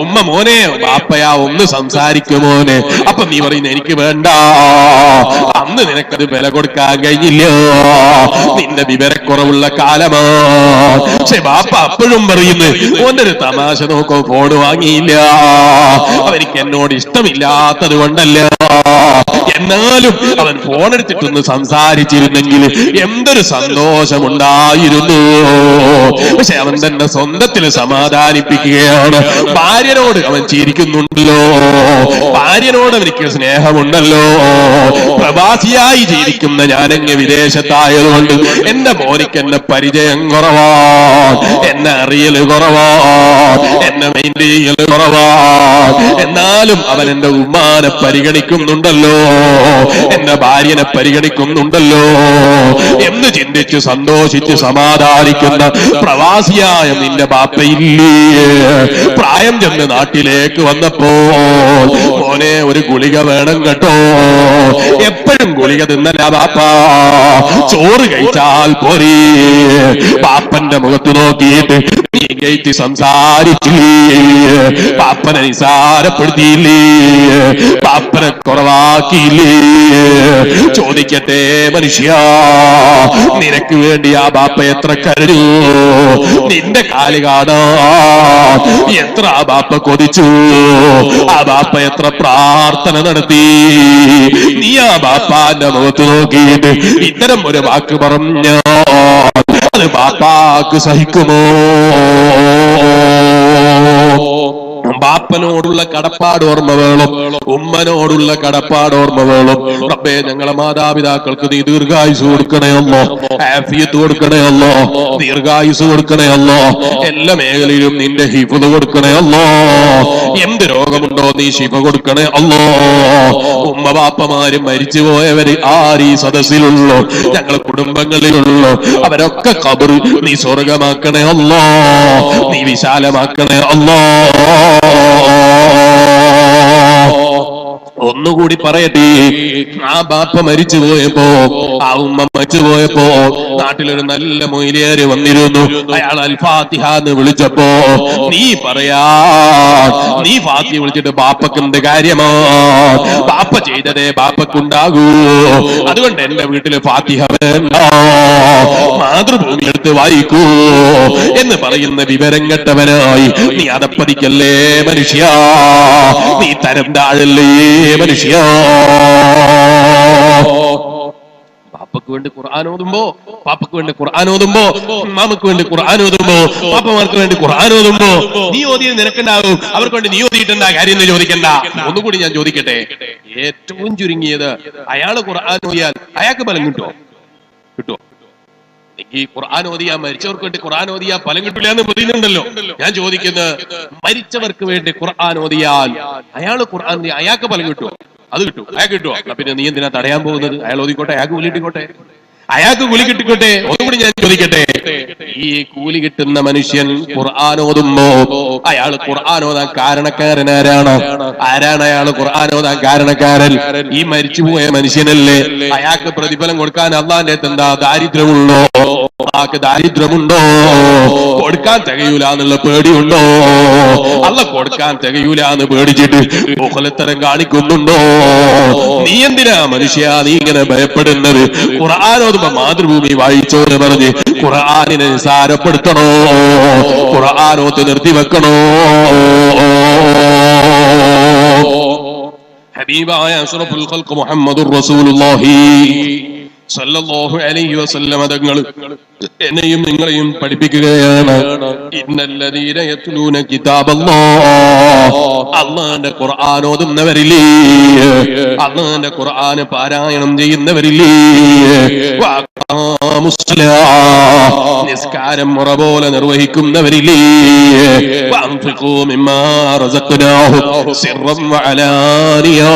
Speaker 1: ഉമ്മ മോനെ ബാപ്പയാ ഒന്ന് സംസാരിക്കുമോനെ, അപ്പൊ നീ പറയുന്ന എനിക്ക് വേണ്ട. അന്ന് നിനക്കത് വില കൊടുക്കാൻ കഴിഞ്ഞില്ല, നിന്റെ വിവരക്കുറവുള്ള കാലം. പക്ഷെ ബാപ്പ അപ്പോഴും പറയുന്നു ഓന്റെ ഒരു തമാശ നോക്കോ, ഫോണ് വാങ്ങിയില്ല, അവർക്ക് എന്നോട് ഇഷ്ടമില്ലാത്തത് കൊണ്ടല്ല, എന്നാലും അവൻ ഫോണെടുത്തിട്ടൊന്ന് സംസാരിച്ചിരുന്നെങ്കിൽ എന്തൊരു സന്തോഷമുണ്ടായിരുന്നു. പക്ഷെ അവൻ തന്നെ സ്വന്തത്തിൽ സമാധാനിപ്പിക്കുകയാണ്. ഭാര്യനോട് അവൻ ചിരിക്കുന്നുണ്ടല്ലോ, ഭാര്യനോട് അവർക്ക് സ്നേഹമുണ്ടല്ലോ. പ്രവാസിയായി ജീവിക്കുന്ന ഞാനങ്ങ് വിദേശത്തായതുകൊണ്ട് എന്റെ മോനിക്ക് എന്നെ പരിചയം കുറവാ, എന്നെ അറിയല് കുറവാ, എന്നെ മൈൻഡ് ചെയ്യല് കുറവാ. എന്നാലും അവൻ എന്റെ ഉമ്മാനെ പരിഗണിക്കുന്നുണ്ടല്ലോ, എന്റെ ഭാര്യനെ പരിഗണിക്കുന്നുണ്ടല്ലോ എന്ന് ചിന്തിച്ച് സന്തോഷിച്ച് സമാധാനിക്കുന്ന പ്രവാസിയായ നിന്റെ ബാപ്പയില്ലേ? പ്രായം ചെന്ന് നാട്ടിലേക്ക് വന്നപ്പോ മോനെ ഒരു ഗുളിക വേണം കേട്ടോ, എപ്പോഴും ഗുളിക തിന്നല ബാപ്പ, ചോറ് കഴിച്ചാൽ പോരെ. പാപ്പന്റെ മുഖത്ത് നോക്കിയിട്ട് നീ ഗേറ്റ് സംസാരിച്ചില്ലേ, പാപ്പനെ നിസാരപ്പെടുത്തിയില്ലേ, പാപ്പനെ കുറവാക്കിയില്ലേ? ചോദിക്കട്ടെ മനുഷ്യ, നിനക്ക് വേണ്ടി ആ ബാപ്പ എത്ര കരഞ്ഞു, നിന്റെ കാല് കാണാൻ എത്ര ആ ബാപ്പ കൊതിച്ചു, ആ ബാപ്പ എത്ര പ്രാർത്ഥന നടത്തി. നീ ആ ബാപ്പാന്റെ മുഖത്ത് നോക്കിയിട്ട് ഇത്തരം ഒരു വാക്ക് പറഞ്ഞ അത് ബാപ്പാക്ക് സഹിക്കുമോ? ബാപ്പനോടുള്ള കടപ്പാട് ഓർമ്മ വേണം, ഉമ്മനോടുള്ള കടപ്പാട് ഓർമ്മ വേണം. റബ്ബേ ഞങ്ങളെ മാതാപിതാക്കൾക്ക് നീ ദീർഘായുസ് കൊടുക്കണേ അല്ലോ, ആഫിയത്ത് കൊടുക്കണേ അല്ലോ, ദീർഘായുസ് കൊടുക്കണേ അല്ലോ, എല്ലാ മേഖലയിലും നിന്റെ ഹിഫ്ള് കൊടുക്കണേ അല്ലോ. എന്ത് രോഗമുണ്ടോ നീ ശിഫ കൊടുക്കണേ അല്ലോ. ഉമ്മ ബാപ്പമാരും മരിച്ചുപോയവര് ആരീ സദസ്സിലുള്ളൂ, ഞങ്ങളെ കുടുംബങ്ങളിലുള്ളൂ, അവരൊക്കെ ഖബർ നീ സ്വർഗമാക്കണേ അല്ലോ, നീ വിശാലമാക്കണേ അല്ലോ. ഒന്നുകൂടി പറയട്ടെ, ആ ബാപ്പ മരിച്ചു പോയപ്പോ, ആ ഉമ്മ മരിച്ചു പോയപ്പോ നാട്ടിലൊരു നല്ല മൊയ്ലിയാര് വന്നിരുന്നു. അയാൾ അൽ ഫാത്തിഹ എന്ന് വിളിച്ചപ്പോ നീ പറയാ, നീ ഫാത്തിഹ വിളിച്ചിട്ട് ബാപ്പക്ക് എന്ത് കാര്യമാ? ബാപ്പ ചെയ്തതേ ബാപ്പക്കുണ്ടാകൂ, അതുകൊണ്ട് എന്റെ വീട്ടില് ഫാത്തിഹ വേണ്ട, മാതൃഭൂമി എടുത്ത് വായിക്കൂ എന്ന് പറയുന്ന വിവരം കെട്ടവനായി നീ അതപ്പതിക്കല്ലേ മനുഷ്യ, നീ തരം താഴല്ലേ മനുഷ്യ. പാപ്പക്ക് വേണ്ടി ഖുർആൻ ഓതുമ്പോ, പാപ്പക്ക് വേണ്ടി ഖുർആൻ ഓതുമ്പോ, മാമക്ക് വേണ്ടി ഖുർആൻ ഓതുമ്പോ, പാപ്പമാർക്ക് വേണ്ടി ഖുർആൻ ഓതുമ്പോ നീ ഓതിയത് നിനക്കുണ്ടാകും, അവർക്ക് വേണ്ടി നീ ഓതിയിട്ടുണ്ടാ കാര്യം എന്ന് ചോദിക്കണ്ട. ഒന്നുകൂടി ഞാൻ ചോദിക്കട്ടെ, ഏറ്റവും ചുരുങ്ങിയത് അയാള് ഖുർആൻ ഓതിയാൽ അയാൾക്ക് ഫലം കിട്ടുമോ? കിട്ടുമോ? ഈ ഖുർആൻ ഓതിയാ മരിച്ചവർക്ക് വേണ്ടി ഖുർആൻ ഓതിയാ ഫലം കിട്ടില്ല എന്ന് പറയുന്നുണ്ടല്ലോ. ഞാൻ ചോദിക്കുന്നത്, മരിച്ചവർക്ക് വേണ്ടി ഖുർആൻ ഓതിയാൽ അയാള് ഖുർആൻ ഓതിയാൽ അയാൾക്ക് ഫലം കിട്ടുമോ? അത് കിട്ടും, അയാൾക്ക് കിട്ടുമോ? പിന്നെ നീ എന്തിനാ തടയാൻ പോകുന്നത്? അയാൾ ഓതിക്കോട്ടെ, അയാൾക്ക് കൂലി കിട്ടിക്കോട്ടെ, അയാൾക്ക് കൂലി കിട്ടിക്കോട്ടെ. ഒന്നുകൂടി ഞാൻ ചോദിക്കട്ടെ, ഈ കൂലി കിട്ടുന്ന മനുഷ്യൻ ഖുർആൻ ഓതുമ്പോ അയാൾ ഖുർആൻ ഓതാൻ കാരണക്കാരനാരാണ്? ആരാണ് അയാൾ ഖുർആൻ ഓതാൻ കാരണക്കാരൻ? ഈ മരിച്ചുപോയ മനുഷ്യനല്ലേ. അയാൾക്ക് പ്രതിഫലം കൊടുക്കാൻ അള്ളാന്റെ അടുത്ത് എന്താ ദാരിദ്ര്യമുണ്ടോ? ആക്ക് ദാരിദ്ര്യമുണ്ടോ? കൊടുക്കാൻ തികയൂല എന്നുള്ള പേടിയുണ്ടോ? അല്ല കൊടുക്കാൻ തികയൂല എന്ന് പേടിച്ചിട്ട് ബുഖലത്തരം കാണിക്കുന്നുണ്ടോ? നീ എന്തിനാ മനുഷ്യ നീ ഇങ്ങനെ ഭയപ്പെടുന്നത്? ഖുർആൻ ഓതുമ്പോ മാതൃഭൂമി വായിച്ചോന്ന് പറഞ്ഞ് ഖുർആനിനെ നിസാരപ്പെടുത്തണോ? ഖുർആൻ ഓത്ത് നിർത്തിവെക്കണോ? ഹബീബായ അഷ്റഫുൽ ഖൽഖ് മുഹമ്മദുർ റസൂലുള്ളാഹി സല്ലല്ലാഹു അലൈഹി വസല്ലം തങ്ങൾ എന്നെയും നിങ്ങളെയും പഠിപ്പിക്കുകയാണ്. ഇന്നല്ലദീന യത്ലൂന കിതാബല്ലാഹ്, അല്ലാഹുവിന്റെ ഖുർആൻ ഓതുന്നവരില്ലേ, അല്ലാഹുവിന്റെ ഖുർആൻ പാരായണം ചെയ്യുന്നവരില്ലേ, നിസ്കാരം മുറ പോലെ നിർവഹിക്കുന്നവരില്ലേ, വഅൻഫിഖൂ മിമ്മാ റസഖ്നാഹും സിർറൻ വഅലാനിയാ,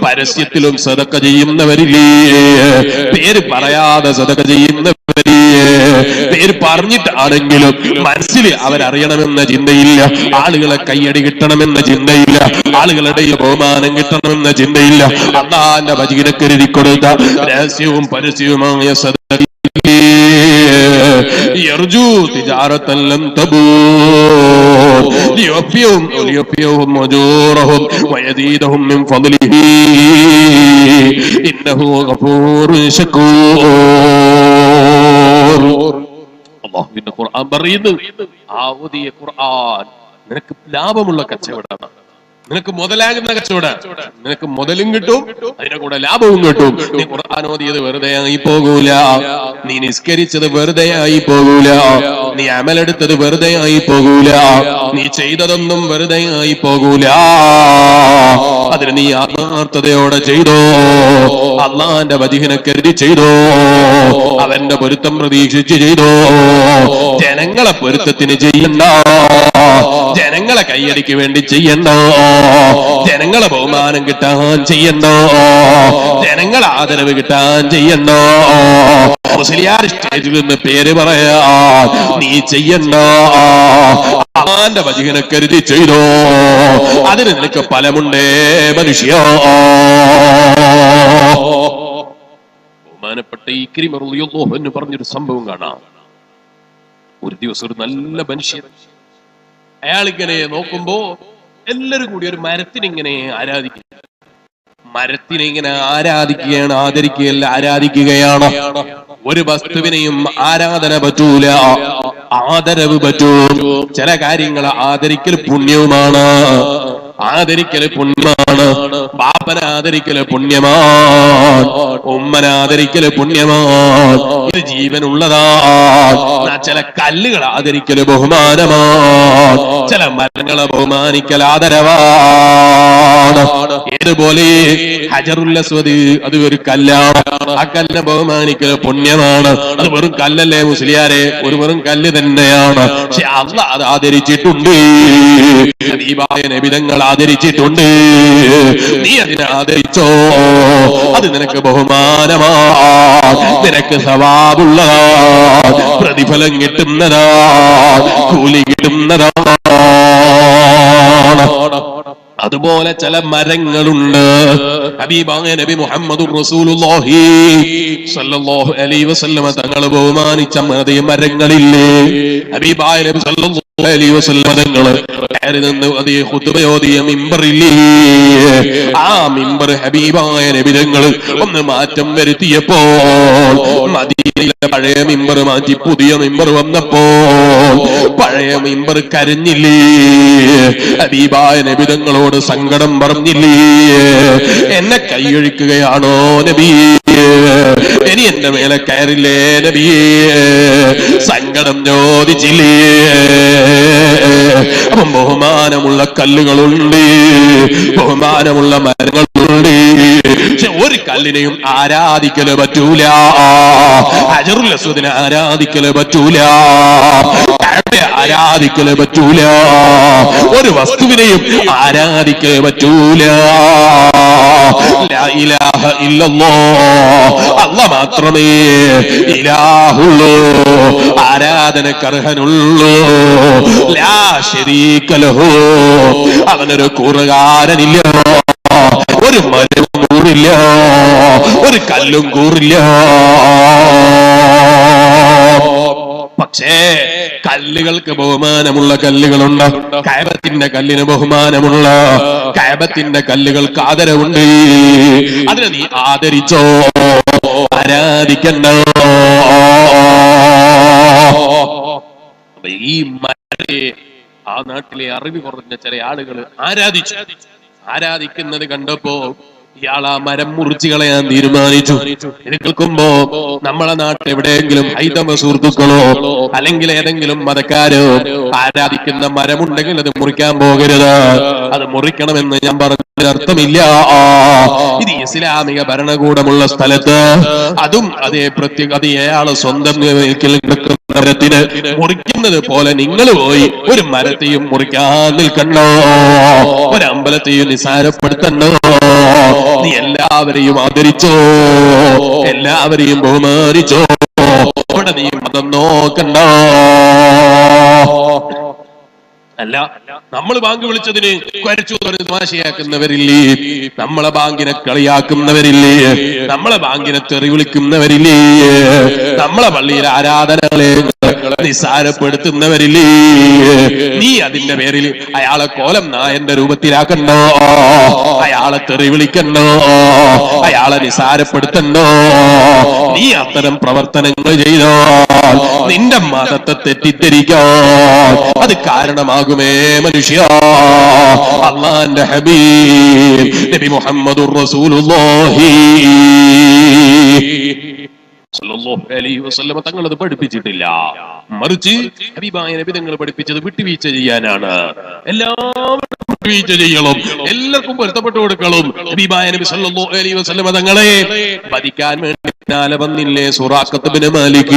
Speaker 1: പരസ്യത്തിലും സദഖ ചെയ്യുന്നവരില്ലേ, പേര് പറയാതെ സദഖ ചെയ്യുന്നവരില്ലേ, പേര് പറഞ്ഞിട്ടാണെങ്കിലും മനസ്സിൽ അവരറിയണമെന്ന ചിന്തയില്ല, ആളുകളെ കയ്യടി കിട്ടണമെന്ന ചിന്തയില്ല, ആളുകളുടെ ബഹുമാനം കിട്ടണമെന്ന ചിന്തയില്ല. അല്ലാഹുവിന്റെ വചനത്തിന് കരുതി കൊടുത്ത രഹസ്യവും പരസ്യവുമായ സദഖ യർജു തിജാറതൻ ലൻ തബൂർ ലിയഫിയഹും അജൂറഹും വയസീദഹും മിൻ ഫളിഹി ഇന്നഹു ഗഫൂറുൻ ശകൂർ. അല്ലാഹുവിന്റെ ഖുർആൻ പറയുന്നു, ആ ഓതിയ ഖുർആൻ നിനക്ക് ലാഭമുള്ള കച്ചവടമാണ്, നിനക്ക് മുതലാകുന്ന കച്ചവടം, നിനക്ക് മുതലും കിട്ടും, അതിന്റെ കൂടെ ലാഭവും കിട്ടും. നീ ഖുർആൻ ഓതിയത് വെറുതെ ആയി പോകൂല, നീ നിസ്കരിച്ചത് വെറുതെ ആയി പോകൂല, നീ അമലെടുത്തത് വെറുതെ ആയി പോകൂല, നീ ചെയ്തതൊന്നും വെറുതെ ആയി പോകൂല. അതിന് നീ ആത്മാർത്ഥതയോടെ ചെയ്തോ, അള്ളാന്റെ വചനം കരുതി ചെയ്തോ, അവന്റെ പൊരുത്തം പ്രതീക്ഷിച്ച് ചെയ്തോ. ജനങ്ങളെ പൊരുത്തത്തിന് ചെയ്യണ്ട, ജനങ്ങളെ കയ്യടിക്ക് വേണ്ടി ചെയ്യണ്ട, ജനങ്ങളെ ബഹുമാനം കിട്ടാൻ ചെയ്യണ്ട, ജനങ്ങളെ ആദരവ് കിട്ടാൻ ചെയ്യണ്ട, മുസ്ലിയാർ സ്റ്റേജിൽ നിന്ന് പേര് പറയാ നീ ചെയ്യണ്ട. അള്ളാന്റെ വചനം കരുതി ചെയ്തോ, അതിന് നിനക്ക് ഫലമുണ്ടേ മനുഷ്യ. ബഹുമാനപ്പെട്ട ഇക്രിമ റളിയല്ലാഹു അൻഹു പറഞ്ഞൊരു സംഭവം കാണാം. ഒരു ദിവസം ഒരു നല്ല മനുഷ്യൻ, അയാളിങ്ങനെ നോക്കുമ്പോ എല്ലാരും കൂടി ഒരു മരത്തിനിങ്ങനെ ആരാധിക്കുക, മരത്തിനെ ഇങ്ങനെ ആരാധിക്കുകയാണ്, ആദരിക്കുകയല്ല ആരാധിക്കുകയാണ്. ഒരു വസ്തുവിനെയും ആരാധന പറ്റൂല, ആദരവ് പറ്റും. ചില കാര്യങ്ങൾ ആദരിക്കൽ പുണ്യവുമാണ്, ആദരിക്കല് പുണ്യമാണ്. ബാപ്പനെ ആദരിക്കല് പുണ്യമാണ്, ഉമ്മനെ ആദരിക്കല് പുണ്യമാണ്, ഇത് ജീവനുള്ളതാണ്. ചില കല്ലുകൾ ആദരിക്കല് ബഹുമാനമാണ്, ചില മരങ്ങളെ ബഹുമാനിക്കൽ ആദരവാണ്. ഏതുപോലെ ഹജറുൽ അസ്വദ്, അത് ഒരു കല്ലാണ്, ആ കല്ലിനെ ബഹുമാനിക്കല് പുണ്യമാണ്. അത് വെറും കല്ലല്ലേ മുസ്ലിയാരെ, ഒരു വെറും കല്ല് തന്നെയാണ്. പക്ഷെ അല്ലാഹ് അത് ആദരിച്ചിട്ടുണ്ട്, ഹബീബായ നബിതങ്ങൾ ആദരിച്ചിട്ടുണ്ട്. നീ അതിനെ ആദരിച്ചോ, അത് നിനക്ക് ബഹുമാനമാണ്, നിനക്ക് സവാബുള്ളതാണ്, പ്രതിഫലം കിട്ടുന്നതാണ്, കൂലി കിട്ടുന്നതാണ്. അതുപോലെ ചില മരങ്ങളുണ്ട്. ഹബീബായ നബി മുഹമ്മദുർ റസൂലുള്ളാഹി സ്വല്ലല്ലാഹു അലൈഹി വസല്ലം തങ്ങൾ ബഹുമാനിച്ച മരങ്ങളില്ലേ, ഹബീബായ നബി സ്വല്ലല്ലാഹു അലൈഹി വസല്ലം തങ്ങൾ നിന്ന് അതേ ഖുതുബയോദിയ മിമ്പറില്ലേ, ആ മിമ്പർ ഹബീബായ നബി തങ്ങൾ ഒന്ന് മാറ്റം വരുത്തിയപ്പോൾ, മദീനയിലെ പഴയ മിമ്പർ മാറ്റി പുതിയ മിമ്പർ വന്നപ്പോൾ പഴയ മിമ്പർ കരഞ്ഞില്ലേ, ഹബീബായ നബി തങ്ങളോട് സങ്കടം പറഞ്ഞില്ലേ, എന്നെ കൈയൊഴിക്കുകയാണോ നബിയേ, ഇനി എന്റെ മേലെ കയറില്ലേ നബിയേ, സങ്കടം ചോദിച്ചില്ലേ. അപ്പം ബഹുമാനമുള്ള കല്ലുകളുണ്ട്, ബഹുമാനമുള്ള മരങ്ങളുണ്ട്, പക്ഷെ ഒരു കല്ലിനെയും ആരാധിക്കല് പറ്റൂല, ഹജറുൽ അസ്വദിനെ ആരാധിക്കല് പറ്റൂല, ആരാധിക്കല് പറ്റൂല, ഒരു വസ്തുവിനെയും ആരാധിക്കല് പറ്റൂല. ലാ ഇലാഹ ഇല്ലല്ലാഹ്, അല്ലാഹ് മാത്രമേ ഇലാഹുള്ളൂ, ആരാധനക്ക് അർഹനുള്ളൂ. ലാ ശരീക ലഹു, അവനൊരു കൂറുകാരനില്ല, ഒരു മരവും കൂറില്ല, ഒരു കല്ലും കൂറില്ല. പക്ഷേ കല്ലുകൾക്ക് ബഹുമാനമുള്ള കല്ലുകളുണ്ട്, കഅബത്തിന്റെ കല്ലിന് ബഹുമാനമുള്ള, കഅബത്തിന്റെ കല്ലുകൾക്ക് ആദരവുണ്ട്. അതിനെ നീ ആദരിച്ചോ, ആരാധിക്കണ്ട. ഈ മരത്തെ ആ നാട്ടിലെ അറിവ് കുറഞ്ഞ ചില ആളുകൾ ആരാധിച്ചു. ആരാധിക്കുന്നത് കണ്ടപ്പോ ഇയാൾ ആ മരം മുറിച്ചു കളയാൻ തീരുമാനിച്ചു. കേൾക്കുമ്പോ നമ്മളെ നാട്ടിൽ എവിടെയെങ്കിലും ഹൈന്ദവ സുഹൃത്തുക്കളോ അല്ലെങ്കിൽ ഏതെങ്കിലും മതക്കാരോ ആരാധിക്കുന്ന മരമുണ്ടെങ്കിൽ അത് മുറിക്കാൻ പോകരുത്. അത് മുറിക്കണമെന്ന് ഞാൻ പറഞ്ഞതിനർത്ഥമില്ല. ഇത് ഇസ്ലാമിക ഭരണകൂടമുള്ള സ്ഥലത്ത് അതും അതേ പ്രത്യേക അത് അയാള് സ്വന്തം മരത്തിന് മുറിക്കുന്നത് പോലെ നിങ്ങൾ പോയി ഒരു മരത്തെയും മുറിക്കാൻ നിൽക്കണ്ടോ, ഒരമ്പലത്തെയും നിസാരപ്പെടുത്തണ്ടോ. നീ എല്ലാവരെയും ആദരിച്ചോ, എല്ലാവരെയും ബഹുമാനിച്ചോ. അവിടെ നീ മതം നോക്കണ്ടോ. അല്ല, നമ്മൾ ബാങ്ക് വിളിച്ചതിന് കുരച്ചു പറഞ്ഞ് തമാശയാക്കുന്നവരില്ലേ, നമ്മളെ ബാങ്കിനെ കളിയാക്കുന്നവരില്ലേ, നമ്മളെ ബാങ്കിനെ തെറി വിളിക്കുന്നവരില്ലേ, നമ്മളെ പള്ളിയിലെ ആരാധനകളെ നിസാരപ്പെടുത്തുന്നവരില്ലേ. നീ അതിന്റെ പേരിൽ അയാളെ കോലം നായന്റെ രൂപത്തിലാക്കണ്ടോ, അയാളെ തെറി വിളിക്കണ്ടോ, അയാളെ നിസാരപ്പെടുത്തണ്ടോ. നീ അത്തരം പ്രവർത്തനങ്ങൾ ചെയ്താൽ നിന്റെ മതത്തെ തെറ്റിദ്ധരിക്കാൻ അത് കാരണമാകുമേ മനുഷ്യ. അല്ലാഹുവിന്റെ ഹബീബ് നബി മുഹമ്മദുർ റസൂലുള്ളാഹി സല്ലല്ലാഹു അലൈഹി വസല്ലം തങ്ങൾ അത് പഠിപ്പിച്ചിട്ടില്ല. മറിച്ച് ഹബീബായ നബി തങ്ങൾ പഠിപ്പിച്ചത് വിട്ടുവീഴ്ച ചെയ്യാനാണ്. എല്ലാവരും വിട്ടുവീഴ്ച ചെയ്യണം, എല്ലാവർക്കും പൊരുത്തപ്പെട്ടു കൊടുക്കണം. ഹബീബായ നബി സല്ലല്ലാഹു അലൈഹി വസല്ലം തങ്ങളെ വധിക്കാൻ വേണ്ടി വന്നില്ലേ സുറാഖത്ത് ബിൻ മാലിക്.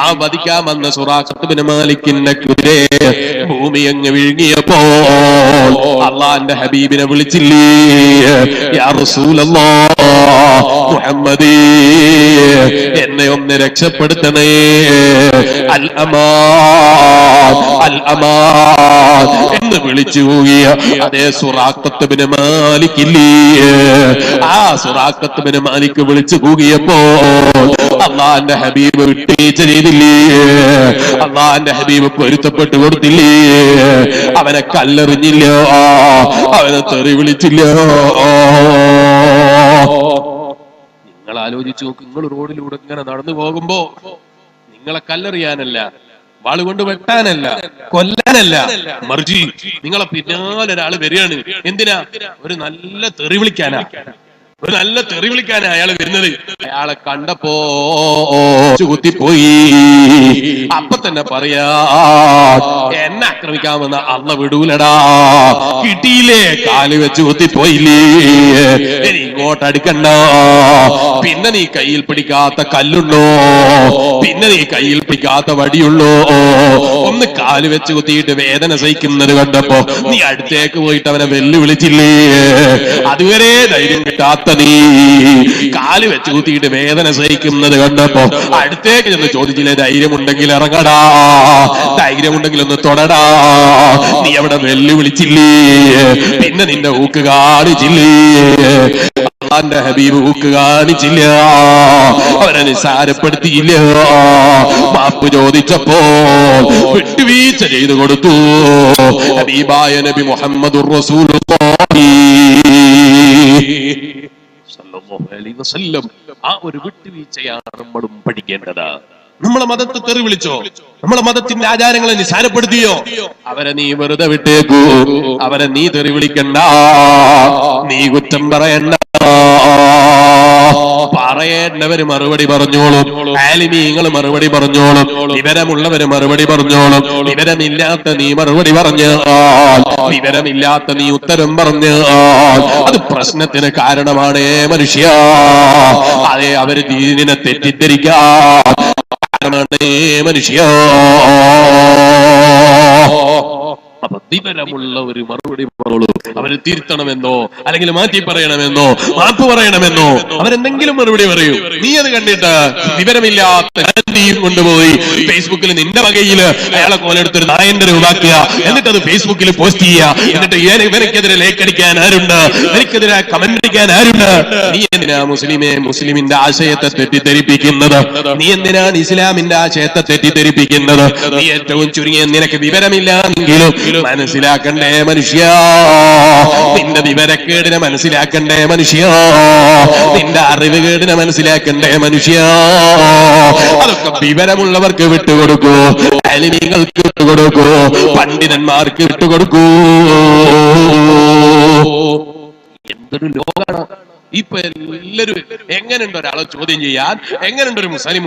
Speaker 1: ആ വധിക്കാൻ വന്ന സുറാഖത്ത് ബിൻ മാലിക്കിന്റെ കുതിരെ ഭൂമി അങ്ങ് വിഴുങ്ങിയപ്പോൾ അള്ളാന്റെ ഹബീബിനെ വിളിച്ചില്ലേ, യാ റസൂലല്ലാഹ് മുഹമ്മദേ, എന്നെ ഒന്ന് രക്ഷപ്പെടുത്തണേ. അൽ അമാൻ അൽ അമാൻ എന്ന് വിളിച്ചു പോകിയ അതേ സുറാഖത്ത് ബിൻ മാലിക് ഇല്ലേ, ആ സുറാഖത്ത് ബിൻ മാലിക് വിളിച്ചു പോകിയപ്പോ അള്ളാന്റെ ഹബീബ് വിട്ടുവീഴ്ച ചെയ്തില്ലേ, അള്ളാന്റെ ഹബീബ് പൊരുത്തപ്പെട്ടു കൊടുത്തില്ലേ, അവനെ കല്ലെറിഞ്ഞില്ല, അവനെ തെറി വിളിച്ചില്ല. നിങ്ങൾ ആലോചിച്ചു നോക്ക്, നിങ്ങൾ റോഡിലൂടെ ഇങ്ങനെ നടന്നു പോകുമ്പോ നിങ്ങളെ കല്ലെറിയാനല്ല, വാളുകൊണ്ട് വെട്ടാനല്ല, കൊല്ലാനല്ല, മറിച്ച് നിങ്ങളെ പിന്നാലെ ഒരാള് വരികയാണ്. എന്തിനാ? ഒരു നല്ല തെറി വിളിക്കാനാ, ഒരു നല്ല തെറി വിളിക്കാനാ അയാൾ വരുന്നത്. അയാളെ കണ്ടപ്പോ കുത്തിപ്പോയി. അപ്പൊ തന്നെ പറയാ, എന്നെ ആക്രമിക്കാമെന്ന അള്ള വിടൂലടാ. കിട്ടിയില്ലേ, കാല് വെച്ച് കുത്തിപ്പോയില്ലേ, ഇനി ഇങ്ങോട്ട് അടുക്കണ്ട. പിന്നെ നീ കയ്യിൽ പിടിക്കാത്ത കല്ലുണ്ടോ, പിന്നെ നീ കയ്യിൽ പിടിക്കാത്ത വടിയുള്ളോ. ഒന്ന് കാല് വെച്ച് കുത്തിയിട്ട് വേദന സഹിക്കുന്നത് കണ്ടപ്പോ നീ അടുത്തേക്ക് പോയിട്ട് അവനെ വെല്ലുവിളിച്ചില്ലേ. അതുവരെ ധൈര്യം കിട്ടാത്ത നീ കാല് വെച്ച് കുത്തിയിട്ട് വേദന സഹിക്കുന്നത് കണ്ടപ്പോ അടുത്തേക്ക് ചെന്ന് ചോദിച്ചില്ലേ, ധൈര്യമുണ്ടെങ്കിൽ ഇറങ്ങടാ, ധൈര്യമുണ്ടെങ്കിൽ ഒന്ന് തൊടടാ. നീ അവിടെ വെല്ലുവിളിച്ചില്ലേ, പിന്നെ നിന്റെ ഊക്ക് കാണിച്ചില്ലേ. അല്ലാഹുവിന്റെ ഹബീബ് ഊക്ക് കാണിച്ചില്ല, അവനെ നിസാരപ്പെടുത്തിയില്ല. മാപ്പ് ചോദിച്ചപ്പോ വിട്ടുവീഴ്ച ചെയ്തു കൊടുത്തു. ഹബീബായ നബി മുഹമ്മദുർ റസൂലുള്ളാഹി സല്ലല്ലാഹു അലൈഹി വസല്ലം ആ ഒരു വിട്ടുവീഴ്ചയാണ് നമ്മളും പഠിക്കേണ്ടത്. നമ്മളെ മതത്തെ തെറി വിളിച്ചോ, നമ്മളെ മതത്തിന്റെ ആചാരങ്ങളെ നിസാരപ്പെടുത്തിയോ, അവരെ നീ വെറുതെ വിട്ടേക്കൂ. അവരെ നീ തെറി വിളിക്കണ്ട, നീ കുറ്റം പറയണ്ട. പറയേണ്ടവര് മറുപടി പറഞ്ഞോളും, ആലിമീങ്ങൾ മറുപടി പറഞ്ഞോളും, വിവരമുള്ളവര് മറുപടി പറഞ്ഞോളും. വിവരമില്ലാത്ത നീ മറുപടി പറഞ്ഞാൽ, വിവരമില്ലാത്ത നീ ഉത്തരം പറഞ്ഞാൽ അത് പ്രശ്നത്തിന് കാരണമാണ് മനുഷ്യ. അതെ, അവര് ദീനിനെ തെറ്റിദ്ധരിക്കാൻ മനുഷ്യ. അപ്പൊ വിവരമുള്ള ഒരു മറുപടി പറഞ്ഞോളൂ. അവര് തിരുത്തണമെന്നോ അല്ലെങ്കിൽ മാറ്റി പറയണമെന്നോ മാപ്പ് പറയണമെന്നോ അവരെന്തെങ്കിലും മറുപടി പറയൂ. നീ അത് കണ്ടിട്ട് വിവരമില്ലാത്ത കൊണ്ടുപോയി ഫേസ്ബുക്കിൽ നിന്റെ വകയില് അയാളെ കോലെടുത്തൊരു നായന്റെ രൂപാക്കുക, എന്നിട്ട് അത് ഫേസ്ബുക്കിൽ പോസ്റ്റ് ചെയ്യുക. എന്നിട്ട് ഇവനക്കെതിരെ ലേക്ക് അടിക്കാൻ ആരുണ്ട്, എനിക്കെതിരെ കമന്റ് അടിക്കാൻ ആരുണ്ട്? നീ എന്തിനാ മുസ്ലിമിന്റെ ആശയത്തെ തെറ്റിദ്ധരിപ്പിക്കുന്നത്? നീ എന്തിനാണ് ഇസ്ലാമിന്റെ ആശയത്തെ തെറ്റിദ്ധരിപ്പിക്കുന്നത്? നീ ഏറ്റവും ചുരുങ്ങിയ നിനക്ക് വിവരമില്ലാന്നെങ്കിലും മനസ്സിലാക്കണ്ടേ മനുഷ്യ, നിന്റെ വിവരക്കേടിനെ മനസ്സിലാക്കണ്ടേ മനുഷ്യ, നിന്റെ അറിവുകേടിനെ മനസ്സിലാക്കണ്ടേ മനുഷ്യ. അതൊക്കെ വിവരമുള്ളവർക്ക് വിട്ടുകൊടുക്കൂ, അലിമീങ്ങൾക്ക് വിട്ടുകൊടുക്കൂ, പണ്ഡിതന്മാർക്ക് വിട്ടുകൊടുക്കൂ. ഇതൊരു ലോകമാണ്. ഇപ്പൊ എല്ലാരും എങ്ങനെയുണ്ട് ഒരാളെ ചോദ്യം ചെയ്യാൻ, എങ്ങനെയുണ്ട് ഒരു മുസ്ലിം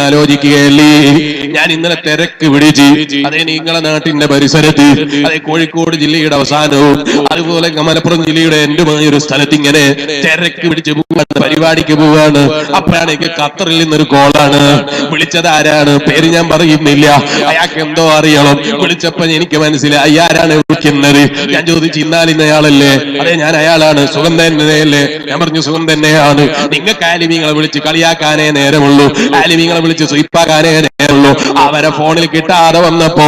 Speaker 1: ആലോചിക്കുകയല്ലേ. ഞാൻ ഇന്നലെ തിരക്ക് പിടിച്ച് അതേ നിങ്ങളെ നാട്ടിന്റെ പരിസരത്ത്, അതേ കോഴിക്കോട് ജില്ലയുടെ അവസാനവും അതുപോലെ മലപ്പുറം ജില്ലയുടെ എന്റുമായ ഒരു സ്ഥലത്ത് ഇങ്ങനെ തിരക്ക് പിടിച്ച് പോവാണ്, പരിപാടിക്ക് പോവാണ്. അപ്പോഴാണ് എനിക്ക് ഖത്തറിൽ നിന്നൊരു കോളാണ്. വിളിച്ചത് ആരാണ്, പേര് ഞാൻ പറയുന്നില്ല. അയാൾക്ക് എന്തോ അറിയണം. വിളിച്ചപ്പോ എനിക്ക് മനസ്സിലായി ആരാണ് വിളിക്കുന്നത്. ഞാൻ ചോദിച്ചു, ഇന്നാലിന്നയാളല്ലേ? അതെ, ഞാൻ അയാളാണ്. സുഖം തന്നെയല്ലേ? ഞാൻ പറഞ്ഞു സുഖം തന്നെയാണ്. നിങ്ങൾക്ക് ആലിമീങ്ങളെ വിളിച്ച് കളിയാക്കാനേ നേരമുള്ളൂ, ആലിമീങ്ങളെ വിളിച്ച് സ്വീപ്പാക്കാനേ നേരമുള്ളൂ. അവരെ ഫോണിൽ കിട്ടാതെ വന്നപ്പോ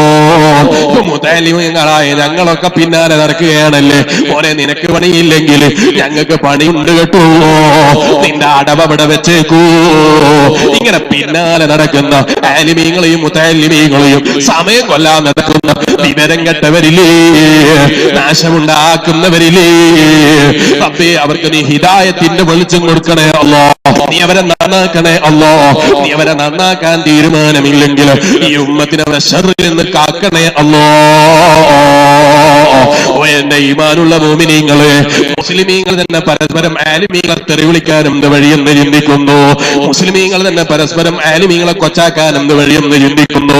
Speaker 1: മുതലിമീങ്ങളായ ഞങ്ങളൊക്കെ പിന്നാലെ നടക്കുകയാണല്ലേ. പോലെ നിനക്ക് പണിയില്ലെങ്കിൽ ഞങ്ങൾക്ക് പണിയുണ്ട് കേട്ടോ, നിന്റെ അടവവിടെ വെച്ചേക്കൂ. ഇങ്ങനെ പിന്നാലെ നടക്കുന്ന ആലിമീങ്ങളെയും മുതലിമീങ്ങളെയും സമയം കൊല്ലാൻ നടക്കുന്ന വിവരം കെട്ടവരില്ലേ, നാശമുണ്ടാക്കുന്നവരില്ലേ. റബ്ബേ, അവർക്ക് നീ ഹിദായത്തിന്റെ വെളിച്ചം കൊടുക്കണേ അല്ലാഹ്. നീ അവരെ നന്നാക്കണേ അല്ലാഹ്. നീ അവരെ നന്നാക്കാൻ തീരുമാനമില്ലെങ്കിൽ ഈ ഉമ്മത്തിനെ അവരെ ശർറിൽ നിന്ന് കാക്കണേ അല്ലാഹ്. എന്റെ ഈമാനുള്ള മോമിനീങ്ങളെ, മുസ്ലിമീങ്ങൾ തന്നെ പരസ്പരം ആലിമീങ്ങളെ തെറി വിളിക്കാൻ എന്ത് വഴിയെന്ന് ചിന്തിക്കുന്നു. മുസ്ലിമീങ്ങൾ തന്നെ പരസ്പരം ആലിമീങ്ങളെ കൊച്ചാക്കാൻ എന്ത് വഴിയെന്ന് ചിന്തിക്കുന്നു.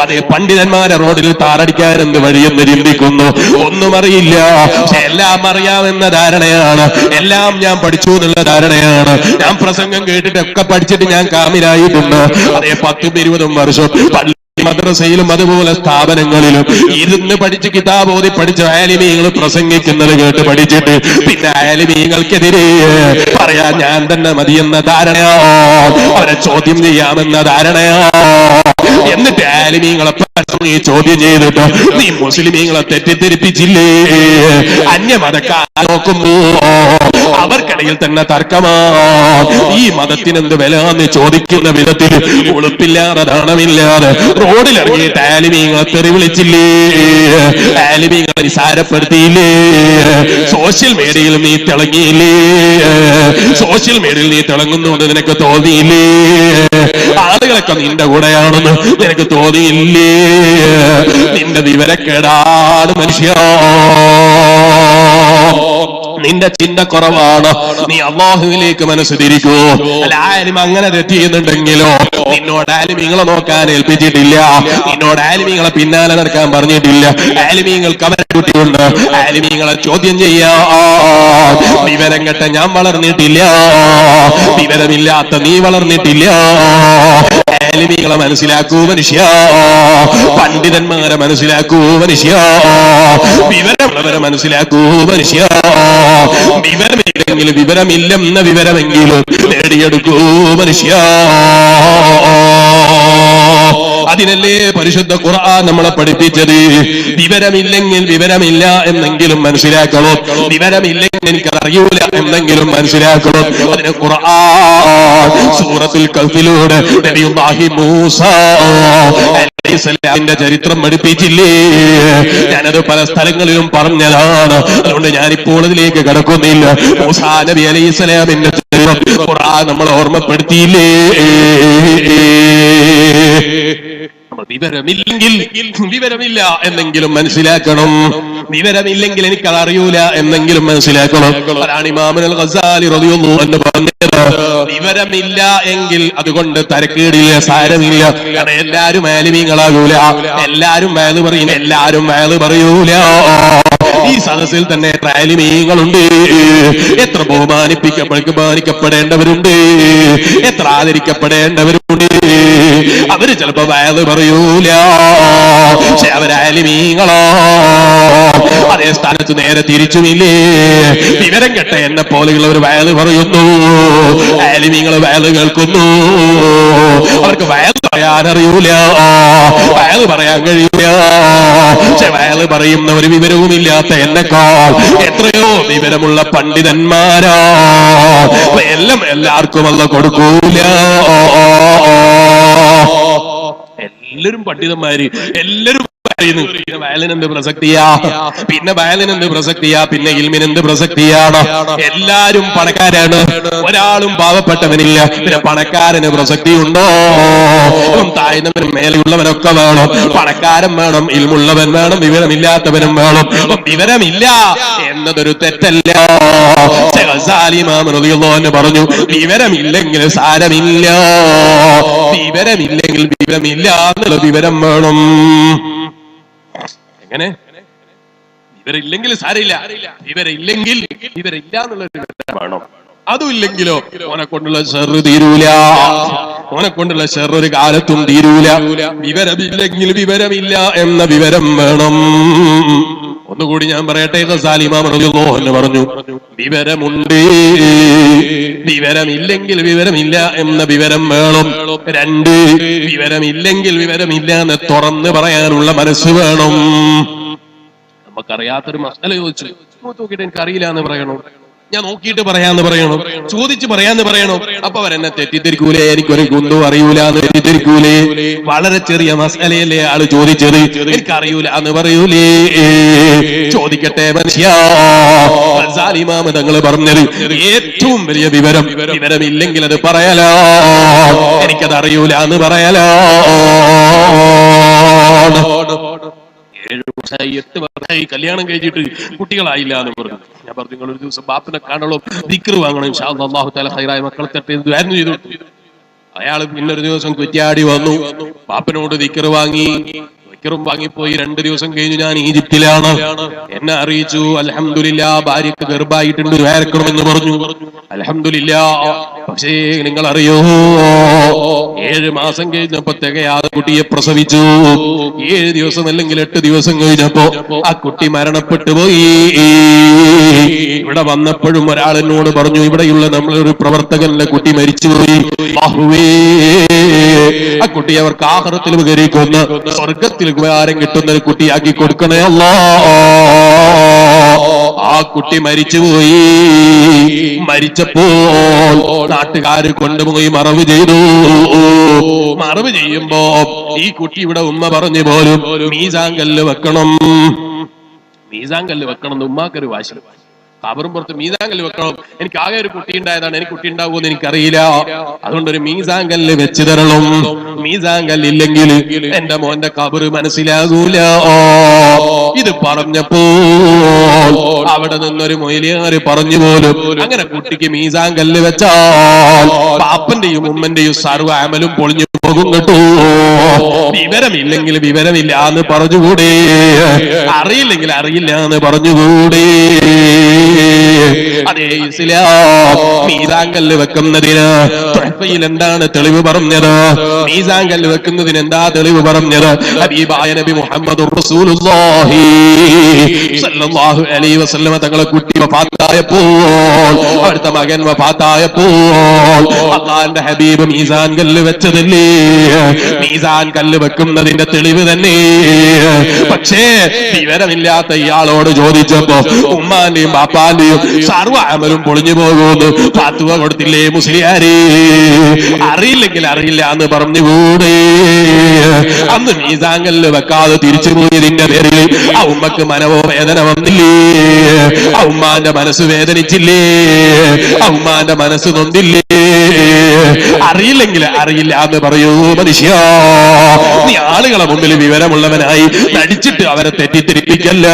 Speaker 1: അതേ പണ്ഡിതന്മാരെ റോഡിൽ താറടിക്കാൻ എന്ത് വഴിയെന്ന് ചിന്തിക്കുന്നു. ഒന്നും അറിയില്ല, പക്ഷെ എല്ലാം അറിയാമെന്ന ധാരണയാണ്. എല്ലാം ഞാൻ പഠിച്ചു എന്നുള്ള ധാരണയാണ്. ഞാൻ പ്രസംഗം കേട്ടിട്ടൊക്കെ പഠിച്ചിട്ട് ഞാൻ കാമിലായിട്ടുണ്ട്. അതേ 10-20 വർഷം മദ്രസയിലും അതുപോലെ സ്ഥാപനങ്ങളിലും ഇരുന്ന് പഠിച്ച് കിതാബ് ഓതി പഠിച്ച ആലിമീങ്ങൾ പ്രസംഗിക്കുന്നത് കേട്ട് പഠിച്ചിട്ട് പിന്നെ ആലിമീങ്ങൾക്കെതിരെ പറയാൻ ഞാൻ തന്നെ മതിയെന്ന ധാരണയോ, അവരെ ചോദ്യം ചെയ്യാമെന്ന ധാരണയോ. എന്നിട്ട് ആലിമീങ്ങളെ ചോദ്യം ചെയ്തിട്ട് നീ മുസ്ലിമീങ്ങളെ തെറ്റിദ്ധരിപ്പിച്ചില്ലേ? അന്യമതക്കാർ നോക്കുമ്പോ അവർക്കിടയിൽ തന്നെ തർക്കമാ. ഈ മതത്തിനെന്ത് വില എന്ന് ചോദിക്കുന്ന വിധത്തിൽ ഉളുപ്പില്ലാതെ ധാരണമില്ലാതെ റോഡിലിറങ്ങിയിട്ട് ആലിമീങ്ങളെ തെറി വിളിച്ചില്ലേ? ആലിമീങ്ങളെ നിസാരപ്പെടുത്തിയില്ലേ? സോഷ്യൽ മീഡിയയിൽ നീ തിളങ്ങിയില്ലേ? സോഷ്യൽ മീഡിയയിൽ നീ തിളങ്ങുന്നുണ്ട് നിനക്ക് തോന്നിയില്ലേ? ആളുകളൊക്കെ നിന്റെ കൂടെയാണെന്ന് നിനക്ക് തോന്നിയില്ലേ? നിന്റെ വിവരക്കേടാണ് മനുഷ്യ, നിന്റെ ചിന്ത കുറവാണ്. നീ അല്ലാഹുവിലേക്ക് മനസ്സ് തിരിക്കൂ. അല്ല, ആലിം അങ്ങനെ തെറ്റിയുന്നുണ്ടെങ്കിലോ നിന്നോട് ആലിമീങ്ങളെ നോക്കാൻ ഏൽപ്പിച്ചിട്ടില്ല, നിന്നോട് ആലിമീങ്ങളെ പിന്നാലെ നടക്കാൻ പറഞ്ഞിട്ടില്ല. ആലിമീങ്ങൾക്ക് അവരെ കുട്ടിയുണ്ട്, ആലിമീങ്ങളെ ചോദ്യം ചെയ്യാ. വിവരം കെട്ട ഞാൻ വളർന്നിട്ടില്ല, വിവരമില്ലാത്ത നീ വളർന്നിട്ടില്ല. ആലിമീങ്ങളെ മനസ്സിലാക്കൂ മനുഷ്യ, പണ്ഡിതന്മാരെ മനസ്സിലാക്കൂ മനുഷ്യ, വിവരമുള്ളവരെ മനസ്സിലാക്കൂ മനുഷ്യ. വിവരമില്ലെങ്കിൽ വിവരമില്ലെന്ന വിവരമെങ്കിലും നേടിയെടുക്കൂ മനുഷ്യ. അതിനല്ലേ പരിശുദ്ധ ഖുർആൻ നമ്മളെ പഠിപ്പിച്ചത്. വിവരമില്ലെങ്കിൽ വിവരമില്ല എന്നെങ്കിലും മനസ്സിലാക്കണം, വിവരമില്ലെങ്കിൽ എനിക്കറിയൂല എന്നെങ്കിലും മനസ്സിലാക്കണം. അതിന് ഖുർആൻ സൂറത്തുൽ കഹ്ഫിലൂടെ നബിയുല്ലാഹി മൂസ അലൈഹിസ്സലാമിന്റെ ചരിത്രം പഠിപ്പിച്ചില്ലേ? ഞാനത് പല സ്ഥലങ്ങളിലും പറഞ്ഞതാണ്, അതുകൊണ്ട് ഞാനിപ്പോൾ അതിലേക്ക് കടക്കുന്നില്ല. മൂസാ നബി അലൈഹിസ്സലാമിന്റെ ചരിത്രം ഖുർആൻ നമ്മളെ ഓർമ്മപ്പെടുത്തിയില്ലേ? വിവരമില്ലെങ്കിൽ വിവരമില്ല എന്നെങ്കിലും മനസ്സിലാക്കണം, വിവരമില്ലെങ്കിൽ എനിക്കത് അറിയൂല എന്നെങ്കിലും മനസ്സിലാക്കണം. അതാണ് ഇമാമുൽ ഗസാലി റളിയല്ലാഹു അൻഹു പറഞ്ഞത്. വിവരമില്ല എങ്കിൽ അതുകൊണ്ട് തരക്കേടില്ല, സാരമില്ല. കാരണം എല്ലാരും ആലിമീങ്ങളാകൂല, എല്ലാരും വഅദ് പറയും, എല്ലാരും വഅദ് പറയൂല. ഈ സദസ്സിൽ തന്നെ എത്ര ആലിമീങ്ങളുണ്ട്, എത്ര ബഹുമാനിക്കപ്പെടേണ്ടവരുണ്ട്, എത്ര ആദരിക്കപ്പെടേണ്ടവരുണ്ട്. അവര് ചിലപ്പോ വഅദ് പറയൂല, പക്ഷെ അവരാലിമീങ്ങളോ. അതേ സ്ഥാനത്ത് നേരെ തിരിച്ചുമില്ലേ? വിവരം കെട്ട എന്നെ പോലെയുള്ളവർ വഅദ് പറയുന്നു, ആലിമീങ്ങൾ വഅദ് കേൾക്കുന്നു. അവർക്ക് വഅദ് പറയാൻ അറിയൂല, വഅദ് പറയാൻ കഴിയൂല. പക്ഷെ വഅദ് പറയുന്ന ഒരു വിവരവുമില്ലാത്ത എന്നെക്കാൾ എത്രയോ വിവരമുള്ള പണ്ഡിതന്മാരാ. എല്ലാം എല്ലാവർക്കും അല്ല കൊടുക്കൂല. എല്ലാരും പണ്ഡിതന്മാര്, എല്ലാരും പറയുന്നു. പിന്നെ വയലിനെന്ത് പ്രസക്തിയാ, പിന്നെ വയലിനെന്ത് പ്രസക്തിയാ, പിന്നെ ഇൽമിനെന്ത് പ്രസക്തിയാണ്? എല്ലാരും പണക്കാരാണ്, ഒരാളും പാവപ്പെട്ടവനില്ല. പിന്നെ പണക്കാരന് പ്രസക്തിയുണ്ടോ? താഴ്ന്നവനും മേലെയുള്ളവനൊക്കെ വേണം. പണക്കാരൻ വേണം, ഇൽമുള്ളവൻ വേണം, വിവരമില്ലാത്തവനും വേണം. വിവരമില്ല എന്നതൊരു തെറ്റല്ല. പറഞ്ഞു വിവരമില്ലെങ്കിൽ സാരമില്ല, വിവരമില്ലെങ്കിൽ വിവരമില്ല എന്നുള്ള വിവരം വേണം. എങ്ങനെ? വിവരമില്ലെങ്കിൽ സാരമില്ല, വിവരമില്ലെങ്കിൽ വിവരമില്ല എന്നുള്ള വിവരം വേണം. അതും ഇല്ലെങ്കിലോ ഓനെ കൊണ്ടുള്ള ഷർറ് തീരൂല, ഓനെ കൊണ്ടുള്ള ഷർറ് ഒരു കാലത്തും തീരൂല. വിവരമില്ലെങ്കിൽ വിവരമില്ല എന്ന വിവരം വേണം. ഒന്നുകൂടി ഞാൻ പറയട്ടെ, ഗസാലി ഇമാം റളിയല്ലാഹു അൻഹു പറഞ്ഞു, വിവരമുണ്ട്, വിവരമില്ലെങ്കിൽ വിവരമില്ല എന്ന വിവരം വേണം. രണ്ട്, വിവരമില്ലെങ്കിൽ വിവരമില്ല എന്ന് തുറന്ന് പറയാനുള്ള മനസ്സ് വേണം. നമുക്കറിയാത്തൊരു മസല ചോദിച്ചു, നോക്കിയിട്ട് എനിക്കറിയില്ല എന്ന് പറയണോ, ഞാൻ നോക്കിയിട്ട് പറയാന്ന് പറയണോ, ചോദിച്ച് പറയാന്ന് പറയണോ? അപ്പൊ അവരെന്നെ തെറ്റിദ്ധരിക്കൂലേ, എനിക്കൊരു കുന്തും അറിയൂല എന്ന് തെറ്റിദ്ധരിക്കൂലേ? വളരെ ചെറിയ മസലയല്ലേ ആള് ചോദിച്ചത്, എനിക്കറിയൂല എന്ന് പറയൂലേ? ചോദിക്കട്ടെ മനുഷ്യ, ഇമാം തങ്ങൾ പറഞ്ഞത് ഏറ്റവും വലിയ വിവരം, വിവരമില്ലെങ്കിൽ അത് പറയലോ, എനിക്കത് അറിയൂല എന്ന് പറയലോ. 7 വർഷമായി 8 വർഷമായി കല്യാണം കഴിച്ചിട്ട് കുട്ടികളായില്ല എന്ന് പറഞ്ഞു. ഞാൻ പറഞ്ഞു, നിങ്ങൾ ഒരു ദിവസം ബാപ്പിനെ കാണണം, ദിക്ർ വാങ്ങണം, ഇൻഷാ അല്ലാഹ് അല്ലാഹു തആല ഖൈറായ മക്കളെ തട്ടെ ദുആ ചെയ്തു. അയാൾ പിന്നൊരു ദിവസം കുറ്റ്യാടി വന്നു, ബാപ്പനോട് ദിക്ർ വാങ്ങി, ദിക്റും വാങ്ങിപ്പോയി. 2 ദിവസം കഴിഞ്ഞു ഞാൻ ഈജിപ്തിലാണ്, എന്നെ അറിയിച്ചു, അൽഹംദുലില്ലാ ഭാര്യക്ക് ഗർഭായിട്ടുണ്ട്, വേർക്കണമെന്ന് പറഞ്ഞു. അൽഹംദുലില്ലാ. പക്ഷേ നിങ്ങൾ അറിയോ, 7 മാസം കഴിഞ്ഞപ്പോ തികയാതെ കുട്ടിയെ പ്രസവിച്ചു. 7 ദിവസം അല്ലെങ്കിൽ 8 ദിവസം കഴിഞ്ഞപ്പോ ആ കുട്ടി മരണപ്പെട്ടു പോയി. ഇവിടെ വന്നപ്പോഴും ഒരാൾ എന്നോട് പറഞ്ഞു, ഇവിടെയുള്ള നമ്മളൊരു പ്രവർത്തകന്റെ കുട്ടി മരിച്ചുപോയി. ആ കുട്ടി അവർക്ക് ആഖിറത്തിൽ ഉപകരിക്കുന്ന, സ്വർഗത്തിൽ ഉപകാരം കിട്ടുന്ന ഒരു കുട്ടിയാക്കി കൊടുക്കണേ അല്ലാഹ്. ആ കുട്ടി മരിച്ചുപോയി. മരിച്ചപ്പോൾ നാട്ടുകാര് കൊണ്ടുപോയി മറവ് ചെയ്തു. മറവ് ചെയ്യുമ്പോ ഈ കുട്ടി ഇവിടെ ഉമ്മ പറഞ്ഞു പോലും മീസാൻ കല്ല് വെക്കണം, മീസാൻ കല്ല് വെക്കണം എന്ന് ഉമ്മാക്കൊരു വാശി. കബറും പുറത്ത് മീസാൻ കല്ല് വെക്കണം. എനിക്ക് ആകെ ഒരു കുട്ടി ഉണ്ടായതാണ്, എനിക്ക് കുട്ടി ഉണ്ടാവുമെന്ന് എനിക്കറിയില്ല, അതുകൊണ്ടൊരു മീസാൻ കല്ല് വെച്ച് തരണം. മീസാൻ കല്ലില്ലെങ്കിൽ എന്റെ മോന്റെ കബറ് മനസ്സിലാകൂല. ഇത് പറഞ്ഞപ്പോ അവിടെ നിന്നൊരു മൊയ്ലിയാര് പറഞ്ഞു പോലും, അങ്ങനെ കുട്ടിക്ക് മീസാൻ കല്ല് വെച്ചാൽ പാപ്പന്റെയും ഉമ്മന്റെയും സർവ്വ അമലും പൊളിഞ്ഞു പോകും കേട്ടോ. വിവരമില്ലെങ്കിൽ വിവരമില്ല എന്ന് പറഞ്ഞുകൂടെ, അറിയില്ലെങ്കിൽ അറിയില്ല എന്ന് പറഞ്ഞുകൂടെ? അതേ ഇസ്ലാം മീസാൻ കല്ല് വെക്കുന്നതിന് തുഹഫയിൽ എന്താണ് തെളിവ് പറഞ്ഞത്? മീസാൻ കല്ല് വെക്കുന്നതിന് എന്താ തെളിവ് പറഞ്ഞത്? ഹബീബായ നബി മുഹമ്മദുർ റസൂലുള്ളാഹി സ്വല്ലല്ലാഹു അലൈഹി വസല്ലം തങ്ങളെ കുട്ടി വഫാത്തായപ്പോൾ, അവിടുത്തെ മകൻ വഫാത്തായപ്പോൾ അല്ലാഹുവിന്റെ ഹബീബ് മീസാൻ കല്ല് വെച്ചതല്ലേ? മീസാൻ കല്ല് വെക്കുന്നതിന്റെ തെളിവ് തന്നെ. പക്ഷേ വിവരമില്ലാത്ത ഇയാളോട് ചോദിച്ചപ്പോ ഉമ്മാന്റെയും ബാപ്പാന്റെയും സർവ്വ അമലും പൊളിഞ്ഞു പോകുന്നു ഫത്വ കൊടുത്തില്ലേ മുസ്ലിയാരെ? അറിയില്ലെങ്കിൽ അറിയില്ല എന്ന് പറഞ്ഞുകൂടെ? അന്ന് മീസാൻ കല്ല് വെക്കാതെ തിരിച്ചുപോയതിന്റെ പേരിൽ ആ ഉമ്മക്ക് മനോവേദന വന്നില്ലേ? ആ ഉമ്മാന്റെ മനസ്സ് വേദനിച്ചില്ലേ? ആ ഉമ്മാന്റെ മനസ്സ് നൊന്തില്ലേ? അറിയില്ലെങ്കിൽ അറിയില്ല എന്ന് പറയൂ മനുഷ്യ. നീ ആളുകളെ മുമ്പിൽ വിവരമുള്ളവനായി നടിച്ചിട്ട് അവരെ തെറ്റിദ്ധരിപ്പിക്കല്ല.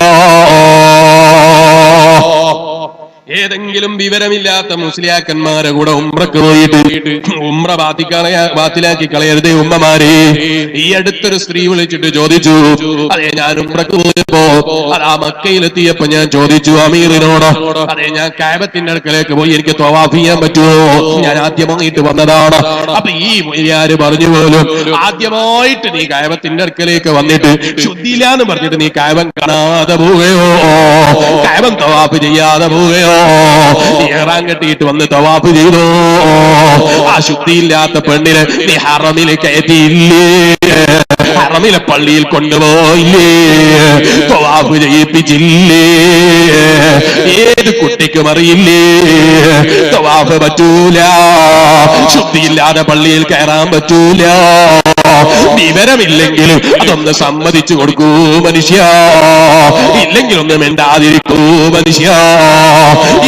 Speaker 1: ഏതെങ്കിലും വിവരമില്ലാത്ത മുസ്ലിയാക്കന്മാരെ കൂടെ ഉംറക്ക് പോയിട്ട് ഉംറ ബാത്തിലാക്കി കളയരുതേ ഉമ്മമാരെ. ഈ അടുത്തൊരു സ്ത്രീ വിളിച്ചിട്ട് ചോദിച്ചു, അതെ ഞാൻ ഉംറക്ക് പോയപ്പോ ആ മക്കയിലെത്തിയപ്പോ ഞാൻ ചോദിച്ചു അമീറിനോട്, അതെ ഞാൻ കഅബത്തിന്റെ അടുക്കലേക്ക് പോയി, എനിക്ക് തവാഫ് ചെയ്യാൻ പറ്റുമോ? ഞാൻ ആദ്യമായിട്ട് വന്നതാണ്. അപ്പൊ ഈ മുസ്ലിയാര് പറഞ്ഞു പോലും, ആദ്യമായിട്ട് നീ കഅബത്തിന്റെ അടുക്കലേക്ക് വന്നിട്ട് ശുദ്ധിയില്ലാന്ന് പറഞ്ഞിട്ട് നീ കഅബൻ കാണാതെ പോവുകയോ, കഅബൻ തവാഫ് ചെയ്യാതെ പോവുകയോ, ഇഹ്റാം കെട്ടിയിട്ട് വന്ന് തവാഫ് ചെയ്തോ? ആ ശുദ്ധിയില്ലാത്ത പെണ്ണിനെ നീ ഹറമിൽ കയറ്റിയില്ലേ? ഹറമിലെ പള്ളിയിൽ കൊണ്ടുപോയില്ലേ? തവാഫ് ചെയ്യിപ്പിച്ചില്ലേ? ഏത് കുട്ടിക്കും അറിയില്ലേ തവാഫ് പറ്റൂല, ശുദ്ധിയില്ലാതെ പള്ളിയിൽ കയറാൻ പറ്റൂല. വിവരമില്ലെങ്കിലും അതൊന്ന് സമ്മതിച്ചു കൊടുക്കൂ മനുഷ്യ, ഇല്ലെങ്കിൽ ഒന്ന് മിണ്ടാതിരിക്കൂ മനുഷ്യ.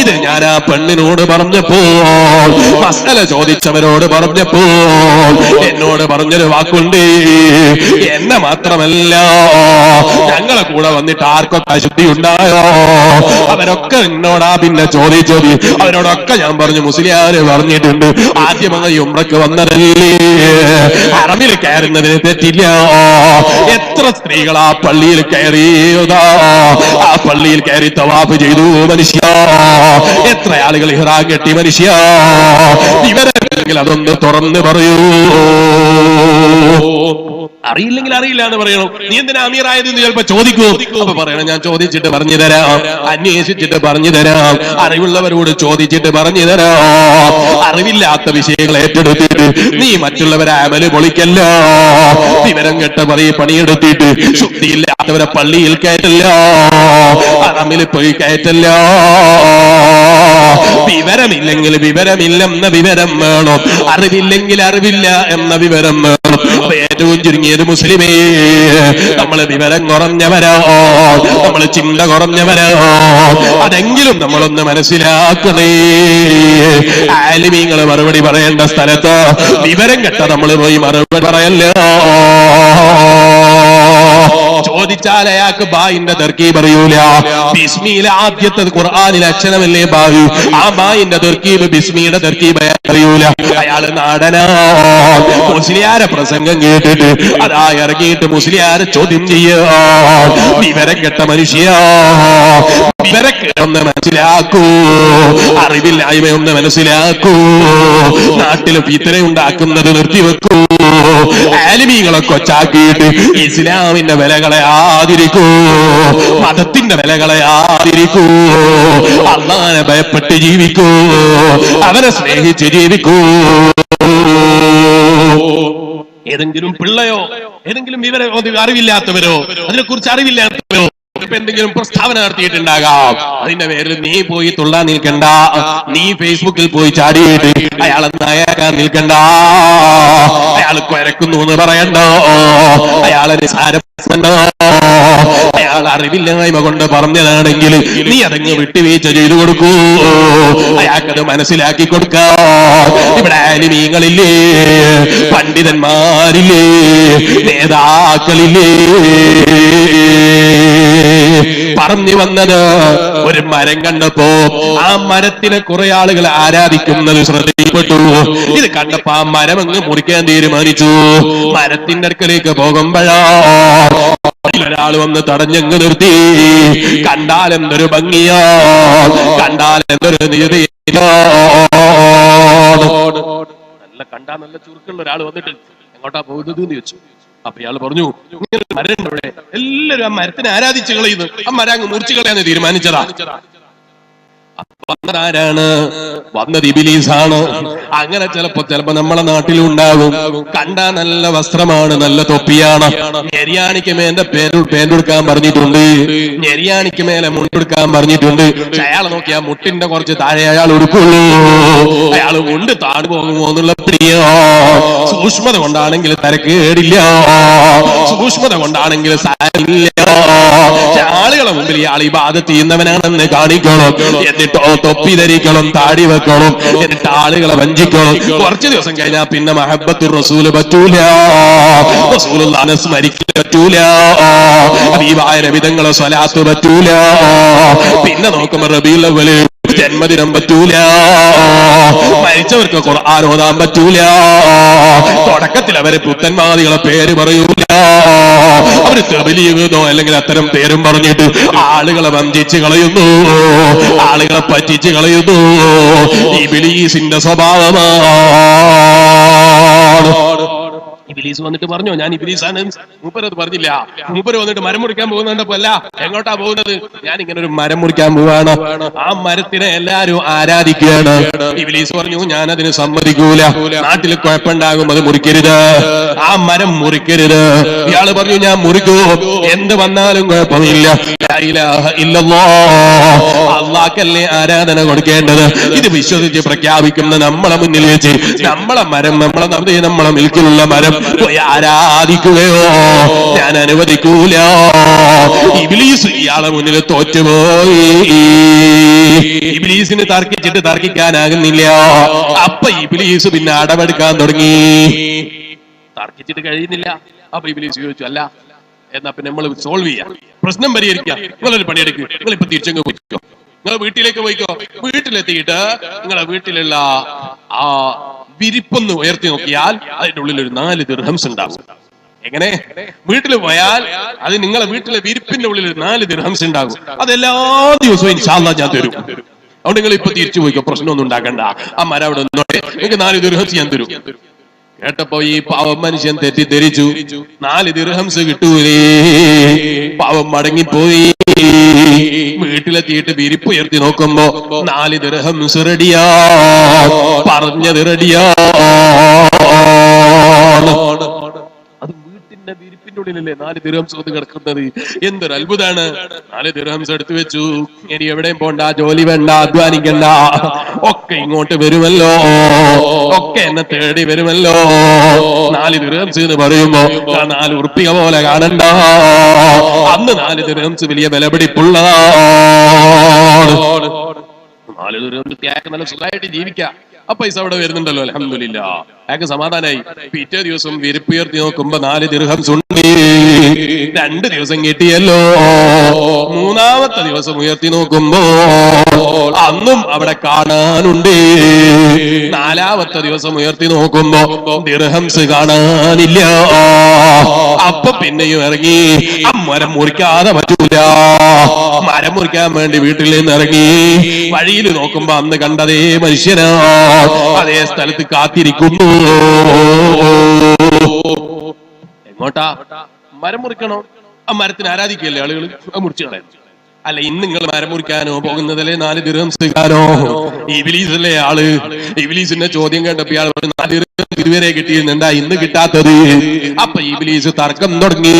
Speaker 1: ഇത് ഞാൻ ആ പെണ്ണിനോട് പറഞ്ഞപ്പോൾ, മസല ചോദിച്ചവരോട് പറഞ്ഞപ്പോൾ എന്നോട് പറഞ്ഞൊരു വാക്കുണ്ട്. എന്നെ മാത്രമല്ല, ഞങ്ങളെ കൂടെ വന്നിട്ട് ആർക്കൊക്കെ അശുദ്ധി ഉണ്ടായോ അവരൊക്കെ എന്നോടാ പിന്നെ ചോദിച്ചത്. അവരോടൊക്കെ ഞാൻ പറഞ്ഞു, മുസ്ലിയാര് പറഞ്ഞിട്ടുണ്ട് ആദ്യമായി ഉംറക്ക് വന്നതല്ലേ, ഹറമിൽ കയറുന്നതിന് തെറ്റില്ല. എത്ര സ്ത്രീകൾ ആ പള്ളിയിൽ കയറിയതാ, ആ പള്ളിയിൽ കയറി തവാഫ് ചെയ്തു മനുഷ്യ. എത്ര ആളുകൾ ഇഹ്റാം കെട്ടി മനുഷ്യ. വിവരമില്ലെങ്കിൽ അതൊന്ന് തുറന്ന് പറയൂ. അറിയില്ലെങ്കിൽ അറിയില്ല എന്ന് പറയണം. നീ എന്തിനാ അമീറായതെന്ന് ചിലപ്പോ ചോദിക്കൂ. അപ്പൊ പറയണം, ഞാൻ ചോദിച്ചിട്ട് പറഞ്ഞു തരാം, അന്വേഷിച്ചിട്ട് പറഞ്ഞു തരാം, അറിവുള്ളവരോട് ചോദിച്ചിട്ട് പറഞ്ഞു തരാം. അറിവില്ലാത്ത വിഷയങ്ങൾ ഏറ്റെടുത്തിട്ട് നീ മറ്റുള്ളവരെ അമല് പൊളിക്കല്ല. വിവരം കെട്ട പണിയെടുത്തിട്ട് ശുദ്ധിയില്ലാത്തവരെ പള്ളിയിൽ കയറ്റല്ല, അറമിൽ പോയി കയറ്റല്ല. വിവരമില്ലെങ്കിൽ വിവരമില്ലെന്ന വിവരം വേണം, അറിവില്ലെങ്കിൽ അറിവില്ല എന്ന വിവരം വേണം. ഏറ്റവും ചുരുങ്ങിയത് മുസ്ലിമേ, നമ്മള് വിവരം കുറഞ്ഞവരോ, നമ്മള് ചിന്ത കുറഞ്ഞവരോ, അതെങ്കിലും നമ്മളൊന്ന് മനസ്സിലാക്കണേ. ആലിമീങ്ങള് മറുപടി പറയേണ്ട സ്ഥലത്ത് വിവരം കെട്ട നമ്മള് പോയി മറുപടി പറയല്ലോ. ചോദിച്ചാൽ അയാൾക്ക് ബായിന്റെ തർക്കീബ് അറിയൂല. ബിസ്മിയിലെ ആദ്യത്തെ ഖുർആനിലെ അക്ഷരമല്ലേ ബായു, ആ ബായിന്റെ തർക്കീബ് ബിസ്മിയുടെ തർക്കീബ് അറിയൂല. അയാള് നാടനാ. മുസ്ലിയാരെ പ്രസംഗം കേട്ടിട്ട് അതാ ഇറങ്ങിയിട്ട് മുസ്ലിയാരെ ചോദ്യം ചെയ്യാ. വിവരം കെട്ട മനുഷ്യ, വിവരം ഒന്ന് മനസ്സിലാക്കൂ, അറിവില്ലായ്മയൊന്ന് മനസ്സിലാക്കൂ. നാട്ടിൽ ഫിത്ന ഉണ്ടാക്കുന്നത് നിർത്തിവെക്കൂ. ആലിമീങ്ങളെ കൊച്ചാക്കിയിട്ട് ഇസ്ലാമിന്റെ വിലകളെ ആദരിക്കൂ, മതത്തിന്റെ വിലകളെ ആദരിക്കൂ. അല്ലാഹുവിനെ ഭയപ്പെട്ട് ജീവിക്കൂ, അവരെ സ്നേഹിച്ച് ജീവിക്കൂ. ഏതെങ്കിലും പിള്ളയോ, ഏതെങ്കിലും അറിവില്ലാത്തവരോ, അതിനെക്കുറിച്ച് അറിവില്ലാത്തവരോ എന്തെങ്കിലും പ്രസ്താവന നടത്തിയിട്ടുണ്ടാകാം. അതിന്റെ പേരിൽ നീ പോയി തുള്ളാൻ നിൽക്കണ്ട, നീ ഫേസ്ബുക്കിൽ പോയി ചാടിയിട്ട് അയാളെ നായാക്കാൻ നിൽക്കണ്ട. അയാൾ കുരക്കുന്നു എന്ന് പറയണ്ട, അയാളെ നിസാരപ്പെടുത്തണ്ടോ. അയാൾ അറിവില്ലായ്മ കൊണ്ട് പറഞ്ഞതാണെങ്കിൽ നീ അതങ്ങ് വിട്ടുവീഴ്ച ചെയ്തു കൊടുക്കൂ, അയാൾക്കത് മനസ്സിലാക്കി കൊടുക്കാം. ഇവിടെ ആലിമീങ്ങളില്ലേ, പണ്ഡിതന്മാരില്ലേ, നേതാക്കളില്ലേ. പറഞ്ഞു വന്നത്, ഒരു മരം കണ്ടപ്പോ ആ മരത്തിനെ കുറെ ആളുകൾ ആരാധിക്കുന്നത് ശ്രദ്ധയിൽപ്പെട്ടു. ഇത് കണ്ടപ്പോ ആ മരം അങ്ങ് മുറിക്കാൻ തീരുമാനിച്ചു. മരത്തിന്റെ അടുക്കലേക്ക് പോകുമ്പോഴോ ഒരാൾ വന്ന് തടഞ്ഞങ്ങ് നിർത്തി. കണ്ടാൽ എന്തൊരു ഭംഗിയോ, കണ്ടാൽ എന്തൊരു നീതി. നല്ല കണ്ടാൽ നല്ല ചുരുക്കുള്ള ഒരാൾ വന്നിട്ട് എങ്ങോട്ടാ പോകുന്നത് എന്ന് ചോദിച്ചു. അപ്പൊ ഇയാൾ പറഞ്ഞു, ഇങ്ങനെ മരം ഇവിടെ എല്ലാരും ആ മരത്തിനെ ആരാധിച്ചു കളയുന്നു, ആ മരം അങ്ങ് മുറിച്ചു കളയാന്ന് തീരുമാനിച്ചതാ. വന്നതാരാണ്? വന്നത് ഇബ്ലീസാണ്. അങ്ങനെ ചിലപ്പോ നമ്മളെ നാട്ടിലുണ്ടാകും. കണ്ടാ നല്ല വസ്ത്രമാണ്, നല്ല തൊപ്പിയാണ്, ഞെരിയാണിക്ക് മേലെ പേന്തെടുക്കാൻ പറഞ്ഞിട്ടുണ്ട്, ഞെരിയാണിക്ക് മേലെ മുണ്ടെടുക്കാൻ പറഞ്ഞിട്ടുണ്ട്. പക്ഷെ അയാളെ നോക്കി ആ മുട്ടിന്റെ കുറച്ച് താഴെ അയാൾ എടുക്കുള്ളൂ. അയാൾ മുണ്ട് താഴെ പോകുമോ എന്നുള്ള പ്രിയോ. സൂക്ഷ്മത കൊണ്ടാണെങ്കിൽ തരക്കേടില്ല, സൂക്ഷ്മത കൊണ്ടാണെങ്കിൽ സാരമില്ല. ആളുകളെ മുമ്പിൽ ഇയാൾ ഇബാദത്ത് ചെയ്യുന്നവനാണെന്ന് കാണിക്കണം. എന്നിട്ടോ തൊപ്പി ധരിക്കണം, താടി വെക്കണം, എന്നിട്ട് ആളുകളെ വഞ്ചിക്കണം. കുറച്ചു ദിവസം കഴിഞ്ഞാൽ പിന്നെ മഹബ്ബത്തുർ റസൂല് പറ്റൂല, റസൂലുള്ളാഹിനെ സ്മരിക്കാൻ പറ്റൂല, ഹബീബായ നബിതങ്ങളെ സ്വലാത്ത് പറ്റൂല. പിന്നെ നോക്കുമ്പോ റബീഉൽ അവ്വൽ ജന്മദിനം പറ്റൂല, മരിച്ചവർക്ക് ഖുർആൻ ഓതാൻ പറ്റൂല. തുടക്കത്തിൽ അവര് പുത്തൻവാദികളെ പേര് പറയൂല, അവര് തബ്ലീഗോ അല്ലെങ്കിൽ അത്തരം പേരും പറഞ്ഞിട്ട് ആളുകളെ വഞ്ചിച്ച് കളയുന്നു, ആളുകളെ പറ്റിച്ച് കളയുന്നു. ഇബ്ലീസിന്റെ സ്വഭാവമാണ്. ഇബ്ലീസ് വന്നിട്ട് പറഞ്ഞു, ഞാൻ ഇബ്ലീസാണ്. മൂപ്പരത് പറഞ്ഞില്ല. മൂപ്പര് വന്നിട്ട് മരം മുറിക്കാൻ പോകുന്നുണ്ടപ്പോ അല്ല, എങ്ങോട്ടാ പോകുന്നത്? ഞാൻ ഇങ്ങനെ ഒരു മരം മുറിക്കാൻ പോവാണ്, ആ മരത്തിനെ എല്ലാരും ആരാധിക്കുകയാണ്. ഇബ്ലീസ് പറഞ്ഞു, ഞാൻ അതിന് സമ്മതിക്കൂല, നാട്ടിൽ കുഴപ്പമുണ്ടാകും, അത് മുറിക്കരുത്, ആ മരം മുറിക്കരുത്. ഇയാള് പറഞ്ഞു, ഞാൻ മുറിക്കൂ, എന്ത് വന്നാലും കുഴപ്പമില്ല, അള്ളാഹ്ക്കല്ലേ ആരാധന കൊടുക്കേണ്ടത്. ഇത് വിശ്വസിച്ച് പ്രഖ്യാപിക്കുന്ന നമ്മളെ മുന്നിൽ വെച്ച് നമ്മളെ മരം, നമ്മളെ മിൽക്കിലുള്ള മരം പോയി ആരാധിക്കുകയോ ഞാൻ അനുവദിക്കൂല. ഇബ്ലീസ് ഇയാളെ മുന്നിൽ തോറ്റുപോയി. ഇബ്ലീസിന് തർക്കിക്കാനാകുന്നില്ല. അപ്പൊ ഇബ്ലീസ് പിന്നെ അടവെടുക്കാൻ തുടങ്ങി. തർക്കിച്ചിട്ട് കഴിയുന്നില്ല. അപ്പൊ ഇബ്ലീസ് ചോദിച്ചു, അല്ല എന്നാ പിന്നെ നമ്മൾ സോൾവ് ചെയ്യാം, പ്രശ്നം പരിഹരിക്കാം. നിങ്ങളൊരു പണിയെടുക്കുക, നിങ്ങൾ ഇപ്പൊ തിരിച്ചങ്ങ് പോയിക്കോ, നിങ്ങൾ വീട്ടിലേക്ക് പോയിക്കോ. വീട്ടിലെത്തിയിട്ട് നിങ്ങളെ വീട്ടിലുള്ള ആ വിരിപ്പൊന്ന് ഉയർത്തി നോക്കിയാൽ അതിന്റെ ഉള്ളിൽ ഒരു 4 ദിർഹംസ് ഉണ്ടാകും. എങ്ങനെ? വീട്ടിൽ പോയാൽ അത് നിങ്ങളെ വീട്ടിലെ വിരിപ്പിന്റെ ഉള്ളിൽ 4 ദിർഹംസ് ഉണ്ടാകും. അതെല്ലാ ദിവസവും ഇൻഷാ അല്ലാഹ് ഞാൻ തരും. അതുകൊണ്ട് നിങ്ങൾ ഇപ്പൊ തിരിച്ചു പോയിക്കോ, പ്രശ്നമൊന്നും ഉണ്ടാക്കണ്ട. ആ മരം അവിടെ നിന്നോട്ടെ, നിങ്ങൾക്ക് 4 ദിർഹംസ് ഞാൻ തരും. കേട്ടപ്പോ ഈ പാവം മനുഷ്യൻ തെറ്റിദ്ധരിച്ചു, 4 ദിർഹംസ് കിട്ടൂലേ. പാവം മടങ്ങിപ്പോയി. വീട്ടിലെത്തിയിട്ട് വിരിപ്പ് ഉയർത്തി നോക്കുമ്പോ 4 ദിർഹംസ് റെഡിയാ, പറഞ്ഞത് റെഡിയാ. അത് വീട്ടിന്റെ വിരിപ്പിന്റെ ഉള്ളിലല്ലേ 4 ദിർഹംസ് വന്ന് കിടക്കുന്നത്. എന്തൊരു അത്ഭുതമാണ്. 4 ദിർഹംസ് എടുത്തു വെച്ചു. ഇനി എവിടെയും പോണ്ട, ജോലി വേണ്ട, അധ്വാനിക്കണ്ട, ഒക്കെ ഇങ്ങോട്ട് വരുമല്ലോ, ഒക്കെ എന്നെ തേടി വരുമല്ലോ. 4 ദിർഹംസ് എന്ന് പറയുമ്പോ 4 ഉറുപ്പിക പോലെ കാണണ്ട. അന്ന് 4 ദിർഹംസ് വലിയ വിലപിടിപ്പുള്ളതാണ്. 4 ദിർഹംസ് നല്ല സുഖമായിട്ട് ജീവിക്കാം. ആ പൈസ അവിടെ വരുന്നുണ്ടല്ലോ, അൽഹംദുലില്ലാഹ്. അയാൾക്ക് സമാധാനായി. പിറ്റേ ദിവസം വിരിപ്പുയർത്തി നോക്കുമ്പോ 4 ദിർഹംസ് ഉണ്ട്. 2 ദിവസം കിട്ടിയല്ലോ. 3-ാമത്തെ ദിവസം ഉയർത്തി നോക്കുമ്പോ അന്നും അവിടെ കാണാനുണ്ട്. 4-ാമത്തെ ദിവസം ഉയർത്തി നോക്കുമ്പോ ദിർഹംസ് കാണാനില്ല. അപ്പൊ പിന്നെയും ഇറങ്ങി. മരം മുറിക്കാതെ പറ്റൂല. മരം മുറിക്കാൻ വേണ്ടി വീട്ടിൽ നിന്ന് ഇറങ്ങി. വഴിയിൽ നോക്കുമ്പോ അന്ന് കണ്ടതേ മനുഷ്യനാ അതേ സ്ഥലത്ത് കാത്തിരിക്കുന്നു. എങ്ങോട്ടാ? മരം മുറിക്കണോ? ആ മരത്തിന് ആരാധിക്കല്ലേ ആളുകൾ, മുറിച്ചു കളയാൻ. അല്ല, ഇന്ന് നിങ്ങൾ മരം മുറിക്കാനോ പോകുന്നതല്ലേ 4 ദിർഹംസ് കിട്ടാനോ? ഇബ്ലീസ് അല്ലേ ആള്. ഇബ്ലീസിന്റെ ചോദ്യം കേട്ടപ്പോ ഇയാൾ 4 ദിർഹംസ് ഇതുവരെ കിട്ടിയിരുന്നു, എന്താ ഇന്ന് കിട്ടാത്തത്? അപ്പൊ ഇബ്ലീസ് തർക്കം തുടങ്ങി.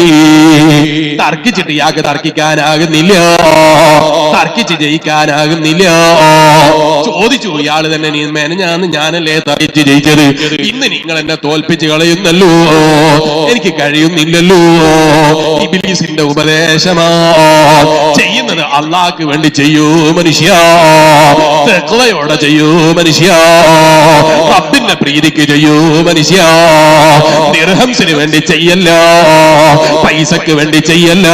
Speaker 1: തർക്കിച്ചിട്ട് ഇയാൾക്ക് തർക്കിക്കാനാകുന്നില്ല, തർക്കിച്ച് ജയിക്കാനാകുന്നില്ല. ചോദിച്ചു ഇയാള് തന്നെ, നീ മെനഞ്ഞാന്ന് ഞാനല്ലേ തർക്കിച്ച് ജയിച്ചത്, ഇന്ന് നിങ്ങൾ എന്നെ തോൽപ്പിച്ച് കളയുന്നല്ലോ, എനിക്ക് കഴിയുന്നില്ലല്ലോ. ഇബ്ലീസിന്റെ ഉപദേശമാ. ചെയ്യുന്നത് അള്ളാഹ്ക്ക് വേണ്ടി ചെയ്യൂ മനുഷ്യ, തഖ്വയോടെ ചെയ്യൂ മനുഷ്യ, റബ്ബിന്റെ പ്രീതിക്ക് ചെയ്യൂ മനുഷ്യ. ദിർഹംസിന് വേണ്ടി ചെയ്യല്ല, പൈസക്ക് വേണ്ടി ചെയ്യല്ല,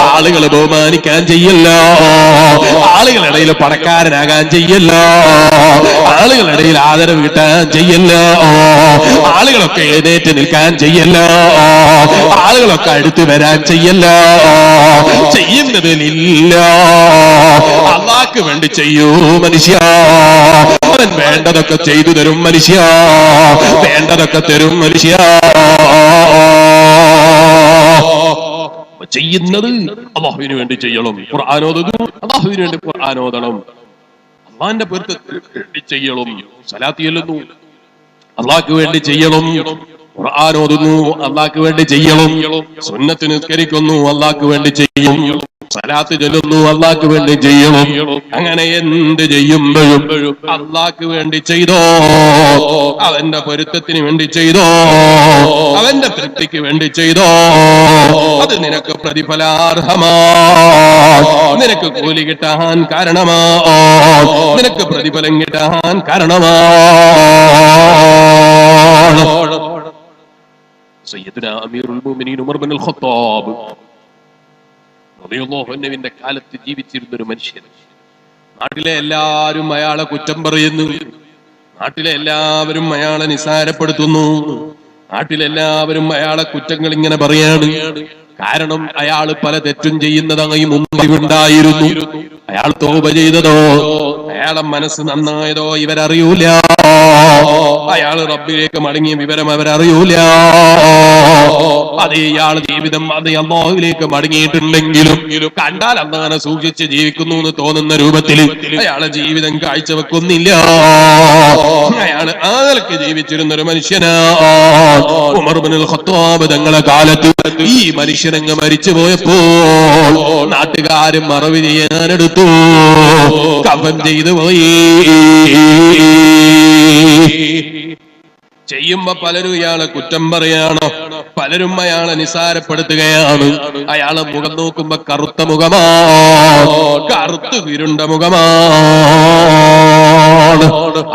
Speaker 1: ആളുകൾ ബഹുമാനിക്കാൻ ചെയ്യല്ല, ആളുകളിടയിൽ പണക്കാരനാകാൻ ചെയ്യല്ല, ആളുകളിടയിൽ ആദരവ് കിട്ടാൻ ചെയ്യല്ല, ആളുകളൊക്കെ എഴുന്നേറ്റ് നിൽക്കാൻ ചെയ്യല്ല, ആളുകളൊക്കെ അടുത്ത് വരാൻ ചെയ്യല്ല. ചെയ്യുന്നതിലില്ല, അള്ളാഹ്ക്ക് വേണ്ടി ചെയ്യൂ മനുഷ്യ. അവൻ വേണ്ടതൊക്കെ ചെയ്തു തരും മനുഷ്യ, വേണ്ടതൊക്കെ തരും മനുഷ്യ. ചെയ്യുന്നത് അള്ളാഹുവിന് വേണ്ടി ചെയ്യണം. ഖുർആനോദുന്നു, അള്ളാഹുവിന് വേണ്ടി ഖുർആനോദണം. അള്ളാഹിന്റെ പൊരുത്തത്തിന് വേണ്ടി ചെയ്യണം. സലാത്ത് ചൊല്ലുന്നു, അള്ളാഹ്ക്ക് വേണ്ടി ചെയ്യണം. ഖുർആനോദുന്നു, അള്ളാഹ്ക്ക് വേണ്ടി ചെയ്യണം. സുന്നത്ത് നിസ്കരിക്കുന്നു, അള്ളാഹ്ക്ക് വേണ്ടി ചെയ്യും. സലാത്ത് ചൊല്ലുന്നു, അള്ളാഹ്ക്ക് വേണ്ടി ചെയ്യണം. അങ്ങനെ എന്ത് ചെയ്യുമ്പോഴും അള്ളാഹ്ക്ക് വേണ്ടി ചെയ്തോ, അവന്റെ പൊരുത്തത്തിന് വേണ്ടി ചെയ്തോ, അവന്റെ തൃപ്തിക്ക് വേണ്ടി ചെയ്തോ, അത് നിനക്ക് പ്രതിഫലാർഹമാ, നിനക്ക് കൂലി കിട്ടാൻ കാരണമാ, നിനക്ക് പ്രതിഫലം കിട്ടാൻ കാരണമാ. സയ്യിദുനാ അമീറുൽ മുഅ്മിനീൻ ഉമർ ഇബ്നുൽ ഖത്താബ് റളിയല്ലാഹു അൻഹുവിന്റെ കാലത്ത് ജീവിച്ചിരുന്ന ഒരു മനുഷ്യൻ. നാട്ടിലെ എല്ലാവരും അയാളെ കുറ്റം പറയുന്നു, നാട്ടിലെ എല്ലാവരും അയാളെ നിസാരപ്പെടുത്തുന്നു, നാട്ടിലെല്ലാവരും അയാളെ കുറ്റങ്ങൾ ഇങ്ങനെ പറയാണ്. കാരണം അയാൾ പല തെറ്റും ചെയ്യുന്നതായി മുമ്പുണ്ടായിരുന്നു. അയാൾ തൗബ ചെയ്തതോ, അയാളെ മനസ്സ് നന്നായതോ ഇവരറിയൂല. അയാൾ റബ്ബിലേക്ക് മടങ്ങിയ വിവരം അവരറിയൂല. അത് ഇയാൾ ജീവിതം അത് അല്ലാഹുവിലേക്ക് മടങ്ങിയിട്ടുണ്ടെങ്കിലും കണ്ടാൽ അല്ലാഹനെ സൂക്ഷിച്ച് ജീവിക്കുന്നു എന്ന് തോന്നുന്ന രൂപത്തിൽ അയാളെ ജീവിതം കാഴ്ചവെക്കുന്നില്ല. അയാൾ ആൾക്ക് ജീവിച്ചിരുന്ന ഒരു മനുഷ്യനാ. ഉമർ ഇബ്നുൽ ഖത്താബ് തങ്ങളെ കാലത്ത് ഈ മനുഷ്യനങ്ങ് മരിച്ചു പോയപ്പോൾ നാട്ടുകാരും മറവി ചെയ്യാനെടുത്തു, കഫൻ ചെയ്തു പോയി. ചെയ്യുമ്പോ പലരും ഇയാളെ കുറ്റം പറയാണ്, പലരും അയാളെ നിസാരപ്പെടുത്തുകയാണ്. അയാളെ മുഖം നോക്കുമ്പോ കറുത്ത മുഖമാ, കറുത്തു വിരുണ്ട മുഖമാണ്.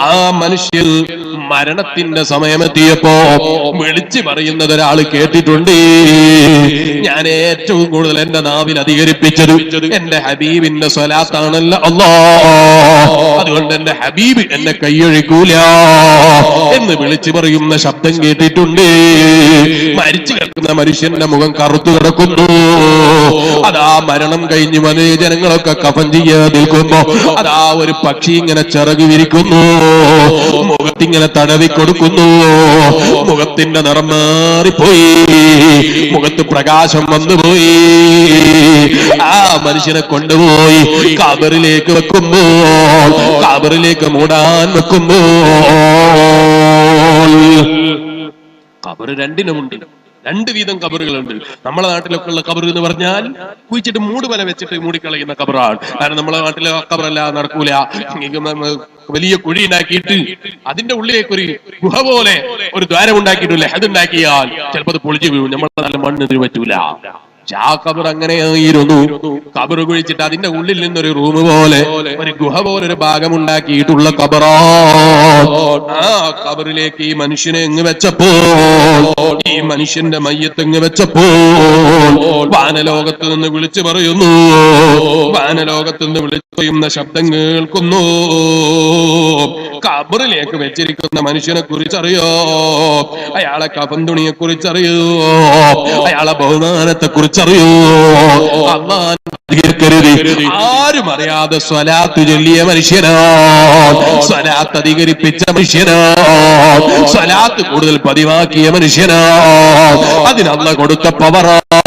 Speaker 1: ആ മനുഷ്യൻ മരണത്തിന്റെ സമയമെത്തിയപ്പോ വിളിച്ചു പറയുന്നത് ഒരാൾ കേട്ടിട്ടുണ്ട്. ഞാൻ ഏറ്റവും കൂടുതൽ എന്റെ നാവിൽ അധികരിപ്പിച്ചത് എന്റെ ഹബീബിന്റെ സ്വലാത്താണല്ലോ അല്ലാഹ്, അതുകൊണ്ട് എന്റെ ഹബീബ് എന്നെ കൈയൊഴിക്കൂല എന്ന് വിളിച്ചു പറയുന്ന ശബ്ദം കേട്ടിട്ടുണ്ട്. മരിച്ചു കിടക്കുന്ന മനുഷ്യന്റെ മുഖം കറുത്തു കിടക്കുന്നു. അതാ മരണം കഴിഞ്ഞ് വലിയ ജനങ്ങളൊക്കെ കഫൻ ചെയ്യാൻ നിൽക്കുമ്പോ അതാ ഒരു പക്ഷി ഇങ്ങനെ ചിറക് വിരിക്കുന്നു, മുഖത്തിങ്ങനെ തടവി കൊടുക്കുന്നു. മുഖത്തിന്റെ നിറം മാറിപ്പോയി, മുഖത്ത് പ്രകാശം വന്നുപോയി. ആ മനുഷ്യനെ കൊണ്ടുപോയി ഖബറിലേക്ക് വെക്കുമ്പോൾ, ഖബറിലേക്ക് മൂടാൻ വെക്കുമ്പോൾ, ഖബർ രണ്ടിനുമുണ്ട്, രണ്ട് വീതം ഖബറുകളുണ്ട്. നമ്മളെ നാട്ടിലൊക്കെ ഉള്ള ഖബർ എന്ന് പറഞ്ഞാൽ കുഴിച്ചിട്ട് മൂടുവല വെച്ചിട്ട് മൂടിക്കളയുന്ന ഖബറാണ്. കാരണം നമ്മളെ നാട്ടിലെ ഖബറല്ല, നടക്കൂല. വലിയ കുഴി ഉണ്ടാക്കിയിട്ട് അതിന്റെ ഉള്ളിലേക്ക് ഒരു ഗുഹ പോലെ ഒരു ദ്വാരം ഉണ്ടാക്കിയിട്ടില്ലേ, അതുണ്ടാക്കിയാൽ ചിലപ്പോൾ അത് പൊളിച്ചു വീഴും. നമ്മളെ നല്ല മണ്ണ് ഇതിന് പറ്റൂല. ആ ഖബർ അങ്ങനെയായിരുന്നു. ഖബർ കുഴിച്ചിട്ട് അതിന്റെ ഉള്ളിൽ നിന്നൊരു റൂം പോലെ, ഒരു ഗുഹ പോലെ ഒരു ഭാഗം ഉണ്ടാക്കിയിട്ടുള്ള ഖബറാ. ആ ഖബറിലേക്ക് ഈ മനുഷ്യനെ എങ്ങ് വെച്ചപ്പോൾ, ഈ മനുഷ്യന്റെ മയ്യത്ത് എങ്ങ് വെച്ചപ്പോൾ വാനലോകത്ത് നിന്ന് വിളിച്ചു പറയുന്നു, വാനലോകത്ത് നിന്ന് വിളിച്ചു പറയുന്ന ശബ്ദം കേൾക്കുന്നു. ഖബറിലേക്ക് വെച്ചിരിക്കുന്ന മനുഷ്യനെ കുറിച്ചറിയോ, അയാളെ കഫൻ തുണിയെ കുറിച്ചറിയോ, അയാളെ ബഹുമാനത്തെ കുറിച്ചറിയോ. ആരും അറിയാതെ സ്വലാത്ത് ചൊല്ലിയ മനുഷ്യനാണ്, സ്വലാത്ത് അധികരിപ്പിച്ച മനുഷ്യനാണ്, സ്വലാത്ത് കൂടുതൽ പതിവാക്കിയ മനുഷ്യനാണ്. അതിന് അല്ലാഹ് കൊടുത്ത പവറാണ്,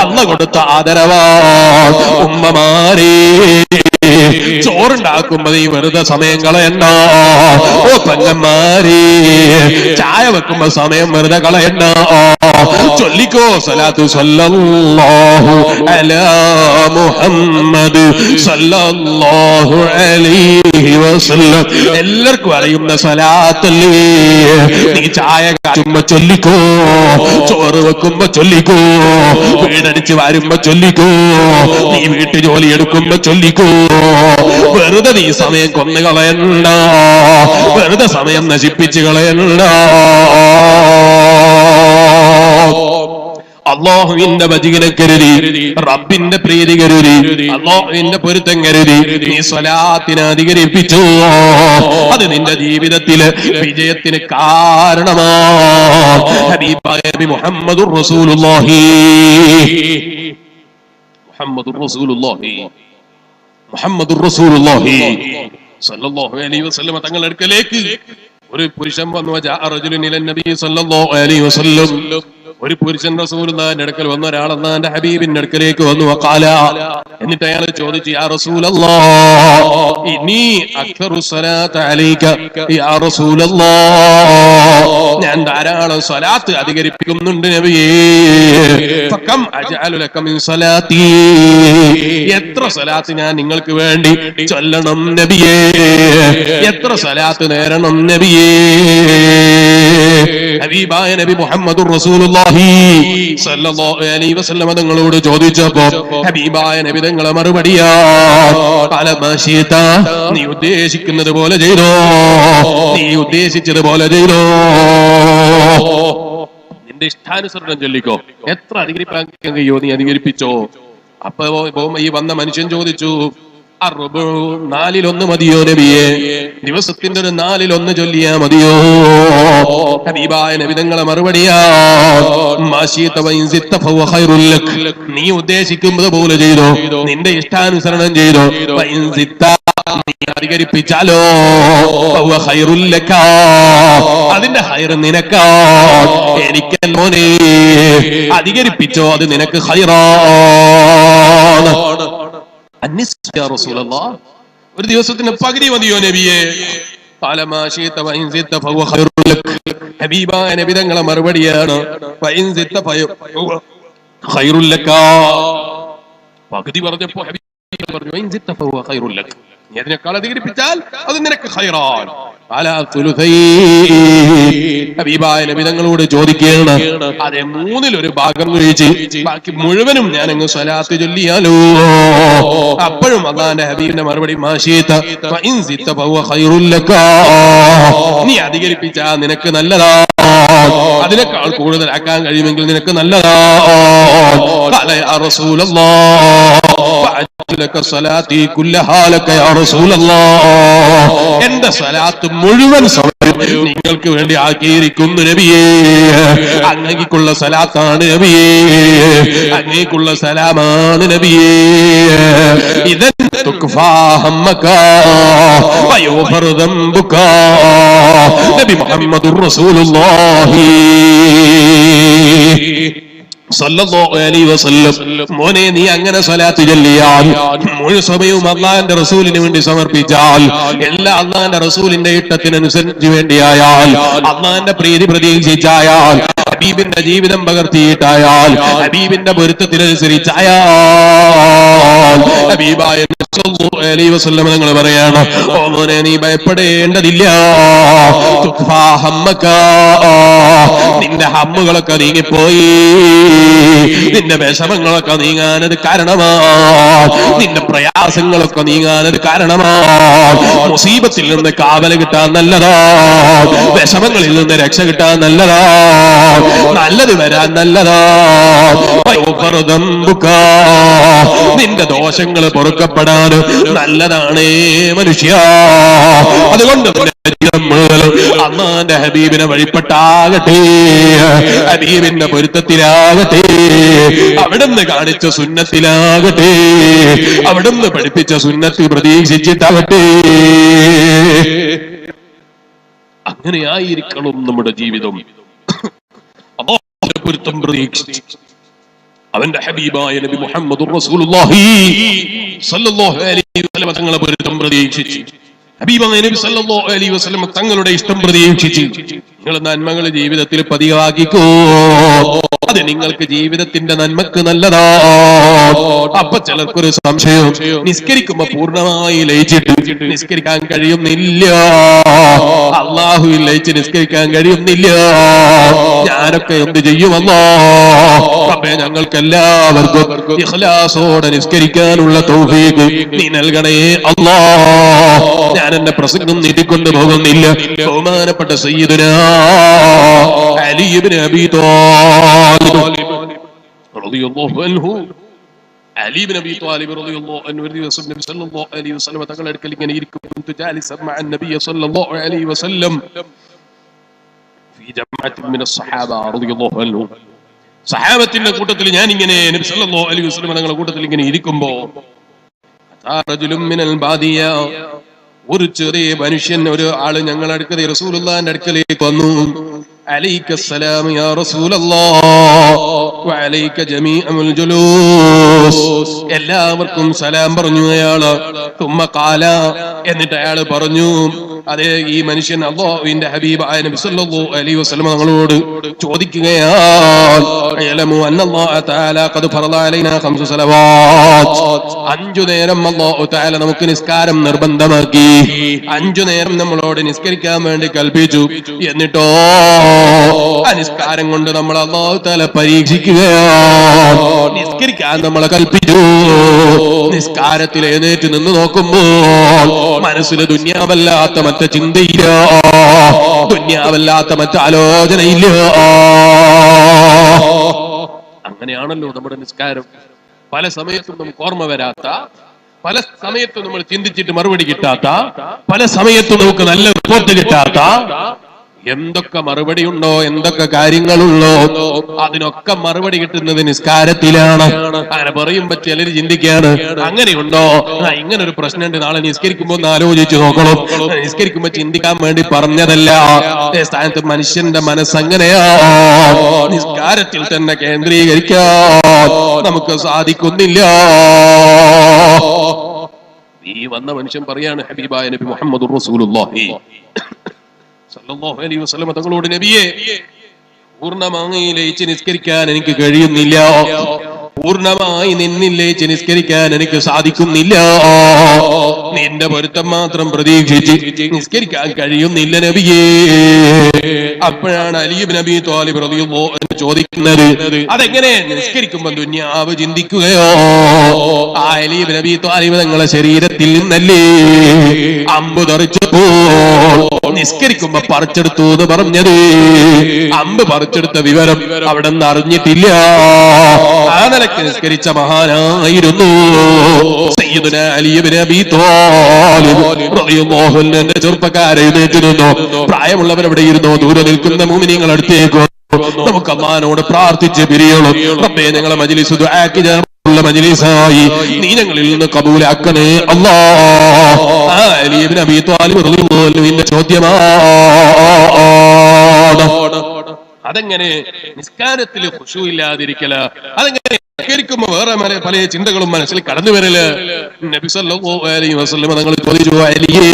Speaker 1: അല്ലാഹ് കൊടുത്ത ആദരവാണ്. ഉമ്മമാരേ, ചോറുണ്ടാക്കുമ്പോ നീ വെറുതെ സമയം കളയണ്ട. ഓ പെങ്ങന്മാരേ, ചായ വെക്കുമ്പോ സമയം വെറുതെ കളയണ്ട. ചൊല്ലിക്കോ സലാത്തു സല്ലല്ലാഹു അലാ മുഹമ്മദ് സല്ലല്ലാഹു അലൈഹി വസല്ലം. എല്ലാവർക്കും അറിയുന്ന സലാത്തല്ലേ. നീ ചായ കാച്ചുമ്പോ ചൊല്ലിക്കോ, ചോറ് വെക്കുമ്പോ ചൊല്ലിക്കോ, വീടടിച്ച് വരുമ്പോ ചൊല്ലിക്കോ, നീ വീട്ടു ജോലി എടുക്കുമ്പോ ചൊല്ലിക്കോ. വെറുതെ നീ സമയം കൊന്നു കളയണ്ട, വെറുതെ സമയം നശിപ്പിച്ച് കളയണ്ട. അള്ളാഹുവിന്റെ വചികനെ കരുതി, റബ്ബിന്റെ പ്രീതി കരുതി, അള്ളാഹുവിന്റെ പൊരുത്തം കരുതി നീ സ്വലാത്തിനെ അധികരിപ്പിച്ചു. അത് നിന്റെ ജീവിതത്തില് വിജയത്തിന് കാരണമാണ്. ഹബീബായ നബി മുഹമ്മദുർ റസൂലുള്ളാഹി, മുഹമ്മദുർ റസൂലുള്ളാഹി, മുഹമ്മദുർ റസൂലുള്ളാഹി സല്ലല്ലാഹു അലൈഹി വസല്ലം തങ്ങളുടെ അടുക്കലേക്ക് ഒരു പുരുഷൻ വന്നു. ജാഅ റജുലുൻ ഇലൻ നബി സല്ലല്ലാഹു അലൈഹി വസല്ലം. ഒരു പുരുഷൻ റസൂലുള്ളാഹിന്റെ അടുക്കൽ വന്ന ഒരാൾ അല്ലാഹുവിന്റെ ഹബീബിന്റെ അടുക്കലേക്ക് വന്നു. വഖാല, എന്നിട്ട് അയാൾ ചോദിച്ചു, യാ റസൂലല്ലാഹ് ഇന്നീ അക്തറു സ്വലാത്ത അലൈക യാ റസൂലല്ലാഹ്, ഞാൻ ധാരാളം സ്വലാത്ത് അധികരിപ്പിക്കുന്നുണ്ട് നബിയേ. ഫകം അജഅലു ലക മിൻ സ്വലാത്തി, എത്ര സ്വലാത്ത് ഞാൻ നിങ്ങൾക്ക് വേണ്ടി ചൊല്ലണം നബിയേ, എത്ര സ്വലാത്ത് നേരണം നബിയേ. ഹബീബായ നബി മുഹമ്മദുർ റസൂലുള്ളാഹി സല്ലല്ലാഹു അലൈഹി വസല്ലം തങ്ങളോട് ചോദിച്ചപ്പോൾ ഹബീബായ നബി തങ്ങളെ മറുപടിയാ, ഖാല മാ ശിഅത, നീ ഉദ്ദേശിക്കുന്നത് പോലെ ചെയ്തോ, നീ ഉദ്ദേശിച്ചതുപോലെ ചെയ്തോ. നിന്റെ ഇഷ്ടാനുസരണം ചൊല്ലിക്കോ, എത്ര അധികരിപ്പാൻ കഴിയോ നീ അധികരിപ്പിച്ചോ. അപ്പൊ ഈ വന്ന മനുഷ്യൻ ചോദിച്ചു, നാലിലൊന്ന് മതിയോ നബിയെ, ദിവസത്തിന്റെ ഒരു നാലിലൊന്ന് ചൊല്ലിയാ മതിയോ. ഹബീബായ നബി തങ്ങളെ മറുപടിയാ, നീ ഉദ്ദേശിക്കുന്നത് പോലെ ചെയ്തോ, നിന്റെ ഇഷ്ടാനുസരണം ചെയ്തോ. നീ അധികരിപ്പിച്ചാലോ അതിന്റെ ഹൈറ് നിനക്കാ, എനിക്കല്ലോ. നീ അധികരിപ്പിച്ചോ, അത് നിനക്ക് ഹൈറാണ്. ഒരു ദിവസത്തിന് പകുതി മതിയോ നബിയെ. ഹബീബായ നബി തങ്ങളെ മറുപടിയാണ്, പകുതി പറഞ്ഞപ്പോ ഹബീബ് പറഞ്ഞു, നീ അതിനേക്കാൾ അധികരിപ്പിച്ചാൽ അത് നിനക്ക് ഖൈറാൻ. ഹബീബായ നബി തങ്ങളോട് ചോദിക്കുകയാണ്, അതെ 1/3 ഭാഗം കഴിച്ച് ബാക്കി മുഴുവനും ഞാൻ അങ്ങ് സ്വലാത്ത് ചൊല്ലിയാലോ? അപ്പോഴും അല്ലാഹുവിന്റെ ഹബീബിന്റെ മറുപടി, നീ അധികരിപ്പിച്ചാ നിനക്ക് നല്ലതാ, അതിനേക്കാൾ കൂടുതലാക്കാൻ കഴിയുമെങ്കിൽ നിനക്ക് നല്ലതാ. എന്റെ സ്വലാത്ത് മുഴുവൻ സമയം നിങ്ങൾക്ക് വേണ്ടി ആക്കിയിരിക്കുന്നു നബിയേ. അങ്ങേക്കുള്ള സലാത്താണ് നബിയേ, അങ്ങേക്കുള്ള സലാമാണ് നബിയേ. ഇദൻ തുക്ഫാ ഹമ്മക വയുഗ്ഫറു ദംബുക. നബി മുഹമ്മദുർ റസൂലുള്ളാഹി സല്ലല്ലാഹു അലൈഹി വസല്ലം, മോനെ നീ അങ്ങനെ സ്വലാത്ത് ചൊല്ലിയാൽ, മുഴു സമയവും അല്ലാഹുവിന്റെ റസൂലിന് വേണ്ടി സമർപ്പിച്ചാൽ, എല്ലാ അല്ലാഹുവിന്റെ റസൂലിന്റെ ഇഷ്ടത്തിനനുസരിച്ച് വേണ്ടിയായാൽ, അല്ലാഹുവിന്റെ പ്രീതി പ്രതീക്ഷിച്ചായാൽ, ഹബീബിന്റെ ജീവിതം പകർത്തിയിട്ടായാൽ, ഹബീബിന്റെ പൊരുത്തത്തിനനുസരിച്ചായാൽ, ഹബീബായ സല്ലല്ലാഹു അലൈഹി വസല്ലം നിങ്ങൾ പറയാണ്, ഓ മോനെ നീ ഭയപ്പെടേണ്ടതില്ല. തുഖ്ഫാ ഹമ്മക, നിന്റെ ഹമ്മുകളൊക്കെ നീങ്ങിപ്പോയി, നിന്റെ വിഷമങ്ങളൊക്കെ നീങ്ങാനത് കാരണമാണ്, നിന്റെ പ്രയാസങ്ങളൊക്കെ നീങ്ങാനത് കാരണമാണ്. മുസീബത്തിൽ നിന്ന് കാവൽ കിട്ടാൻ നല്ലതാണ്, വിഷമങ്ങളിൽ നിന്ന് രക്ഷ കിട്ടാൻ നല്ലതാണ്, നല്ലത് വരാൻ നല്ലതാണ്. നിന്റെ ദോഷങ്ങൾ പൊറുക്കപ്പെടാൻ നല്ലതാണേ മനുഷ്യ. അതുകൊണ്ട് അല്ലാഹുവിന്റെ ഹബീബിനെ വഴിപ്പെട്ടാകട്ടെ, ഹബീബിന്റെ പൊരുത്തത്തിലാകട്ടെ, അവിടുന്ന് കാണിച്ച സുന്നത്തിലാകട്ടെ, അവിടുന്ന് പഠിപ്പിച്ച സുന്നത്തിൽ പ്രതീക്ഷിച്ചിട്ടാകട്ടെ. അങ്ങനെയായിരിക്കണം നമ്മുടെ ജീവിതം. അല്ലാഹുവിന്റെ പൊരുത്തം പ്രതീക്ഷിച്ച് അവന്റെ ഹബീബായ നബി മുഹമ്മദുർ റസൂലുള്ളാഹി സല്ലല്ലാഹു അലൈഹി വസല്ലം തങ്ങളെ പൊരുത്തം പ്രതീക്ഷിച്ച്, ഹബീബായ നബി സല്ലല്ലാഹു അലൈഹി വസല്ലം തങ്ങളുടെ ഇഷ്ടം പ്രതീക്ഷിച്ച് നിങ്ങൾ നന്മകൾ ജീവിതത്തിൽ പതിവാക്കിക്കോ. അത് നിങ്ങൾക്ക് ജീവിതത്തിന്റെ നന്മക്ക് നല്ലതാണ്. അപ്പൊ ചിലർക്കൊരു സംശയം, നിസ്കരിക്കുമ്പോ പൂർണ്ണമായി ലയിച്ചിട്ട് നിസ്കരിക്കാൻ കഴിയുന്നില്ല, അല്ലാഹുവിൽ ലയിച്ച് നിസ്കരിക്കാൻ കഴിയുന്നില്ല, ഞാനൊക്കെ എന്ത് ചെയ്യുമല്ലോ? റബ്ബേ ഞങ്ങൾക്ക് എല്ലാവർക്കും ഇഖ്ലാസോടെ നിസ്കരിക്കാനുള്ള തൗഫീഖ് നീ നൽകണേ അല്ലാഹ്. ഞാൻ എന്റെ പ്രസംഗം നീട്ടിക്കൊണ്ട് പോകുന്നില്ല. ബഹുമാനപ്പെട്ട സയ്യിദുനാ അലി ഇബ്നു അബീ ത്വാലിബ് റളിയല്ലാഹു അൻഹു, അലി ഇബ്നു അബീ ത്വാലിബ് റളിയല്ലാഹു അൻഹു നബി സല്ലല്ലാഹു അലൈഹി വസല്ലം തങ്ങളുടെ അടുക്കൽ ഇങ്ങനെ ഇരിക്കും. കുന്തു ജാലിസൻ മഅ നബി സല്ലല്ലാഹു അലൈഹി വസല്ലം ഫീ ജമാഅത്തിൻ മിന സ്വഹാബ റളിയല്ലാഹു അൻഹു. സഹാബത്തിന്റെ കൂട്ടത്തിൽ ഞാൻ ഇങ്ങനെ നബി സല്ലല്ലാഹു അലൈഹി വസല്ലം തങ്ങളുടെ കൂട്ടത്തിൽ ഇങ്ങനെ ഇരിക്കുമ്പോ റജുലുൻ മിനൽ ബാദിയ, ഒരു ചെറിയ മനുഷ്യൻ, ഒരു ആള് ഞങ്ങളുടെ അടുക്കൽ റസൂലുള്ളാഹിന്റെ അടുക്കലേക്ക് വന്നു. അലൈക്കസ്സലാം യാ റസൂലല്ലാഹ് വഅലൈക ജമീഉൽ ജുലൂസ്. എല്ലാവർക്കും സലാം പറഞ്ഞു അയാള്. തുമ്മ ഖാല, എന്നിട്ട് അയാൾ പറഞ്ഞു, അതേ ഈ മനുഷ്യൻ അല്ലാഹുവിന്റെ ഹബീബായ നബി സല്ലല്ലാഹു അലൈഹി വസല്ലം തങ്ങളോട് ചോദിക്കുകയാണ്, അയലമു അന്നല്ലാഹു തആല ഖദ് ഫറള അലൈനാ 5 സലവാത്ത്. 5 നേരം അല്ലാഹു തആല നമുക്ക് നിസ്കാരം നിർബന്ധമാക്കി, 5 നേരം നമ്മളോട് നിസ്കരിക്കാൻ വേണ്ടി കൽപ്പിച്ചു. എന്നിട്ടോ ആ നിസ്കാരം കൊണ്ട് നമ്മൾ അല്ലാഹു തആല പരീക്ഷിക്കുകയാണ്. നിസ്കരിക്കാൻ നമ്മളെ കൽപ്പിച്ചു. നിസ്കാരത്തിൽ എഴുന്നേറ്റ് നിന്ന് നോക്കുമ്പോൾ മനസ്സിൽ ദുനിയാവല്ലാത്ത മറ്റു ചിന്തയില്ല, ദുനിയാവല്ലാത്ത മറ്റു ആലോചനയില്ല. അങ്ങനെയാണല്ലോ നമ്മുടെ നിസ്കാരം. പല സമയത്തും നമുക്ക് ഓർമ്മ വരാത്ത, പല സമയത്തും നമ്മൾ ചിന്തിച്ചിട്ട് മറുപടി കിട്ടാത്ത, പല സമയത്തും നമുക്ക് നല്ല റിപ്പോർട്ട് കിട്ടാത്ത, എന്തൊക്കെ മറുപടി ഉണ്ടോ, എന്തൊക്കെ കാര്യങ്ങളുള്ളോ, അതിനൊക്കെ മറുപടി കിട്ടുന്നത് നിസ്കാരത്തിലാണ്. അങ്ങനെ പറയുമ്പോ ചിലര് ചിന്തിക്കാണ്, അങ്ങനെയുണ്ടോ, ഇങ്ങനെ ഒരു പ്രശ്നമുണ്ട്, നാളെ നിസ്കരിക്കുമ്പോ ഒന്ന് ആലോചിച്ചു നോക്കണം. നിസ്കരിക്കുമ്പോ ചിന്തിക്കാൻ വേണ്ടി പറഞ്ഞതല്ല. സ്ഥാനത്ത് മനുഷ്യന്റെ മനസ്സങ്ങനെയാ, നിസ്കാരത്തിൽ തന്നെ കേന്ദ്രീകരിക്കാൻ നമുക്ക് സാധിക്കുന്നില്ല. ഈ വന്ന മനുഷ്യൻ പറയാണ്, ഹബീബായ നബി മുഹമ്മദുർ റസൂലുള്ളാഹി സല്ലല്ലാഹു അലൈഹി വസല്ലം തങ്ങളോട്, നബിയെ പൂർണ്ണമായി ലയിച്ച് നിസ്കരിക്കാൻ എനിക്ക് കഴിയുന്നില്ല, പൂർണ്ണമായി നിന്നിലേക്ക് നിസ്കരിക്കാൻ എനിക്ക് സാധിക്കുന്നില്ല. നിന്റെ പൊരുത്തം മാത്രം പ്രതീക്ഷിച്ച് നിസ്കരിക്കാൻ കഴിയുന്നില്ല നബിയേ. അപ്പോഴാണ് അലി ഇബ്നു അബീ ത്വാലിബ് റളിയല്ലാഹു അൻഹു ചോദിക്കുന്നത്, അതെങ്ങനെ നിസ്കരിക്കുമ്പോൾ ദുനിയാവ് ചിന്തിക്കുകയോ? ആ അലി ഇബ്നു അബീ ത്വാലിബ് തങ്ങളുടെ ശരീരത്തിൽ നിന്നല്ലേ അമ്പ് തെറിച്ചപ്പോൾ നിസ്കരിക്കുമ്പോ പറിച്ചെടുത്തു എന്ന് പറഞ്ഞത്? അമ്പ് പറിച്ചെടുത്ത വിവരം അവിടെ നിന്ന് അറിഞ്ഞിട്ടില്ല. ആ നിലക്ക് നിസ്കരിച്ച മഹാനായിരുന്നു സയ്യിദുനാ അലി ഇബ്നു അബീ ത്വാലിബ് റളിയല്ലാഹു അൻഹു. എന്റെ ചെറുപ്പക്കാരെ എഴുന്നേറ്റ് നിന്നോ, പ്രായമുള്ളവർ എവിടെ ഇരുന്നോ, ദൂരെ നിൽക്കുന്ന മുഅ്മിനീങ്ങൾ അടുത്തേക്കോ, നമുക്ക് അല്ലാഹുവോട് പ്രാർത്ഥിച്ച് പിരിയണം. റബ്ബേ, ഞങ്ങളെ മജ്ലിസ് ദുആക്ക് ഉള്ള മജ്ലിസായി നീ ഞങ്ങളിൽ നിന്ന് കബൂലാക്കണേ അല്ലാഹ്. അലി ഇബ്നു അബീ ത്വാലിബ് റളിയല്ലാഹു അൻഹുവിന്റെ ചോദ്യമാണ്, അതെങ്ങനെ നിസ്കാരത്തിൽ ഖുശൂ ഇല്ലാതിരിക്കല? അതെങ്ങനെ നിസ്കരിക്കുമ്പോ വേറെ പല ചിന്തകളും മനസ്സിൽ കടന്നു വരല്? നബി സല്ലല്ലാഹു അലൈഹി വസല്ലം തങ്ങൾ ചോദിച്ചു, അലിയേ,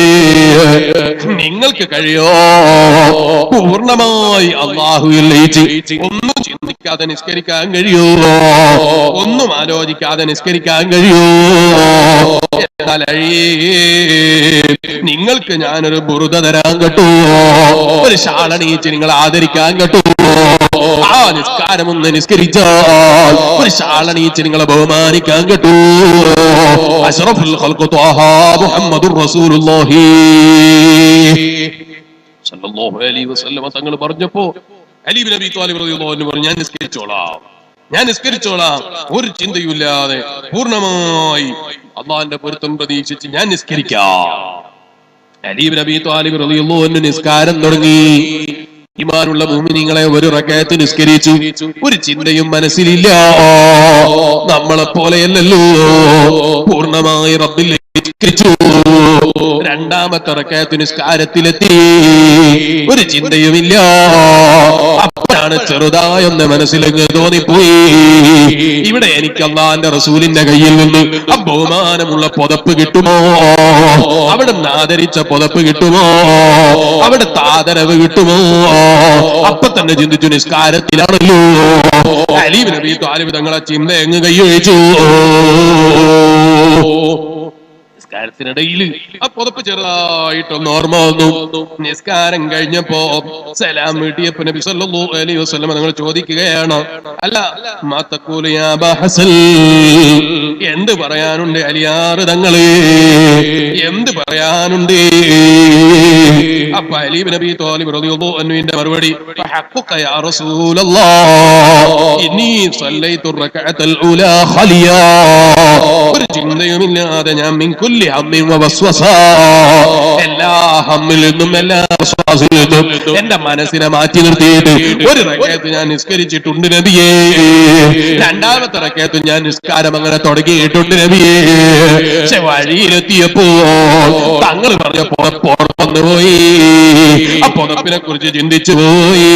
Speaker 1: നിങ്ങൾക്ക് കഴിയോ പൂർണ്ണമായി അല്ലാഹുവിൽ ലയിച്ച് ഒന്നും ചിന്തിക്കാതെ നിസ്കരിക്കാൻ കഴിയോ? ഒന്നും ആലോചിക്കാതെ നിസ്കരിക്കാൻ കഴിയോ? എന്നാൽ നിങ്ങൾക്ക് ഞാനൊരു ബുറുദ തരാൻ കേട്ടോ, ഒരു ശാളണീച്ച് നിങ്ങൾ ആദരിക്കാൻ കേട്ടോ. ആ നിസ്കാരം ഒന്ന് നിസ്കരിച്ചാൽ ഒരു ശാളണീച്ച് നിങ്ങളെ ബഹുമാനിക്കാൻ കേട്ടോ. അഷ്റഫുൽ ഖൽഖ് ത്വാഹ മുഹമ്മദുർ റസൂലുള്ളാഹി സല്ലല്ലാഹു അലൈഹി വസല്ലം തങ്ങൾ പറഞ്ഞപ്പോ അലി ഇബ്നു അബീ ത്വാലിബ് റളിയല്ലാഹു അൻഹു പറഞ്ഞു, ഞാൻ നിസ്കരിച്ചോളാം, ഒരു ചിന്തയുമില്ലാതെ പൂർണ്ണമായി അല്ലാഹുവിന്റെ പൊരുത്തം പ്രതീക്ഷിച്ച് ഞാൻ നിസ്കരിക്കാം. അലി ഇബ്നു അബീ ത്വാലിബ് റളിയല്ലാഹു അൻഹു നിസ്കാരം തുടങ്ങി. ഈമാനുള്ള മുഅ്മിനീങ്ങളെ ഒരു റകഅത്ത് നിസ്കരിച്ചു, ഒരു ചിന്തയും മനസ്സിലില്ല. നമ്മളെ പോലെയല്ലല്ലോ, പൂർണ്ണമായി റബ്ബിൽ നിസ്കരിച്ചു. രണ്ടാമത്തെ റകഅത്ത് നിസ്കാരത്തിലെത്തി, ഒരു ചിന്തയുമില്ല. അപ്പോഴാണ് ചെറുതായൊന്ന് മനസ്സിലങ്ങ് തോന്നിപ്പോയി, ഇവിടെ എനിക്ക് അല്ലാഹുവിന്റെ റസൂലിന്റെ കയ്യിൽ നിന്ന് ബഹുമാനമുള്ള പുതപ്പ് കിട്ടുമോ? അവിടുന്ന് ആദരിച്ച പുതപ്പ് കിട്ടുമോ? അവിടുത്തെ ആദരവ് കിട്ടുമോ? അപ്പൊ തന്നെ ചിന്തിച്ചു, നിസ്കാരത്തിലാണല്ലോ. അലി ഇബ്നു അബീ ത്വാലിബ് തങ്ങളെ ചിന്ത എങ്ങ് കൈയൊഴിച്ചു. നിസ്കാരത്തിനിടയിൽ ആ പുതപ്പ് ചെറുതായിട്ടൊന്ന് ഓർമ്മ വന്നു. നിസ്കാരം കഴിഞ്ഞപ്പോ സലാം വീട്ടിയപ്പോ നബി സല്ലല്ലാഹു അലൈഹി വസല്ലം തങ്ങൾ ചോദിക്കുകയാണ്, അല്ല മാ തഖൂലു യാ അബാ ഹസൻ, എന്ത് പറയാനുണ്ട് അലിയാറ് തങ്ങളെ, എന്ത് പറയാനുണ്ട്? അപ്പൊ അലി ഇബ്നു അബീ ത്വാലിബ് റളിയല്ലാഹു അൻഹുവിന്റെ മറുപടി, ഫഹഖുക യാ റസൂലല്ലാഹ് ഇന്നി സല്ലൈതു റകഅത്തൽ ഊലാ ഖലിയാ, ഒരു ചിന്തയുമില്ലാതെ ഞാൻ മിൻ കുല്ലി ഹമ്മിൻ വവസ്വസ, എല്ലാ ഹമ്മിൽ നിന്നും എല്ലാ വസ്വാസിൽ നിന്നും എന്റെ മനസ്സിനെ മാറ്റി നിർത്തിയിട്ട് ഒരു റകഅത്ത് ഞാൻ നിസ്കരിച്ചിട്ടുണ്ട് നബിയേ. രണ്ടാമത്തെ റകഅത്ത് ഞാൻ നിസ്കാരം അങ്ങനെ തുടങ്ങിയിട്ടുണ്ട് നബിയേ. പക്ഷെ വഴിയിലെത്തിയപ്പോ തങ്ങൾ പറഞ്ഞ പുറത്തു പോയി, ആ പുറപ്പിനെ കുറിച്ച് ചിന്തിച്ചു പോയി.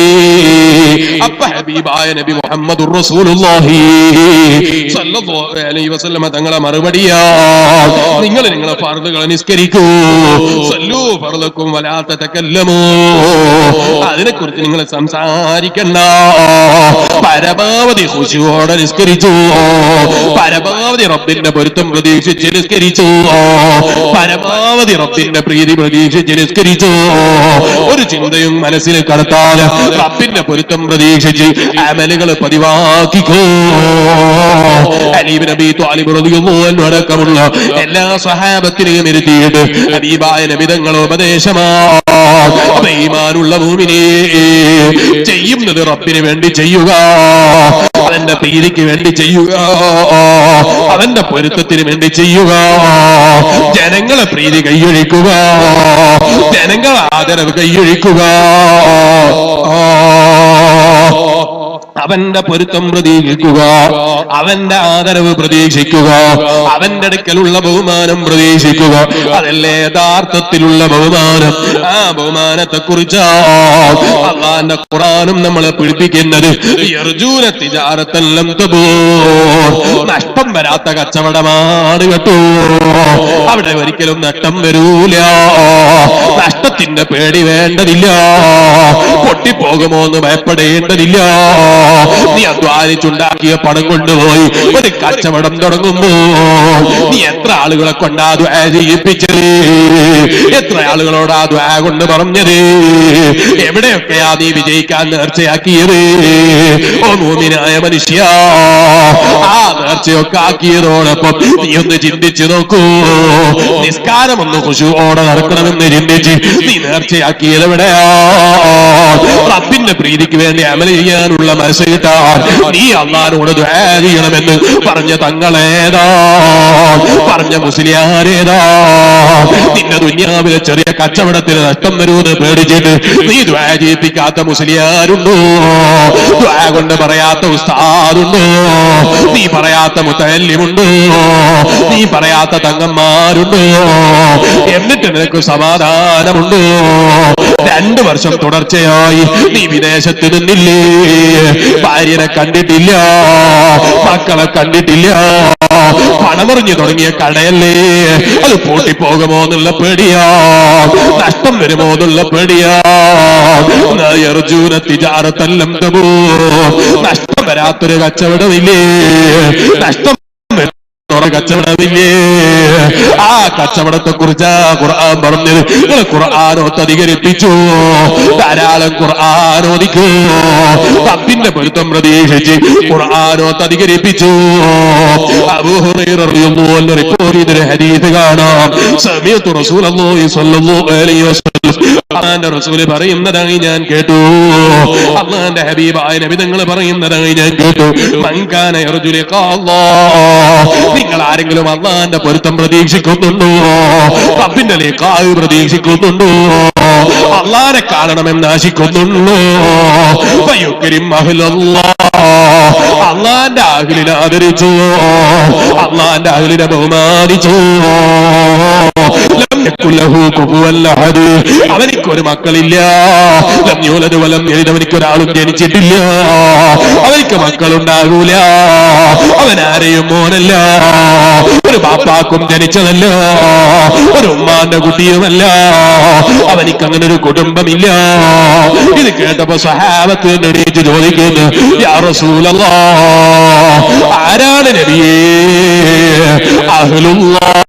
Speaker 1: അപ്പ ഹബീബായ നബി മുഹമ്മദുർ റസൂലുള്ളാഹി സ്വല്ലല്ലാഹു അലൈഹി വസല്ലം തങ്ങളെ മറുപടിയാ, നിങ്ങൾ നിങ്ങളെ ഫർളുകളെ നിസ്കരിക്കൂ, സല്ലൂ ഫർളക്കും വലാ തതകല്ലമൂ, അതിനെക്കുറിച്ച് നിങ്ങൾ സംസാരിക്കണ്ട. പരമാവധി ഖുശൂഅോടെ നിസ്കരിച്ചു, പരമാവധി റബ്ബിന്റെ പൊരുത്തം പ്രതീക്ഷിച്ച് നിസ്കരിച്ചു, പരമാവധി റബ്ബിന്റെ പ്രീതി പ്രതീക്ഷിച്ച് നിസ്കരിച്ചു. ഒരു ചിന്തയും മനസ്സിൽ കടത്താൻ റബ്ബിന്റെ പൊരുത്തം പ്രതീക്ഷിച്ച് അമലുകൾ പതിവാക്കിക്കോ. അലി ഇബ്നു അബീ ത്വാലിബ് റളിയല്ലാഹു അൻഹു അടക്കമുള്ള എല്ലാ സ്വഹാബത്തിനെയും ഇരുത്തിയിട്ട് ഹബീബായ നബി തങ്ങളുടെ ഉപദേശമാണ്, ഈമാനുള്ള മുഅ്മിനീ ചെയ്യുന്നത് റബ്ബിന് വേണ്ടി ചെയ്യുക, അവന്റെ പ്രീതിക്ക് വേണ്ടി ചെയ്യുക, അവന്റെ പൊരുത്തത്തിന് വേണ്ടി ചെയ്യുക. ജനങ്ങളെ പ്രീതി കൈയൊഴിക്കുക, ജനങ്ങളെ ആദരവ് കൈയൊഴിക്കുക, അവന്റെ പൊരുത്തം പ്രതീക്ഷിക്കുക, അവന്റെ ആദരവ് പ്രതീക്ഷിക്കുക, അവന്റെ അടുക്കലുള്ള ബഹുമാനം പ്രതീക്ഷിക്കുക. അതല്ലേ യഥാർത്ഥത്തിലുള്ള ബഹുമാനം. ആ ബഹുമാനത്തെ കുറിച്ച് അല്ലാഹുവിന്റെ ഖുർആൻ ഖുർആനും നമ്മളെ പഠിപ്പിക്കുന്നത് യർജൂന തിജാറത്തൻ ലം തബൂർ, നഷ്ടം വരാത്ത കച്ചവടമാണ് കേട്ടോ. അവിടെ ഒരിക്കലും നഷ്ടം വരൂല, നഷ്ടത്തിന്റെ പേടി വേണ്ടതില്ല, പൊട്ടിപ്പോകുമോ എന്ന് ഭയപ്പെടേണ്ടതില്ല. നീ അധ്വാനിച്ചുണ്ടാക്കിയ പണം കൊണ്ടുപോയി ഒരു കച്ചവടം തുടങ്ങുമ്പോ നീ എത്ര ആളുകളെ കൊണ്ടാ ദുആ ചെയ്യിപ്പിച്ചത്, എത്ര ആളുകളോടാ ദുആ കൊണ്ട് പറഞ്ഞത്, എവിടെയൊക്കെയാ നീ വിജയിക്കാൻ നേർച്ചയാക്കിയത്? ഓ മൂമിനായ മനുഷ്യ, ആ നേർച്ചയൊക്കെ ആക്കിയതോടൊപ്പം നീ ഒന്ന് ചിന്തിച്ചു നോക്കൂ. നിസ്കാരം ഒന്ന് ഖുശൂഓടെ നടക്കണമെന്ന് ചിന്തിച്ച് നീ നേർച്ചയാക്കിയത് എവിടെയാ? റബ്ബിന്റെ പ്രീതിക്ക് വേണ്ടി അമൽ ചെയ്യാനുള്ള മനസ്സ് കിട്ടാൻ നീ അല്ലാഹുവോട് ദുആ ചെയ്യണമെന്ന് പറഞ്ഞ തങ്ങളേതാ, പറഞ്ഞ മുസ്ലിയാരേതാ? നിന്റെ ദുനിയാവിലെ ചെറിയ കച്ചവടത്തിന് നഷ്ടം വരുമെന്ന് പേടിച്ചിട്ട് നീ ദുആ ചെയ്യിപ്പിക്കാത്ത മുസ്ലിയാരുണ്ടോ? ദുആ കൊണ്ട് പറയാത്ത ഉസ്താദുണ്ടോ? നീ പറയാത്ത മുതല്ലിമുണ്ടോ? നീ പറയാത്ത തങ്ങന്മാരുണ്ടോ? എന്നിട്ട് നിനക്ക് സമാധാനമുണ്ടോ? 2 വർഷം തുടർച്ചയായി നീ വിദേശത്ത് നിന്നില്ലേ, ഭാര്യനെ കണ്ടിട്ടില്ല, മക്കളെ കണ്ടിട്ടില്ല, പണമെറിഞ്ഞു തുടങ്ങിയ കടയല്ലേ, അത് പൂട്ടിപ്പോകുമോ എന്നുള്ള പേടിയാ, നഷ്ടം വരുമോ എന്നുള്ള പേടിയാ. നഷ്ടം വരാത്തൊരു കച്ചവടമില്ലേ, നഷ്ടം കച്ചവടമില്ലേ? ആ കച്ചവടത്തെ കുറിച്ചാ ഖുർആൻ പറഞ്ഞത്. നിങ്ങൾ ഖുർആനോത്ത് അധികരിപ്പിച്ചു, ധാരാളം ഖുർആനോദിക്കൂ, റബ്ബിന്റെ പൊരുത്തം പ്രതീക്ഷിച്ച് ഖുർആനോത്ത് അധികരിപ്പിച്ചു. അബൂ ഹുറൈറ റളിയല്ലാഹു അൻഹു റിപ്പോർട്ട് ചെയ്ത ഹദീസ് കാണാം. സമീഅതു റസൂലുള്ളാഹി സ്വല്ലല്ലാഹു അലൈഹി വസല്ലം, അല്ലാഹുവിന്റെ റസൂൽ പറയുന്നതായി ഞാൻ കേട്ടു, അല്ലാഹുവിന്റെ ഹബീബായ നബി തങ്ങൾ പറയുന്നതായി ഞാൻ കേട്ടു. മൻ കാന യർജു ലിഖാ അല്ലാഹ്, നിങ്ങൾ ആരെങ്കിലും അല്ലാഹുവിന്റെ പൊരുത്തം പ്രതീക്ഷിക്കുന്നുണ്ടോ? റബ്ബിന്റെ ലിഖാഅ് പ്രതീക്ഷിക്കുന്നുണ്ടോ? അല്ലാഹുവിനെ കാണണമെന്ന് ആശിക്കുന്നുണ്ടോ? ഫയുക്രിം അഹ്ലല്ലാഹ്, അല്ലാഹുവിന്റെ അഹ്ലിനെ ആദരിച്ചു, അല്ലാഹുവിന്റെ അഹ്ലിനെ ബഹുമാനിച്ചു. അവനിക്കൊരു മക്കളില്ല, അവനിക്കൊരാളും ജനിച്ചിട്ടില്ല, അവനിക്ക് മക്കളുണ്ടാകൂല, അവൻ ആരെയും മോനല്ല, ഒരു ബാപ്പാക്കും ജനിച്ചതല്ല, ഒരു ഉമ്മാന്റെ കുട്ടിയുമല്ല, അവനിക്ക് അങ്ങനെ ഒരു കുടുംബമില്ല. ഇത് കേട്ടപ്പോ സഹാബത്ത് എണീറ്റ് ചോദിക്കുന്നു, യാ റസൂലല്ലാഹ്, ആരാണ് നബിയേ അഹ്ലുല്ലാഹ്?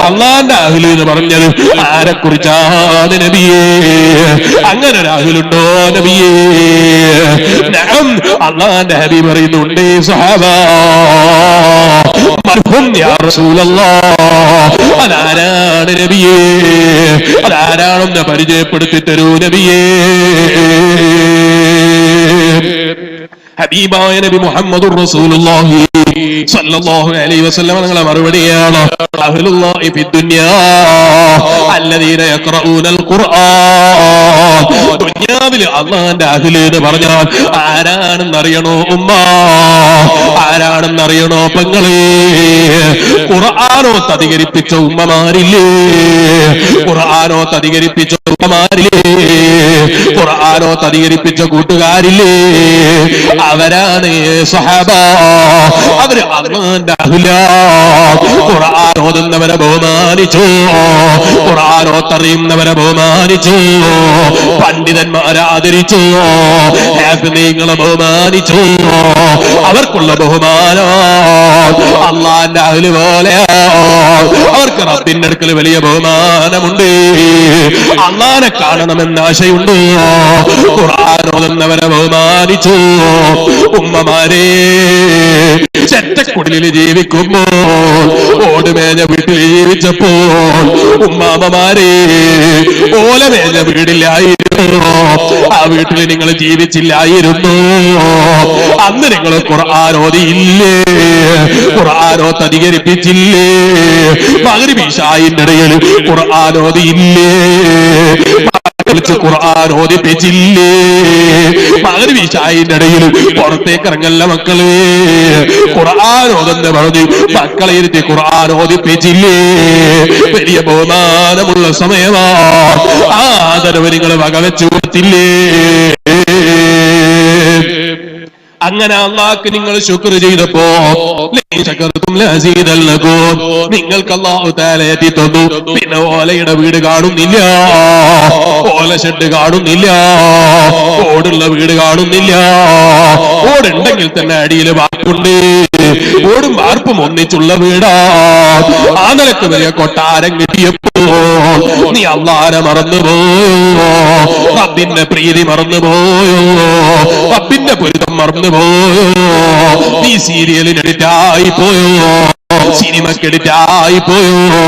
Speaker 1: അള്ളാന്റെ അഹ്ല് എന്ന് പറഞ്ഞത് ആരെ കുറിച്ചാണ് നബിയേ? അങ്ങനെ ഒരു അഹ്ലുണ്ടോ നബിയേ? നഅം, അള്ളാന്റെ ഹബീബ് പറയുന്നുണ്ട് സഹാബാ. മർഹും യാ റസൂലല്ലാഹ്, അതാരാണ് നബിയേ? അതാരാണെന്ന് പരിചയപ്പെടുത്തി തരൂ നബിയേ. ഹബീബായ നബി മുഹമ്മദുർ റസൂലുള്ളാഹി സ്വല്ലല്ലാഹു അലൈഹി വസല്ലം തങ്ങളുടെ മറുപടിയാണ്, അഹ്ലുല്ലാഹി ഫിദ്ദുനിയാ അല്ലദീന യഖറഊനൽ ഖുർആൻ. ദുനിയാവിൽ അല്ലാഹുവിന്റെ അഹ്ല് എന്ന് പറഞ്ഞാൽ ആരാണെന്നറിയണോ ഉമ്മ? ആരാണെന്നറിയണോ പെങ്ങളെ? ഖുർആനോത്ത് അധികരിപ്പിച്ച ഉമ്മമാരില്ലേ? ഖുർആനോത്ത് അധികരിപ്പിച്ച ഉമ്മമാരില്ലേ? ഖുർആനോത്ത് അധികരിപ്പിച്ച കൂട്ടുകാരില്ലേ? അവരാണ് സഹാബ. അവര് അല്ലാഹുവിന്റെ അഹ്ലാ. ഖുർആൻ ഓതുന്നവരെ ബഹുമാനിച്ചു, ഖുർആൻ ഓതറിയുന്നവരെ ബഹുമാനിച്ചു, പണ്ഡിതന്മാരെ ആദരിച്ചു, ഹാഫിളീങ്ങളെ ബഹുമാനിച്ചു. അവർക്കുള്ള ബഹുമാനം അല്ലാഹുവിന്റെ അഹ്ല് പോലെ. അവർക്ക് റബ്ബിന്റെ അടുക്കൽ വലിയ ബഹുമാനമുണ്ട്. അല്ലാഹുവിനെ കാണണമെന്ന് ആശയുണ്ട്. ഖുർആൻ ഓതുന്നവരെ ബഹുമാനിച്ചു. ഉമ്മമാരെ, ചെറ്റക്കുടിലിൽ ജീവിക്കുമ്പോൾ, ഓടുമേഞ്ഞ വീട്ടിൽ ജീവിച്ചപ്പോൾ, ഉമ്മാമ്മമാരെ ഓലമേഞ്ഞ വീടില്ലായിരുന്നു, ആ വീട്ടിൽ നിങ്ങൾ ജീവിച്ചില്ലായിരുന്നു. അന്ന് നിങ്ങൾ ഖുർആൻ ഓതിയില്ലേ? ഖുർആൻ ഓത്ത് അധികരിപ്പിച്ചില്ലേ? മഗ്രിബ് ഇശാഇന്റെ ഇടയിൽ ഖുർആൻ ഓതിയില്ലേ? ഖുർആൻ ഓതിപ്പിച്ചില്ലേ? മഗ്രിബ് ഇശാഇന്റെ ഇടയിൽ പുറത്തേക്ക് ഇറങ്ങല്ല മക്കളെ, ഖുർആൻ ഓതെന്ന് പറഞ്ഞ് മക്കളെ ഇരുത്തി ഖുർആൻ ഓതിപ്പിച്ചില്ലേ? വലിയ ബഹുമാനമുള്ള സമയമാ. ആ ആദരവ് നിങ്ങൾ വകവെച്ചു കൊടുത്തില്ലേ? അങ്ങനെ അള്ളാഹ്ക്ക് നിങ്ങൾ ശുക്ർ ചെയ്തപ്പോ നിങ്ങൾക്ക് അല്ലാഹു തആല എത്തി തന്നു. പിന്നെ ഓലയുടെ വീട് കാണുന്നില്ല, ഓല ഷെഡ് കാണുന്നില്ല, ഓടുള്ള വീട് കാണുന്നില്ല. ഓടുണ്ടെങ്കിൽ തന്നെ അടിയിൽ വാർപ്പുണ്ട്, ഓടും വാർപ്പും ഒന്നിച്ചുള്ള വീടാ. ആ നിലക്ക് വലിയ കൊട്ടാരം കിട്ടിയപ്പോ നീ അള്ളാഹനെ മറന്നുപോയോ? റബ്ബിന്റെ പ്രീതി മറന്നുപോയോ? റബ്ബിന്റെ പൊരുത്തം മറന്നുപോയോ? നീ സീരിയലിന് എഡിറ്റായി പോയോ? സിനിമക്ക് എഡിറ്റായി പോയോ?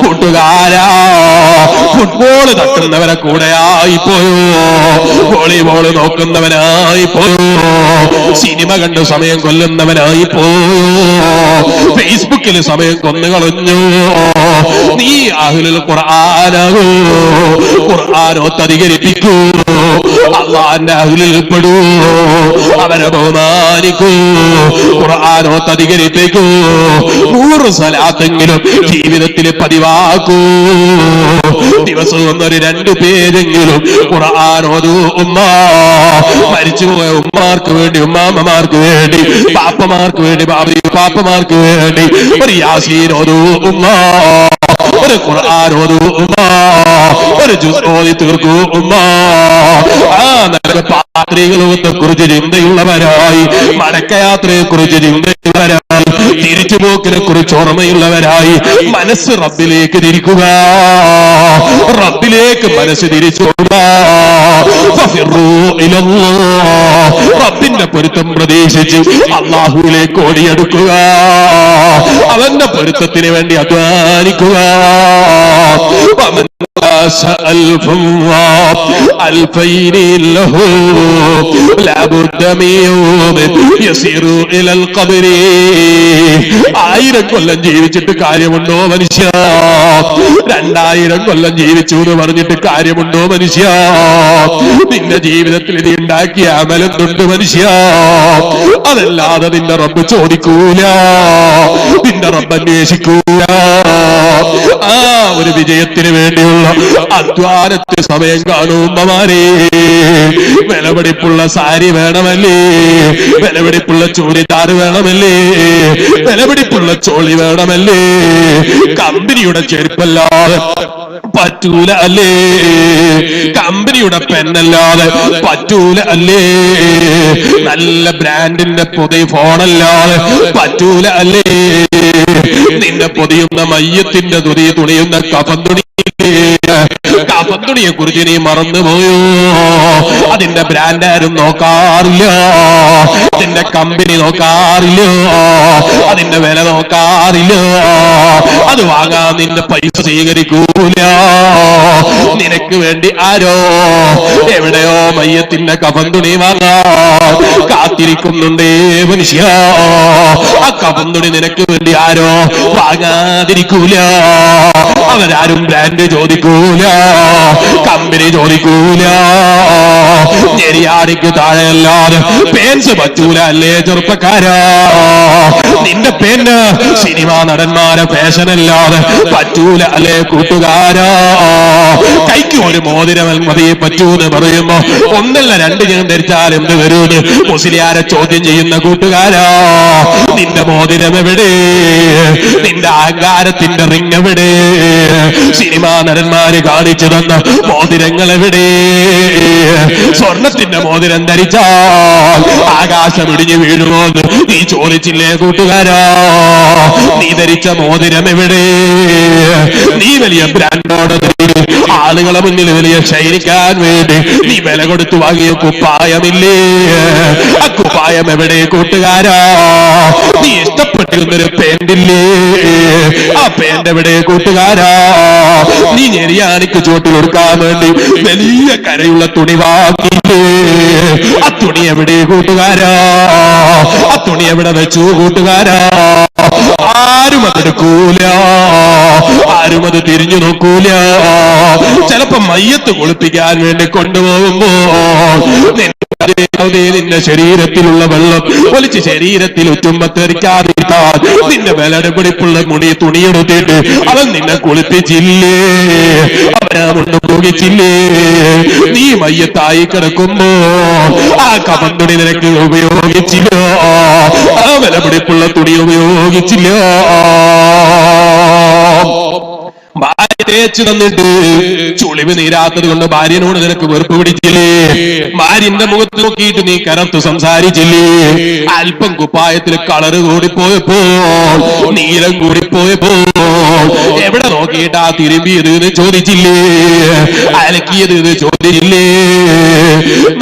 Speaker 1: കൂട്ടുകാരാ, ഫുട്ബോള് തട്ടുന്നവരെ കൂടെയായി പോയോ? വോളിബോള് നോക്കുന്നവനായി പോയോ? സിനിമ കണ്ട് സമയം കൊല്ലുന്നവനായി പോയോ? ഫേസ്ബുക്കിൽ സമയം കൊന്നുകളഞ്ഞു. നീ അഹ്ലുൽ ഖുർആനാകൂ, ഖുർആനോത്ത് അധികരിപ്പിക്കൂ, അള്ളാന്റെ അഹ്ലിൽ പെടൂ, അവരെ ബഹുമാനിക്കൂ, ഖുർആനോത്ത് അധികരിപ്പിക്കൂ. 100 സ്വലാത്തെങ്കിലും ജീവിതത്തിൽ പതിവാക്കൂ. ദിവസവും ഒരു 2 പേരെങ്കിലും ഖുർആൻ ഓതൂ. ഉമ്മ, മരിച്ചുപോയ ഉമ്മാർക്ക് വേണ്ടി, ഉമ്മാമ്മമാർക്ക് വേണ്ടി, പാപ്പമാർക്ക് വേണ്ടി, പാപ്പമാർക്ക് വേണ്ടി ഒരു യാസീൻ ഓതൂ ഉമ്മ, ഒരു ഖുർആൻ ഓതൂ ഉമ്മ, ഒരു ജുസ് ഓതി തീർക്കൂ ഉമ്മ. ആ നല്ല പാത്രികളെ കുറിച്ച് ചിന്തയുള്ളവരായി, മടക്കയാത്രയെ കുറിച്ച് ചിന്തയുള്ളവരായി, തിരിച്ചുപോക്കിനെ കുറിച്ച് ഓർമ്മയുള്ളവരായി മനസ്സ് റബ്ബിലേക്ക് തിരിക്കുക, റബ്ബിലേക്ക് മനസ്സ് തിരിച്ചുകൊടുക്കുക. റബ്ബിന്റെ പൊരുത്തം പ്രതീക്ഷിച്ച് അല്ലാഹുവിലേക്ക് ഓടിയെടുക്കുക, അവന്റെ പൊരുത്തത്തിന് വേണ്ടി അധ്വാനിക്കുക. ألفين له لابد من يوم يسير إلى القبر. 1000 കൊല്ലം ജീവിച്ചിട്ട് കാര്യമുണ്ടോ മനുഷ്യ? 2000 കൊല്ലം ജീവിച്ചു എന്ന് പറഞ്ഞിട്ട് കാര്യമുണ്ടോ മനുഷ്യ? നിന്റെ ജീവിതത്തിൽ ഇത് ഉണ്ടാക്കിയ അമലെന്തുണ്ട് മനുഷ്യ? അതല്ലാതെ നിന്റെ റബ്ബ് ചോദിക്കൂല, നിന്റെ റബ്ബ് അന്വേഷിക്കൂല. ആ ഒരു വിജയത്തിന് വേണ്ടിയുള്ള അധ്വാനത്തിന് സമയം കാണുന്നമാരെ, വിലപിടിപ്പുള്ള സാരി വേണമല്ലേ, വിലപിടിപ്പുള്ള ചൂരിദാർ വേണമല്ലേ, വിലപിടിപ്പുള്ള ചോളി വേണമല്ലേ, കമ്പനിയുടെ ചെരുപ്പല്ലാതെ പറ്റൂല അല്ലേ, കമ്പനിയുടെ പെന്നല്ലാതെ പറ്റൂല അല്ലേ, നല്ല ബ്രാൻഡിന്റെ പുതിയ ഫോണല്ലാതെ പറ്റൂല അല്ലേ, നിന്റെ പൊതിയുന്ന മയ്യത്തിന്റെ തുണിയുന്ന കഫന്തുണിയെ കുറിച്ച് നീ മറന്നുപോയോ? അതിന്റെ ബ്രാൻഡ് ആരും നോക്കാറില്ല, അതിന്റെ കമ്പനി നോക്കാറില്ല, അതിന്റെ വില നോക്കാറില്ല, അത് വാങ്ങാൻ നിന്റെ പൈസ സ്വീകരിക്കൂല. നിനക്ക് വേണ്ടി ആരോ എവിടെയോ മയ്യത്തിന്റെ കഫന്തുണി വാങ്ങാൻ കാത്തിരിക്കുന്നുണ്ടേ മനുഷ്യ. ആ കഫന്തുണി നിനക്ക് വേണ്ടി ആരോ വാങ്ങാതിരിക്കൂല. അവരാരും ബ്രാൻഡ് ചോദിക്കൂല, കമ്പനി ചോദിക്കൂല. ഞെരിയാടിക്ക് താഴെയല്ലാതെ പേൻസ് പറ്റൂല അല്ലേ ചെറുപ്പക്കാരാ? നിന്റെ പേന് സിനിമാ നടന്മാരെ ഫാഷനല്ലാതെ പറ്റൂല അല്ലേ കൂട്ടുകാരാ? കൈക്ക് ഒരു മോതിരം മതിയെ പറ്റൂന്ന് പറയുമ്പോ 1 അല്ല 2 ഞാൻ ധരിച്ചാൽ എന്ത് വരൂന്ന് മുസ്ലിയാരെ ചോദ്യം ചെയ്യുന്ന കൂട്ടുകാരാ, നിന്റെ മോതിരം എവിടെ? നിന്റെ അഹങ്കാരത്തിന്റെ റിങ് എവിടെ? സിനിമാ നടന്മാര് കാണിച്ചു തന്ന മോതിരങ്ങൾ എവിടെ? സ്വർണത്തിന്റെ മോതിരം ധരിച്ചാൽ ആകാശം ഇടിഞ്ഞു വീഴുമോന്ന് നീ ചോദിച്ചില്ലേ കൂട്ടുകാരാ? നീ ധരിച്ച മോതിരം എവിടെ? നീ വലിയ ബ്രാൻഡോട് ആളുകളെ മുന്നിൽ വലിയ ശൈലിക്കാൻ വേണ്ടി നീ വില കൊടുത്തു വാങ്ങിയ കുപ്പായമില്ലേ? ആ കുപ്പായം എവിടെ കൂട്ടുകാരാ? നീ ഇഷ്ടപ്പെട്ടിരുന്നൊരു പേന്റില്ലേ? ആ പേന്റ് എവിടെ കൂട്ടുകാരാ? നീ ഞെരിയാണിക്ക് ചോട്ടിൽ കൊടുക്കാൻ വേണ്ടി വലിയ കരയുള്ള തുണി വാങ്ങിയില്ലേ? ആ തുണി എവിടെ കൂട്ടുകാരാ? ആ തുണി എവിടെ വെച്ചു കൂട്ടുകാരാ? ആരും അതെടുക്കൂല, ആരും അത് തിരിഞ്ഞു നോക്കൂല. ചിലപ്പോ മയ്യത്ത് കുളിപ്പിക്കാൻ വേണ്ടി കൊണ്ടുപോകുമ്പോ
Speaker 2: നിന്റെ ശരീരത്തിലുള്ള വെള്ളം ഒലിച്ച് ശരീരത്തിൽ ഉറ്റുമ്പത്തെറിക്കാതിരിക്കാൻ നിന്റെ വിലടുപിടിപ്പുള്ള തുണിയെടുത്തിട്ട് അവൻ നിന്നെ കുളിപ്പിച്ചില്ലേ, അവനാ കൊണ്ട് പോകിച്ചില്ലേ. നീ മയ്യത്തായി കിടക്കുമ്പോ ആ കമന്തുണി നിനക്ക് ഉപയോഗിച്ചില്ലോ, ആ വിലപിടിപ്പുള്ള തുണി ഉപയോഗിച്ചില്ലോ. ഭാര്യ തേച്ചു തന്നിട്ട് ചുളിവ് നീരാത്തത് കൊണ്ട് ഭാര്യനോട് നിനക്ക് വെറുപ്പ് പിടിച്ചില്ലേ, ഭാര്യന്റെ മുഖത്ത് നോക്കിയിട്ട് നീ കരത്തു സംസാരിച്ചില്ലേ, അല്പം കുപ്പായത്തിൽ കളറ് കൂടിപ്പോയപ്പോ നീലം കൂടിപ്പോയപ്പോ എവിടെ നോക്കിയിട്ടാ തിരുമ്പിയത് എന്ന് ചോദിച്ചില്ലേ, അലക്കിയത് എന്ന് ചോദിച്ചില്ലേ.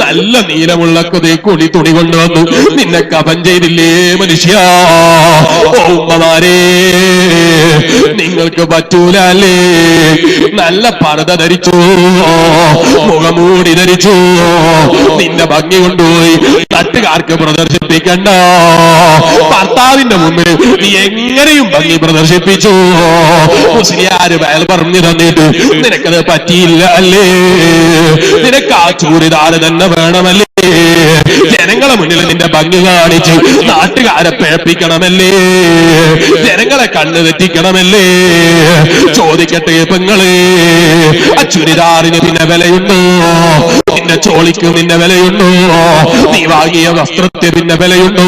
Speaker 2: നല്ല നീലമുള്ള കൊടി തുണി കൊണ്ടുവന്നു നിന്നെ കഫൻ ചെയ്തില്ലേ മനുഷ്യ. ഉമ്മമാരെ നിങ്ങൾക്ക് പറ്റൂല അല്ലേ? നല്ല പർദ്ദ ധരിച്ചു, മുഖമൂടി ധരിച്ചു, നിന്റെ ഭംഗി കൊണ്ടുപോയി നാട്ടുകാർക്ക് പ്രദർശിപ്പിക്കണ്ട. ഭർത്താവിന്റെ മുമ്പിൽ നീ എങ്ങനെയും ഭംഗി പ്രദർശിപ്പിച്ചു. മുസ്ലിയാര് വയൽ പറഞ്ഞു തന്നിട്ട് നിനക്കത് പറ്റിയില്ല അല്ലേ? നിനക്ക് ആ ചൂരിദാർ തന്നെ വേണമല്ലേ? ജനങ്ങളെ മുന്നിൽ നിന്റെ ഭംഗി കാണിച്ച് നാട്ടുകാരെ പേപ്പിക്കണമല്ലേ? ജനങ്ങളെ കണ്ണ് തെറ്റിക്കണമല്ലേ? ചോദിക്കട്ടെ പെങ്ങളെ, ആ ചുരിദാറിന് പിന്നെ വിലയുണ്ടോ? നിന്റെ ചോളിക്ക് പിന്നെ വിലയുണ്ടോ? നീ വാങ്ങിയ വസ്ത്രത്തിന് പിന്നെ വിലയുണ്ടോ?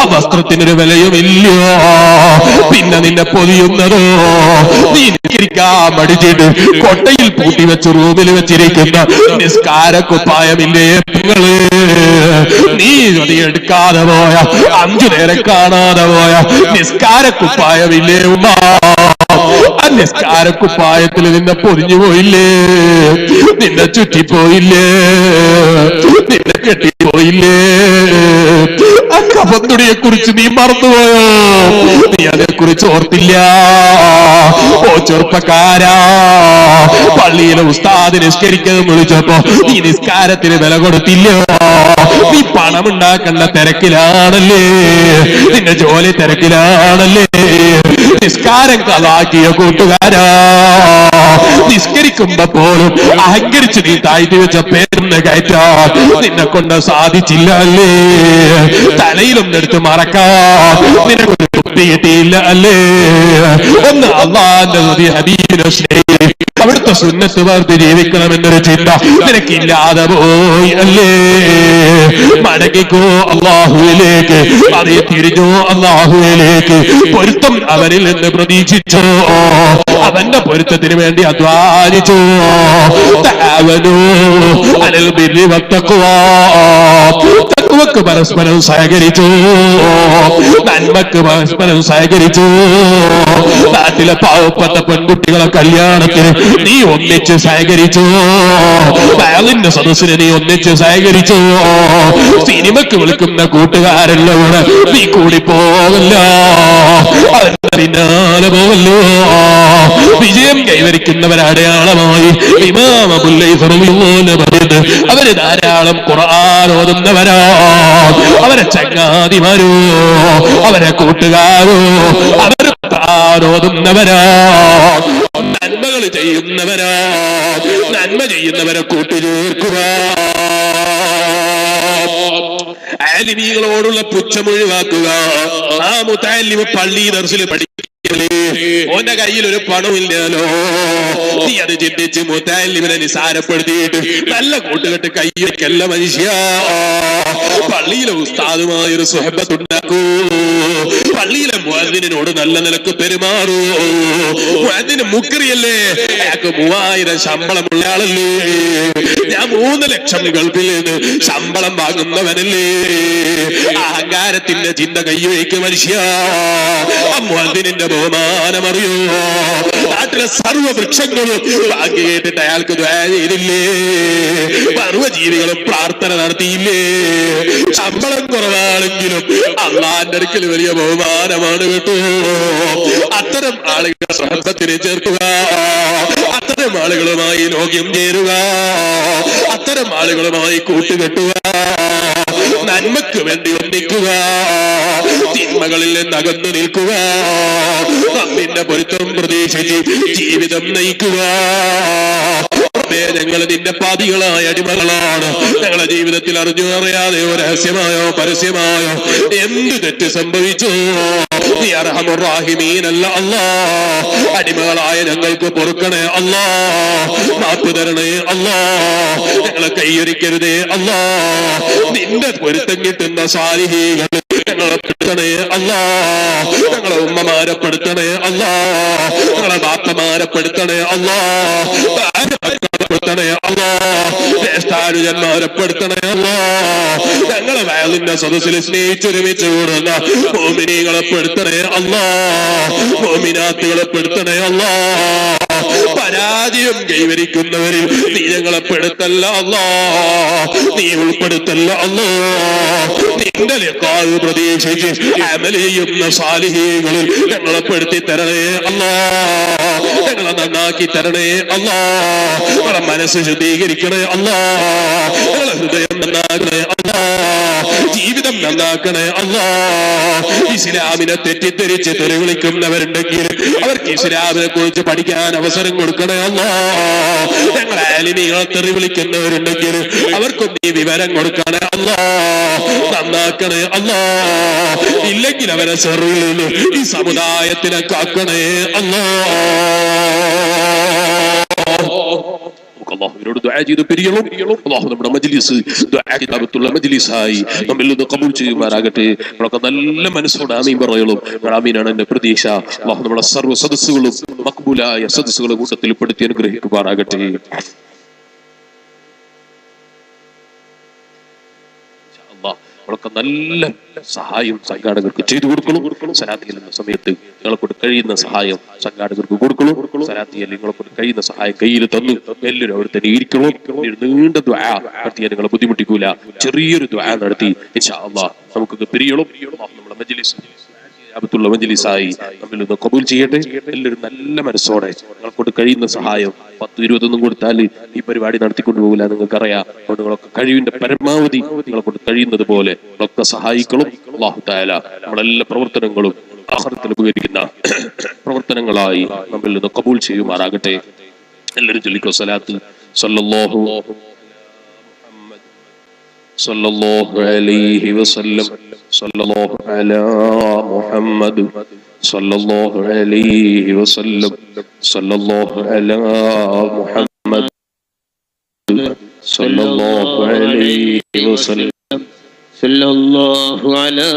Speaker 2: ആ വസ്ത്രത്തിനൊരു വിലയുമില്ല. പിന്നെ നിന്നെ പൊതിയുന്നതോ നീ നിസ്കരിക്കാൻ പഠിച്ചിട്ട് കൊട്ടയിൽ പൂട്ടി വെച്ച് റൂമിൽ വെച്ചിരിക്കുന്ന നിസ്കാര കുപ്പായമില്ലേ പെങ്ങള്? നീ അത് എടുക്കാതെ പോയ 5 നേരം കാണാതെ പോയ നിസ്കാര കുപ്പായമില്ലേ ഉമ്മ? ആ നിസ്കാര കുപ്പായത്തിൽ നിന്നെ പൊതിഞ്ഞു പോയില്ലേ? നിന്നെ ചുറ്റിപ്പോയില്ലേ? നിന്നെ കെട്ടിപ്പോയില്ലേ? ആ കഫത്തുടിയെ കുറിച്ച് നീ മറന്നുപോയോ? നീ അതേക്കുറിച്ച് ഓർത്തില്ല. ഓ ചെറുപ്പക്കാരാ, പള്ളിയിലെ ഉസ്താദ് നിസ്കരിക്കാൻ വിളിച്ചപ്പോ നീ നിസ്കാരത്തിന് വില കൊടുത്തില്ല. നീ പണം ഉണ്ടാക്കേണ്ട തിരക്കിലാണല്ലേ? നിന്റെ ജോലി തിരക്കിലാണല്ലേ? നിസ്കാരം കളാക്കിയ കൂട്ടുകാരാ, നിസ്കരിക്കുമ്പോ പോലും അഹങ്കരിച്ച് നീ താഴ്ത്തി വെച്ച പേരിന് കയറ്റാൻ നിന്നെ കൊണ്ട് സാധിച്ചില്ല അല്ലേ? തലയിലൊന്നെടുത്ത് മറക്കാൻ നിനക്കൊരു കുട്ടി കിട്ടിയില്ല അല്ലേ? ഒന്ന് അള്ളാന്റെ ഹബീബിനെ സ്നേഹിക്കും, അവിടുത്തെ സുന്നത്ത് വാർത്ത് ജീവിക്കണമെന്നൊരു ചിന്ത നിനക്കില്ലാതെ പോയി അല്ലേ? മടങ്ങിക്കോ അള്ളാഹുവിലേക്ക്, അതേ തിരിഞ്ഞോ അള്ളാഹുവിലേക്ക്. പൊരുത്തം അവനിൽ നിന്ന് പ്രതീക്ഷിച്ചോ, അവന്റെ പൊരുത്തത്തിന് വേണ്ടി അധ്വാനിച്ചോ. തആവനൂ അലൽ ബിർരി വത്തഖ്വാ, തഖ്വക്ക് പരസ്പരം സഹകരിച്ചു, നന്മക്ക് പരസ്പരം സഹകരിച്ചു. നാട്ടിലെ പാവപ്പെട്ട പെൺകുട്ടികളെ കല്യാണത്തിന് നീ ഒന്നിച്ച് സഹകരിച്ചു, ബാലിന്റെ സദസ്സിന് നീ ഒന്നിച്ച് സഹകരിച്ചു. സിനിമക്ക് വിളിക്കുന്ന കൂട്ടുകാരെല്ലാം നീ കൂടി പോകല്ല, അതിന്റെ പിന്നാലെ പോകല്ലോ. വിജയം കൈവരിക്കുന്നവർ അടയാളമായി ഇമാം അബുൽ ലൈസ് റളിയല്ലാഹു പറയുന്നത് അവര് ധാരാളം ഖുർആൻ ഓതുന്നവരാ, അവരെ ചങ്ങാതിമാരോ, അവരെ കൂട്ടുകാരോ, അവർ ഖുർആൻ ഓതുന്നവരാ, നന്മകൾ ചെയ്യുന്നവരാ. നന്മ ചെയ്യുന്നവരെ കൂട്ടുചേർക്കുക. ആലിമീങ്ങളോടുള്ള പുച്ഛം ഒഴിവാക്കുക. ആ മുതഅല്ലിം പള്ളി ദർസിൽ പഠിക്കലേ, ഓന്റെ കയ്യിൽ ഒരു പണമില്ലല്ലോ. നീ അത് ചിന്തിച്ച് മുതഅല്ലിമിനെ നിസാരപ്പെടുത്തിയിട്ട് നല്ല കൂട്ടുകെട്ട് കയ്യൊക്കെല്ല മനുഷ്യ. പള്ളിയിലെ ഉസ്താദുമായൊരു സുഹബത്ത് ഉണ്ടാക്കൂ. പള്ളിയിലെ മുഅദ്ദിനോട് നല്ല നിലക്ക് പെരുമാറൂ. മുഅദ്ദിന് മുക്രിയല്ലേ, അയാൾക്ക് 3000 ശമ്പളമുള്ള ആളല്ലേ? ഞാൻ 3 ലക്ഷം ഗൾഫിൽ നിന്ന് ശമ്പളം വാങ്ങുന്നവനല്ലേ? അഹങ്കാരത്തിന്റെ ചിന്ത കയ്യുവയ്ക്ക് മനുഷ്യ. മുഅദ്ദിനിന്റെ ബഹുമാനം അറിയോ? നാട്ടിലെ സർവ്വവൃക്ഷങ്ങളും ബാക്കി കേട്ടിട്ട് അയാൾക്ക് ദുആ ചെയ്തില്ലേ? സർവ്വജീവികളും പ്രാർത്ഥന നടത്തിയില്ലേ? ശമ്പളം കുറവാണെങ്കിലും അള്ളാന്റെ അടുക്കൽ വലിയ ബഹുമാനമാണ് കേട്ടോ. അത്തരം ആളുകളെ സ്വഹബത്തിന് ചേർക്കുക, അത്തരം ആളുകളുമായി ലോക്യം ചേരുക, അത്തരം ആളുകളുമായി കൂട്ടുകെട്ടുക, നന്മക്ക് വേണ്ടി ഒന്നിക്കുക, തിന്മകളിൽ നിന്ന് അകന്നു നിൽക്കുക, റബ്ബിന്റെ പൊരുത്തം പ്രതീക്ഷിച്ച് ജീവിതം നയിക്കുക. റബ്ബേ ഞങ്ങൾ നിന്റെ പാപികളായ അടിമകളാണ്. ഞങ്ങളെ ജീവിതത്തിൽ അറിഞ്ഞോ അറിയാതെയോ രഹസ്യമായോ പരസ്യമായോ എന്ത് തെറ്റ് സംഭവിച്ചോ നീ അർഹമുർ റഹീമീനല്ല അല്ലാ. അടിമകളായ ഞങ്ങൾക്ക് പൊറുക്കണേ അല്ലാ, മാപ്പ് തരണേ അല്ലാ, ഞങ്ങളെ കൈയൊരിക്കരുതേ അല്ലാ. നിന്റെ പൊരുത്തം കിട്ടുന്ന സാലിഹീകൾ ഞങ്ങളെ പെടുത്തണേ അല്ലാ, ഞങ്ങളെ ഉമ്മമാരെ പെടുത്തണേ അല്ലാ, ഞങ്ങളെ ബാപ്പമാരെ പെടുത്തണേ അല്ലാ, പെടുത്തണേ അല്ലാ, ജ്യേഷ്ഠാനുജന്മാരെ പെടുത്തണേ അല്ലാ. ഞങ്ങളെ വയലിന്റെ സദസ്സിൽ സ്നേഹിച്ചൊരുമിച്ച് കൂടുന്ന മോമിനികളെ പെടുത്തണേ അല്ലാ, മോമിനാത്തുകളെ പെടുത്തണേ അല്ലാ. പരാജയം കൈവരിക്കുന്നവരിൽ നീ ഞങ്ങളെ പെടുത്തല്ല അല്ലാ, നീ ഉൾപ്പെടുത്തല്ല അല്ലാ. നിന്റെ ലിഖാഅ് പ്രതീക്ഷിച്ച് അമൽ ചെയ്യുന്ന സാലിഹീകളിൽ ഞങ്ങളെ പെടുത്തി തരണേ അല്ലാ, ഞങ്ങളെ നന്നാക്കി തരണേ അല്ലാ, ഞങ്ങളെ മനസ്സ് ശുദ്ധീകരിക്കണേ അല്ലാ, ഞങ്ങളെ ഹൃദയം നന്നാക്കണേ അല്ലാ, ജീവിതം നന്നാക്കണേ അല്ലാ. ഇസ്ലാമിനെ തെറ്റിദ്ധരിച്ച് തെറിവിളിക്കുന്നവരുണ്ടെങ്കിൽ അവർക്ക് ഇസ്ലാമിനെ കുറിച്ച് പഠിക്കാൻ അവസരം കൊടുക്കണേ അല്ലാ. ഞങ്ങളെ ആലിമീങ്ങളെ തെറിവിളിക്കുന്നവരുണ്ടെങ്കിൽ അവർക്കും നീ വിവരം കൊടുക്കണേ അല്ലാ, നന്നാക്കണേ അല്ലാ. ഇല്ലെങ്കിൽ അവരെ സെറിൽ നിന്ന് ഈ സമുദായത്തിനെ കാക്കണേ അല്ലാ. അല്ലാഹുവിനോട് ദുആ ചെയ്ത് പിരിയണം. അല്ലാഹു നമ്മുടെ മജ്ലിസ് ദുആ കിതാബത്തുള്ള മജ്ലിസായി നമ്മിൽ നിന്ന് ഖബൂൽ ചെയ്യുമാറാകട്ടെ. നമ്മളൊക്കെ നല്ല മനസ്സോടെ ആമീൻ പറയണം. ആമീനാണ് എന്റെ പ്രതീക്ഷ. അല്ലാഹു നമ്മുടെ സർവ്വ സദസ്സുകളും മഖ്ബൂലായ സദസ്സുകളെ കൂട്ടത്തിൽ പെടുത്തി അനുഗ്രഹിക്കുമാറാകട്ടെ. നമ്മളൊക്കെ നല്ല സഹായം സംഘാടകർക്ക് ചെയ്തു കൊടുക്കണം. സലാത്തിയിൽ എന്ന സമയത്ത് നിങ്ങളെ കൊണ്ട് കഴിയുന്ന സഹായം സംഘാടകർക്ക് കൊടുക്കണം. സലാത്തിയിൽ നിങ്ങളെ കൊണ്ട് കഴിയുന്ന സഹായം കയ്യിൽ തന്നു എല്ലാവരും അവിടെ തന്നെ ഇരിക്കണം. നീണ്ട ദുആ നടത്തിയാൽ നിങ്ങളെ ബുദ്ധിമുട്ടിക്കൂല. ചെറിയൊരു ദുആ നടത്തി ഇൻഷാ അല്ലാഹ് നമുക്കൊക്കെ പിരിയണം. നമ്മുടെ മജ്ലിസ് അബത്തുള്ള മജ്ലിസായി നമ്മിൽ നിന്ന് ഖബൂൽ ചെയ്യട്ടെ. എല്ലാവരും നല്ല മനസ്സോടെ നിങ്ങളെ കൊണ്ട് കഴിയുന്ന സഹായം 10-20 കൊടുത്താൽ ഈ പരിപാടി നടത്തിക്കൊണ്ടു പോകില്ല, നിങ്ങൾക്കറിയാം. അതുകൊണ്ട് നിങ്ങളൊക്കെ കഴിവിന്റെ പരമാവധി നിങ്ങളെ കൊണ്ട് കഴിയുന്നത് പോലെ നിങ്ങളൊക്കെ സഹായിക്കണം. അല്ലാഹു തആല നമ്മളെല്ലാ പ്രവർത്തനങ്ങളും ആഖിറത്തിൽ ഉപകരിക്കുന്ന പ്രവർത്തനങ്ങളായി നമ്മിൽ നിന്ന് ഖബൂൽ ചെയ്യുമാറാകട്ടെ. എല്ലാവരും ചൊല്ലിക്കോ സ്വലാത്ത് സല്ലല്ലാഹു അലൈഹി വസല്ലം സല്ലല്ലാഹു അലാ മുഹമ്മദ് സല്ലല്ലാഹു അലൈഹി വസല്ലം സല്ലല്ലാഹു അലാ മുഹമ്മദ് സല്ലല്ലാഹു അലൈഹി വസല്ലം സല്ലല്ലാഹു അലാ